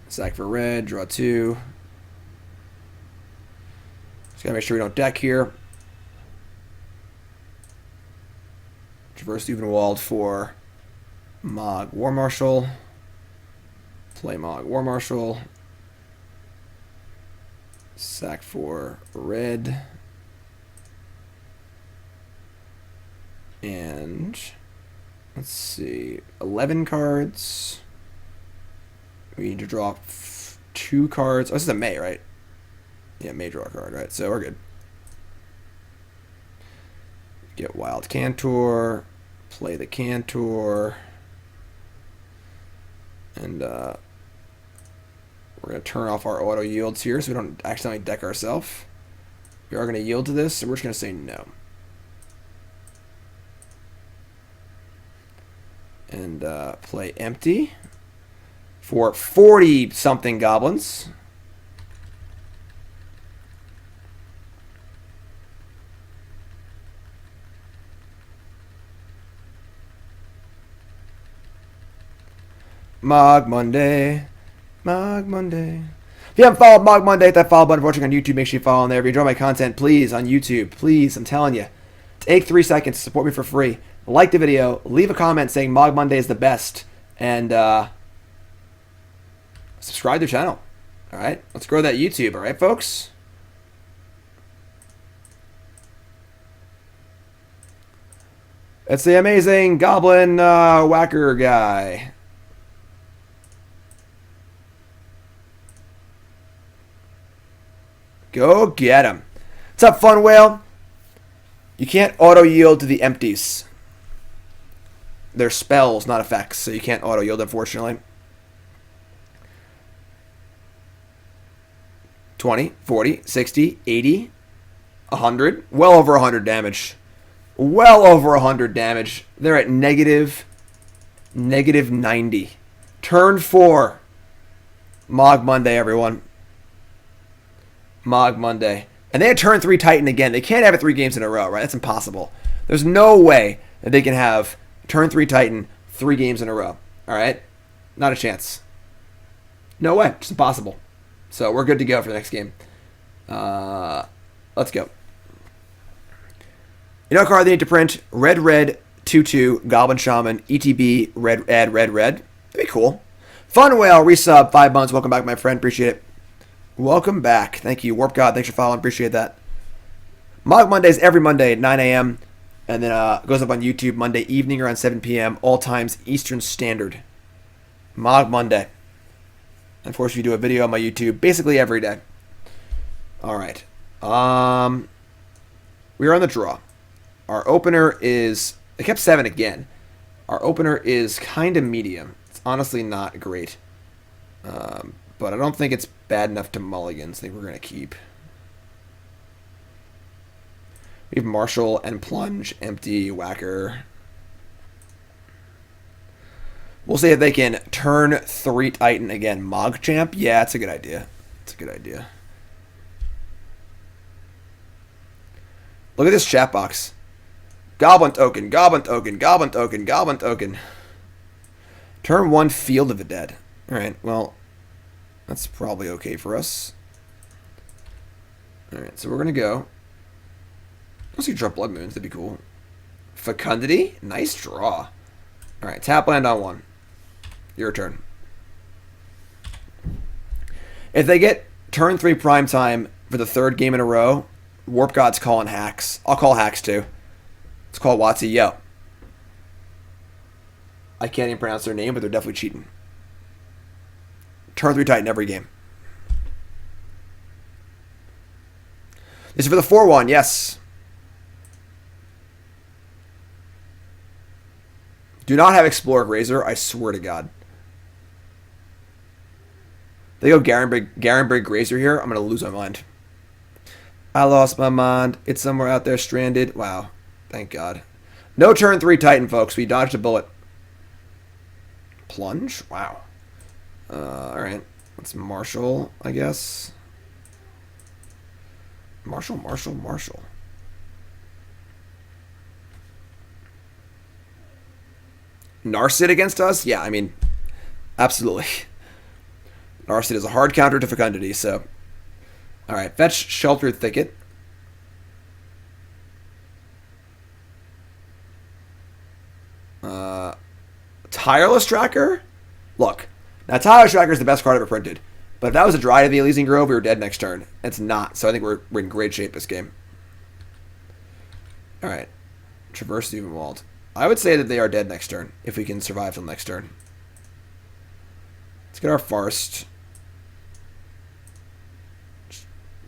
Sack for red. Draw 2. Just gotta make sure we don't deck here. Traverse the Ulvenwald for Mogg War Marshal. Play Mogg War Marshal. Sack for red. And let's see, 11 cards. We need to draw 2 cards. Oh, this is a May, right? Yeah, May draw a card, right? So we're good. Get Wild Cantor. Play the Cantor. And we're going to turn off our auto yields here so we don't accidentally deck ourselves. We are going to yield to this, and we're just going to say no. And play empty for 40-something goblins. Mogg Monday. Mogg Monday. If you haven't followed Mogg Monday, hit that follow button. If you're watching on YouTube, make sure you follow on there. If you enjoy my content, please, on YouTube, please, I'm telling you, take 3 seconds to support me for free. Like the video, leave a comment saying Mogg Monday is the best, and subscribe to the channel. All right, let's grow that YouTube. All right, folks. It's the amazing Goblin Whacker guy. Go get him. What's up, Fun Whale? You can't auto-yield to the empties. They're spells, not effects, so you can't auto-yield, unfortunately. 20, 40, 60, 80, 100. Well over 100 damage. Well over 100 damage. They're at negative 90. Turn 4. Mogg Monday, everyone. Mogg Monday. And they had turn 3 Titan again. They can't have it 3 games in a row, right? That's impossible. There's no way that they can have turn 3 Titan 3 games in a row. All right? Not a chance. No way. It's impossible. So we're good to go for the next game. Let's go. You know what card they need to print? Red, red, 2/2, Goblin Shaman, ETB, red, add, red, red. That'd be cool. Fun Whale, resub, 5 months. Welcome back, my friend. Appreciate it. Welcome back. Thank you. Warp God, thanks for following. Appreciate that. Mogg Mondays every Monday at 9 a.m. And then goes up on YouTube Monday evening around 7 p.m. All times Eastern Standard. Mogg Monday. Unfortunately, do a video on my YouTube basically every day. All right. We are on the draw. Our opener is... I kept 7 again. Our opener is kind of medium. It's honestly not great. But I don't think it's bad enough to mulligans. I think we're going to keep. We have Marshal and Plunge, empty, Whacker. We'll see if they can turn 3 Titan again. Mogg Champ? Yeah, it's a good idea. It's a good idea. Look at this chat box. Goblin token, Goblin token, Goblin token, Goblin token. Turn 1 Field of the Dead. Alright, well, that's probably okay for us. Alright, so we're going to go. Let's see, drop Blood Moons. That'd be cool. Fecundity? Nice draw. Alright, tap land on 1. Your turn. If they get turn 3 prime time for the 3rd game in a row, Warp God's calling hacks. I'll call hacks too. Let's call Watsy. Yo. I can't even pronounce their name, but they're definitely cheating. Turn 3 Titan every game. This is for the 4-1, yes. Do not have Exploric Razor, I swear to God. They go Garenbrig Grazer here, I'm going to lose my mind. I lost my mind. It's somewhere out there stranded. Wow. Thank God. No turn 3 Titan, folks. We dodged a bullet. Plunge? Wow. Alright. Let's Marshal, I guess. Marshal. Narset against us? Yeah, I mean, absolutely. Narset is a hard counter to Fecundity, so. Alright, fetch Sheltered Thicket. Tireless Tracker? Look, now Tireless Tracker is the best card ever printed. But if that was a Dryad of the Elysian Grove, we were dead next turn. It's not, so I think we're in great shape this game. Alright. Traverse the Ulvenwald. I would say that they are dead next turn, if we can survive till next turn. Let's get our Farst.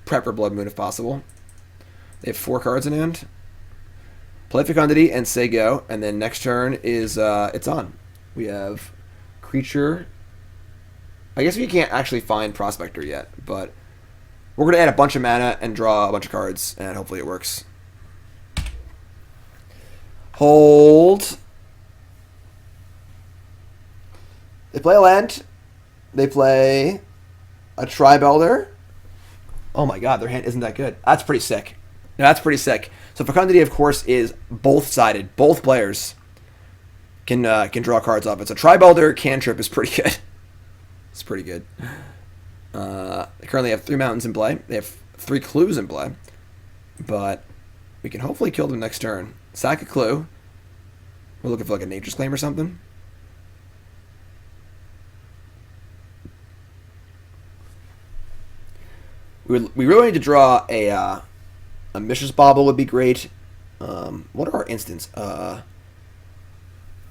Prep for Blood Moon if possible. They have 4 cards in hand. Play Fecundity and say go, and then next turn is it's on. We have Creature. I guess we can't actually find Prospector yet, but we're going to add a bunch of mana and draw a bunch of cards, and hopefully it works. Hold. They play a land. They play a Tribe Elder. Oh my God, their hand isn't that good. That's pretty sick. No, that's pretty sick. So Fecundity, of course, is both-sided. Both players can draw cards off it. So Tribe Elder cantrip is pretty good. It's pretty good. They currently have 3 mountains in play. They have 3 clues in play. But we can hopefully kill them next turn. Sack a clue. We're looking for like a Nature's Claim or something. We really need to draw a Mishra's Bauble would be great. What are our instants?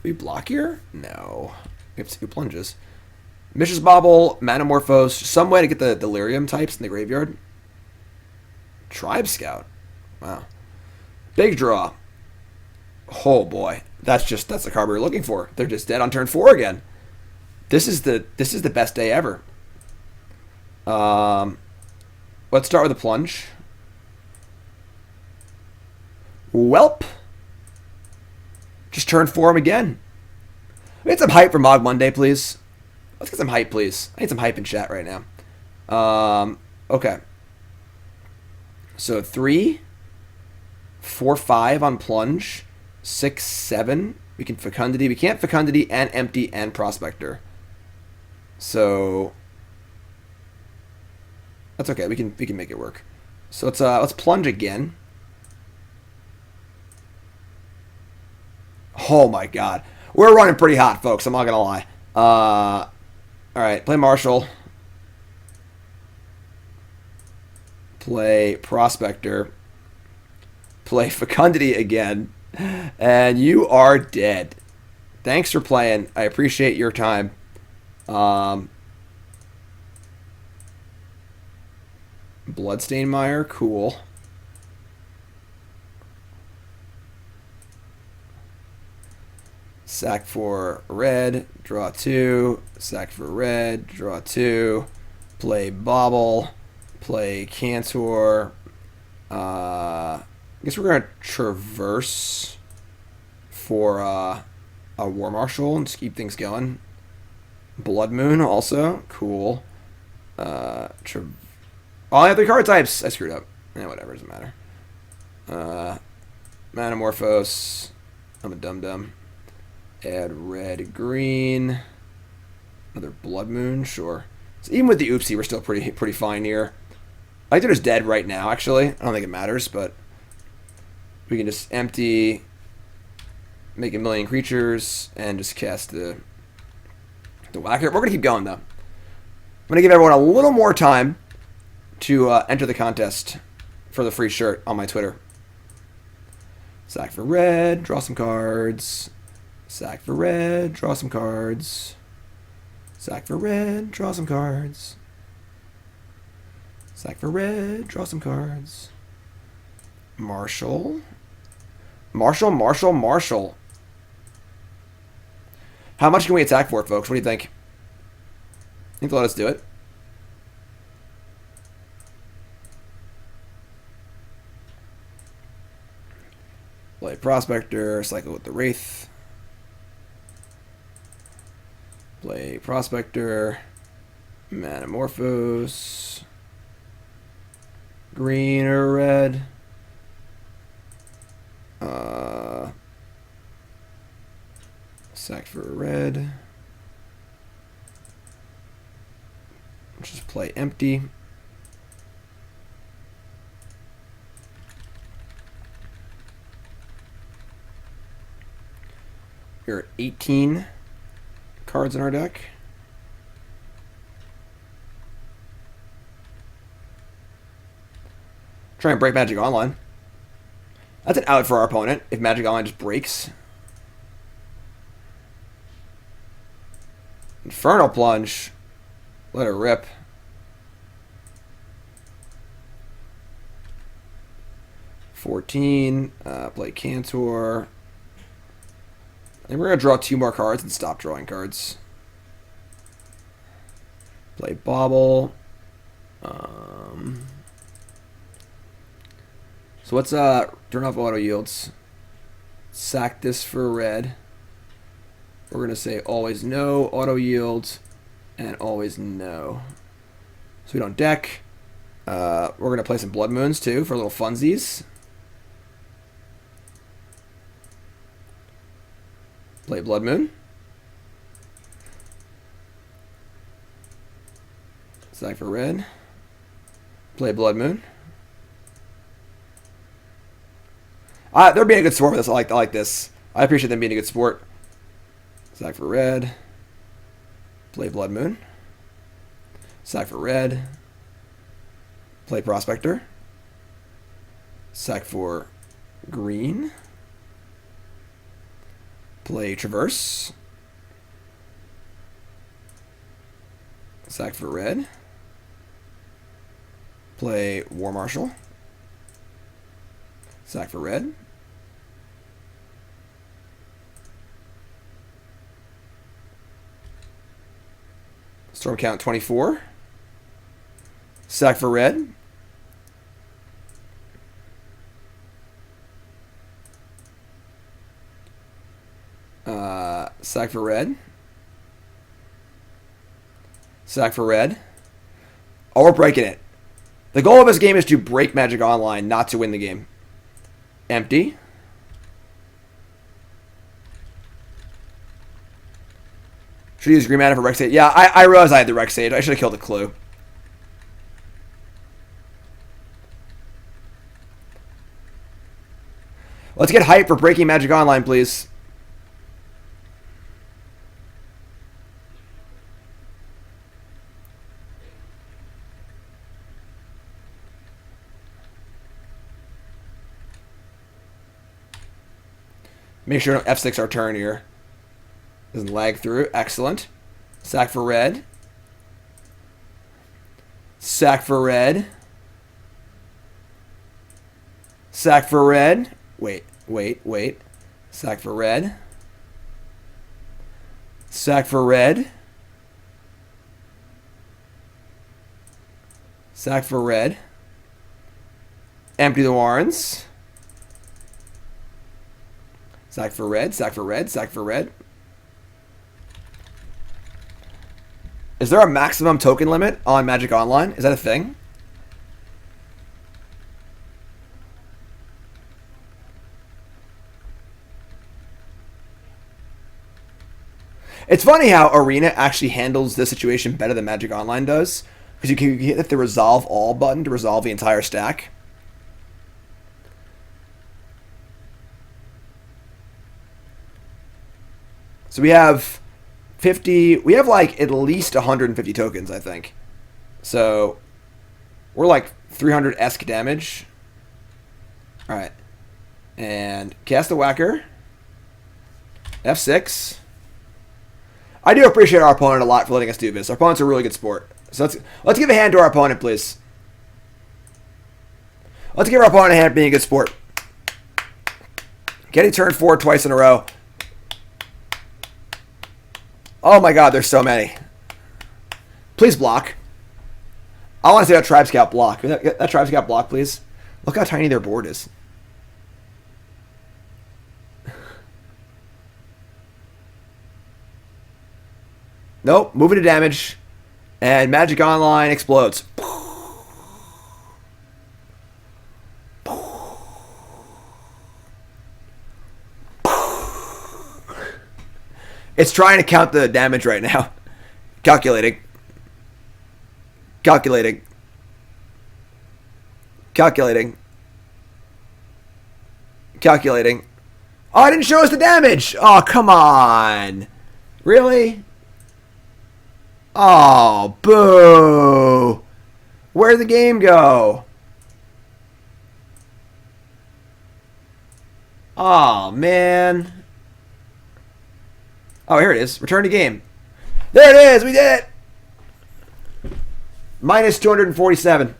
We block here? No. We have 2 plunges. Mishra's Bauble, Manamorphose, some way to get the Delirium types in the graveyard. Tribe Scout. Wow. Big draw. Oh boy. That's the card we were looking for. They're just dead on turn 4 again. This is the best day ever. Let's start with a Plunge. Welp. Just turn 4 him again. We need some hype for Mogg Monday, please. Let's get some hype, please. I need some hype in chat right now. Okay. So 3, 4, 5 on Plunge. 6, 7. We can Fecundity. We can't Fecundity and Empty and Prospector. So that's okay. We can make it work. So let's Plunge again. Oh my God. We're running pretty hot, folks. I'm not gonna lie. Alright, play Marshal. Play Prospector. Play Fecundity again. And you are dead. Thanks for playing. I appreciate your time. Bloodstained Mire, cool. Sack for red, draw 2. Sack for red, draw 2. Play Bauble. Play Cantor. I guess we're going to Traverse for a War Marshal and just keep things going. Blood Moon also. Cool. I have 3 card types. I screwed up. Whatever. Doesn't matter. Manamorphose. I'm a dum-dum. Add red, green. Another Blood Moon. Sure. So even with the oopsie, we're still pretty fine here. I think they're just dead right now, actually. I don't think it matters, but we can just empty, make a million creatures, and just cast the whacker. We're going to keep going, though. I'm going to give everyone a little more time to enter the contest for the free shirt on my Twitter. Sack for red, draw some cards. Sack for red, draw some cards. Sack for red, draw some cards. Sack for red, draw some cards. Marshal. Marshal, Marshal, Marshal. How much can we attack for, folks? What do you think? Think they'll let us do it? Play Prospector, cycle with the Wraith. Play Prospector, Manamorphose, green or red. Sack for a red. Let's just play empty. Here are 18 cards in our deck. Try and break Magic Online. That's an out for our opponent if Magic Online just breaks. Infernal Plunge. Let her rip. Play Cantor. And we're going to draw 2 more cards and stop drawing cards. Play Bauble. So let's turn off auto yields. Sack this for red. We're going to say always no, auto yields, and always no. So we don't deck. We're going to play some Blood Moons too for little funsies. Play Blood Moon. Sack for red. Play Blood Moon. They're being a good sport with this. I like this. I appreciate them being a good sport. Sack for red. Play Blood Moon. Sack for red. Play Prospector. Sack for green. Play Traverse. Sack for red. Play War Marshal. Sack for red. Storm count 24. Sack for red. Sack for red. Sack for red. Oh, we're breaking it. The goal of this game is to break Magic Online, not to win the game. Empty. Should use green mana for Rex Sage. Yeah, I realized I had the Rex Sage. I should have killed the clue. Let's get hype for breaking Magic Online, please. Make sure we don't F6 our turn here. Doesn't lag through. Excellent. Sack for red. Sack for red. Sack for red. Wait. Sack for red. Sack for red. Sack for red. Empty the Warrens. Sack for red, sack for red, sack for red. Is there a maximum token limit on Magic Online? Is that a thing? It's funny how Arena actually handles this situation better than Magic Online does. Because you can hit the Resolve All button to resolve the entire stack. So we have 50... We have like at least 150 tokens, I think. So we're like 300-esque damage. Alright. And cast the Whacker. F6. I do appreciate our opponent a lot for letting us do this. Our opponent's a really good sport. So let's give a hand to our opponent, please. Let's give our opponent a hand for being a good sport. Getting turned forward twice in a row. Oh my god, there's so many. Please block. I want to see that Tribe Scout block. That Tribe Scout block, please. Look how tiny their board is. Nope, moving to damage. And Magic Online explodes. It's trying to count the damage right now. Calculating. Calculating. Calculating. Calculating. Oh, it didn't show us the damage. Oh, come on. Really? Oh, boo. Where'd the game go? Oh, man. Oh, here it is. Return to game. There it is. We did it. Minus 247.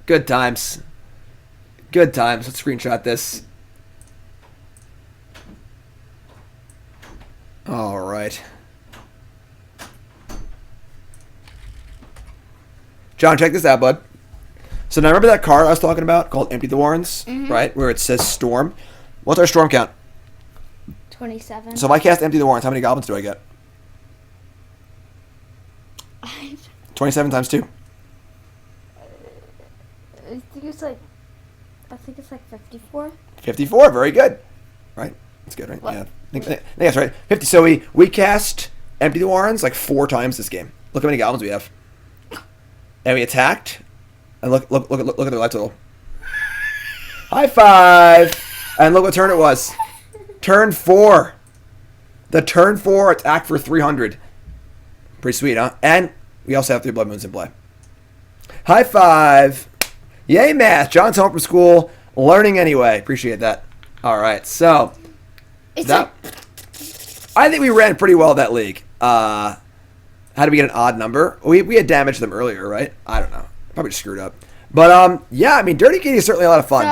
Good times. Good times. Let's screenshot this. All right. John, check this out, bud. So now remember that card I was talking about called Empty the Warrens, right? Where it says Storm. What's our Storm count? 27. So if I cast Empty the Warrens, how many goblins do I get? 27 times 2. I think it's like 54. 54, very good. Right? That's good, right? What? Yeah. I think that's right. 50. So we cast Empty the Warrens like 4 times this game. Look how many goblins we have. And we attacked. And look at their life total. High five! And look what turn it was. Turn 4. The turn 4 attack for 300. Pretty sweet, huh? And we also have 3 Blood Moons in play. High five! Yay, math! John's home from school, learning anyway. Appreciate that. All right, so I think we ran pretty well that league. How did we get an odd number? We had damaged them earlier, right? I don't know. Probably just screwed up. But yeah, I mean, Dirty Kitty is certainly a lot of fun.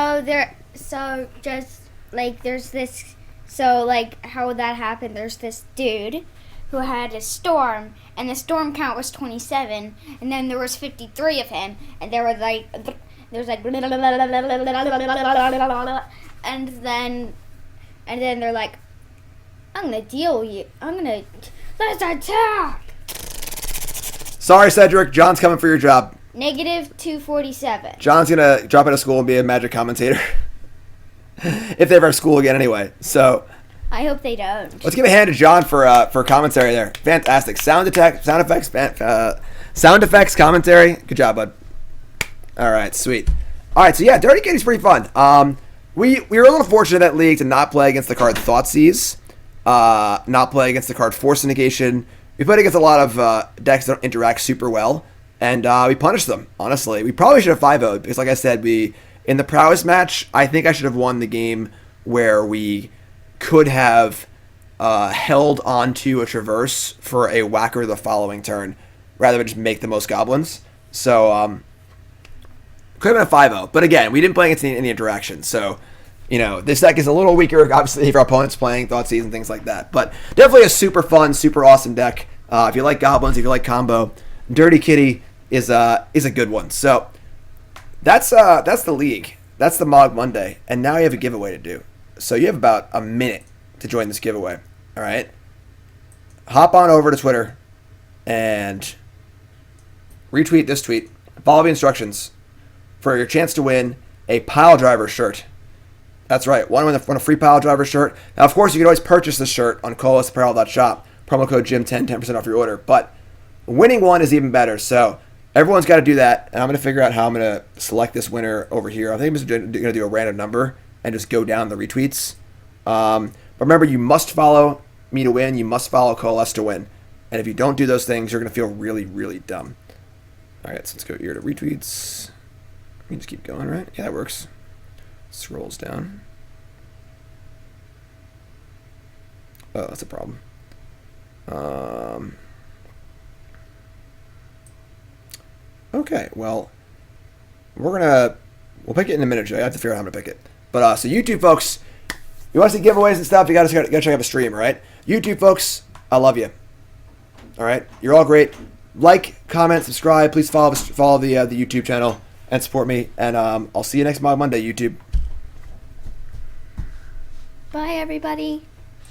So like how that happened, there's this dude who had a storm, and the storm count was 27, and then there was 53 of him, and there was like, and then they're like, let's attack. Sorry, Cedric, John's coming for your job. Negative 247. John's gonna drop out of school and be a Magic commentator. If they ever have school again anyway. So I hope they don't. Let's give a hand to John for commentary there. Fantastic. Sound effects commentary. Good job, bud. All right, sweet. All right, so yeah, Dirty Kitty's pretty fun. We were a little fortunate in that league to not play against the card Thoughtseize, not play against the card Force Negation. We played against a lot of decks that don't interact super well, and we punished them, honestly. We probably should have 5-0'd, because like I said, in the prowess match, I think I should have won the game where we could have held onto a Traverse for a Whacker the following turn, rather than just make the most goblins. So, could have been a 5-0. But again, we didn't play against any interaction, so, you know, this deck is a little weaker, obviously, if our opponent's playing Thoughtseize and things like that. But definitely a super fun, super awesome deck. If you like goblins, if you like combo, Dirty Kitty is a good one. So that's the league. That's the Mogg Monday. And now you have a giveaway to do. So you have about a minute to join this giveaway. All right? Hop on over to Twitter and retweet this tweet. Follow the instructions for your chance to win a Pile Driver shirt. That's right. Win a free Pile Driver shirt. Now, of course, you can always purchase this shirt on colasapparel.shop. Promo code Jim10, 10% off your order. But winning one is even better. So everyone's got to do that. And I'm going to figure out how I'm going to select this winner over here. I think I'm just going to do a random number and just go down the retweets. But remember, you must follow me to win. You must follow Coalesce to win. And if you don't do those things, you're going to feel really, really dumb. All right, so let's go here to retweets. We can just keep going, right? Yeah, that works. Scrolls down. Oh, that's a problem. Okay, well, we'll pick it in a minute, Jay. I have to figure out how to pick it. But so YouTube folks, you want to see giveaways and stuff? You gotta check out the stream, all right? YouTube folks, I love you. All right, you're all great. Like, comment, subscribe. Please follow the YouTube channel and support me. And I'll see you next Mogg Monday, YouTube. Bye, everybody.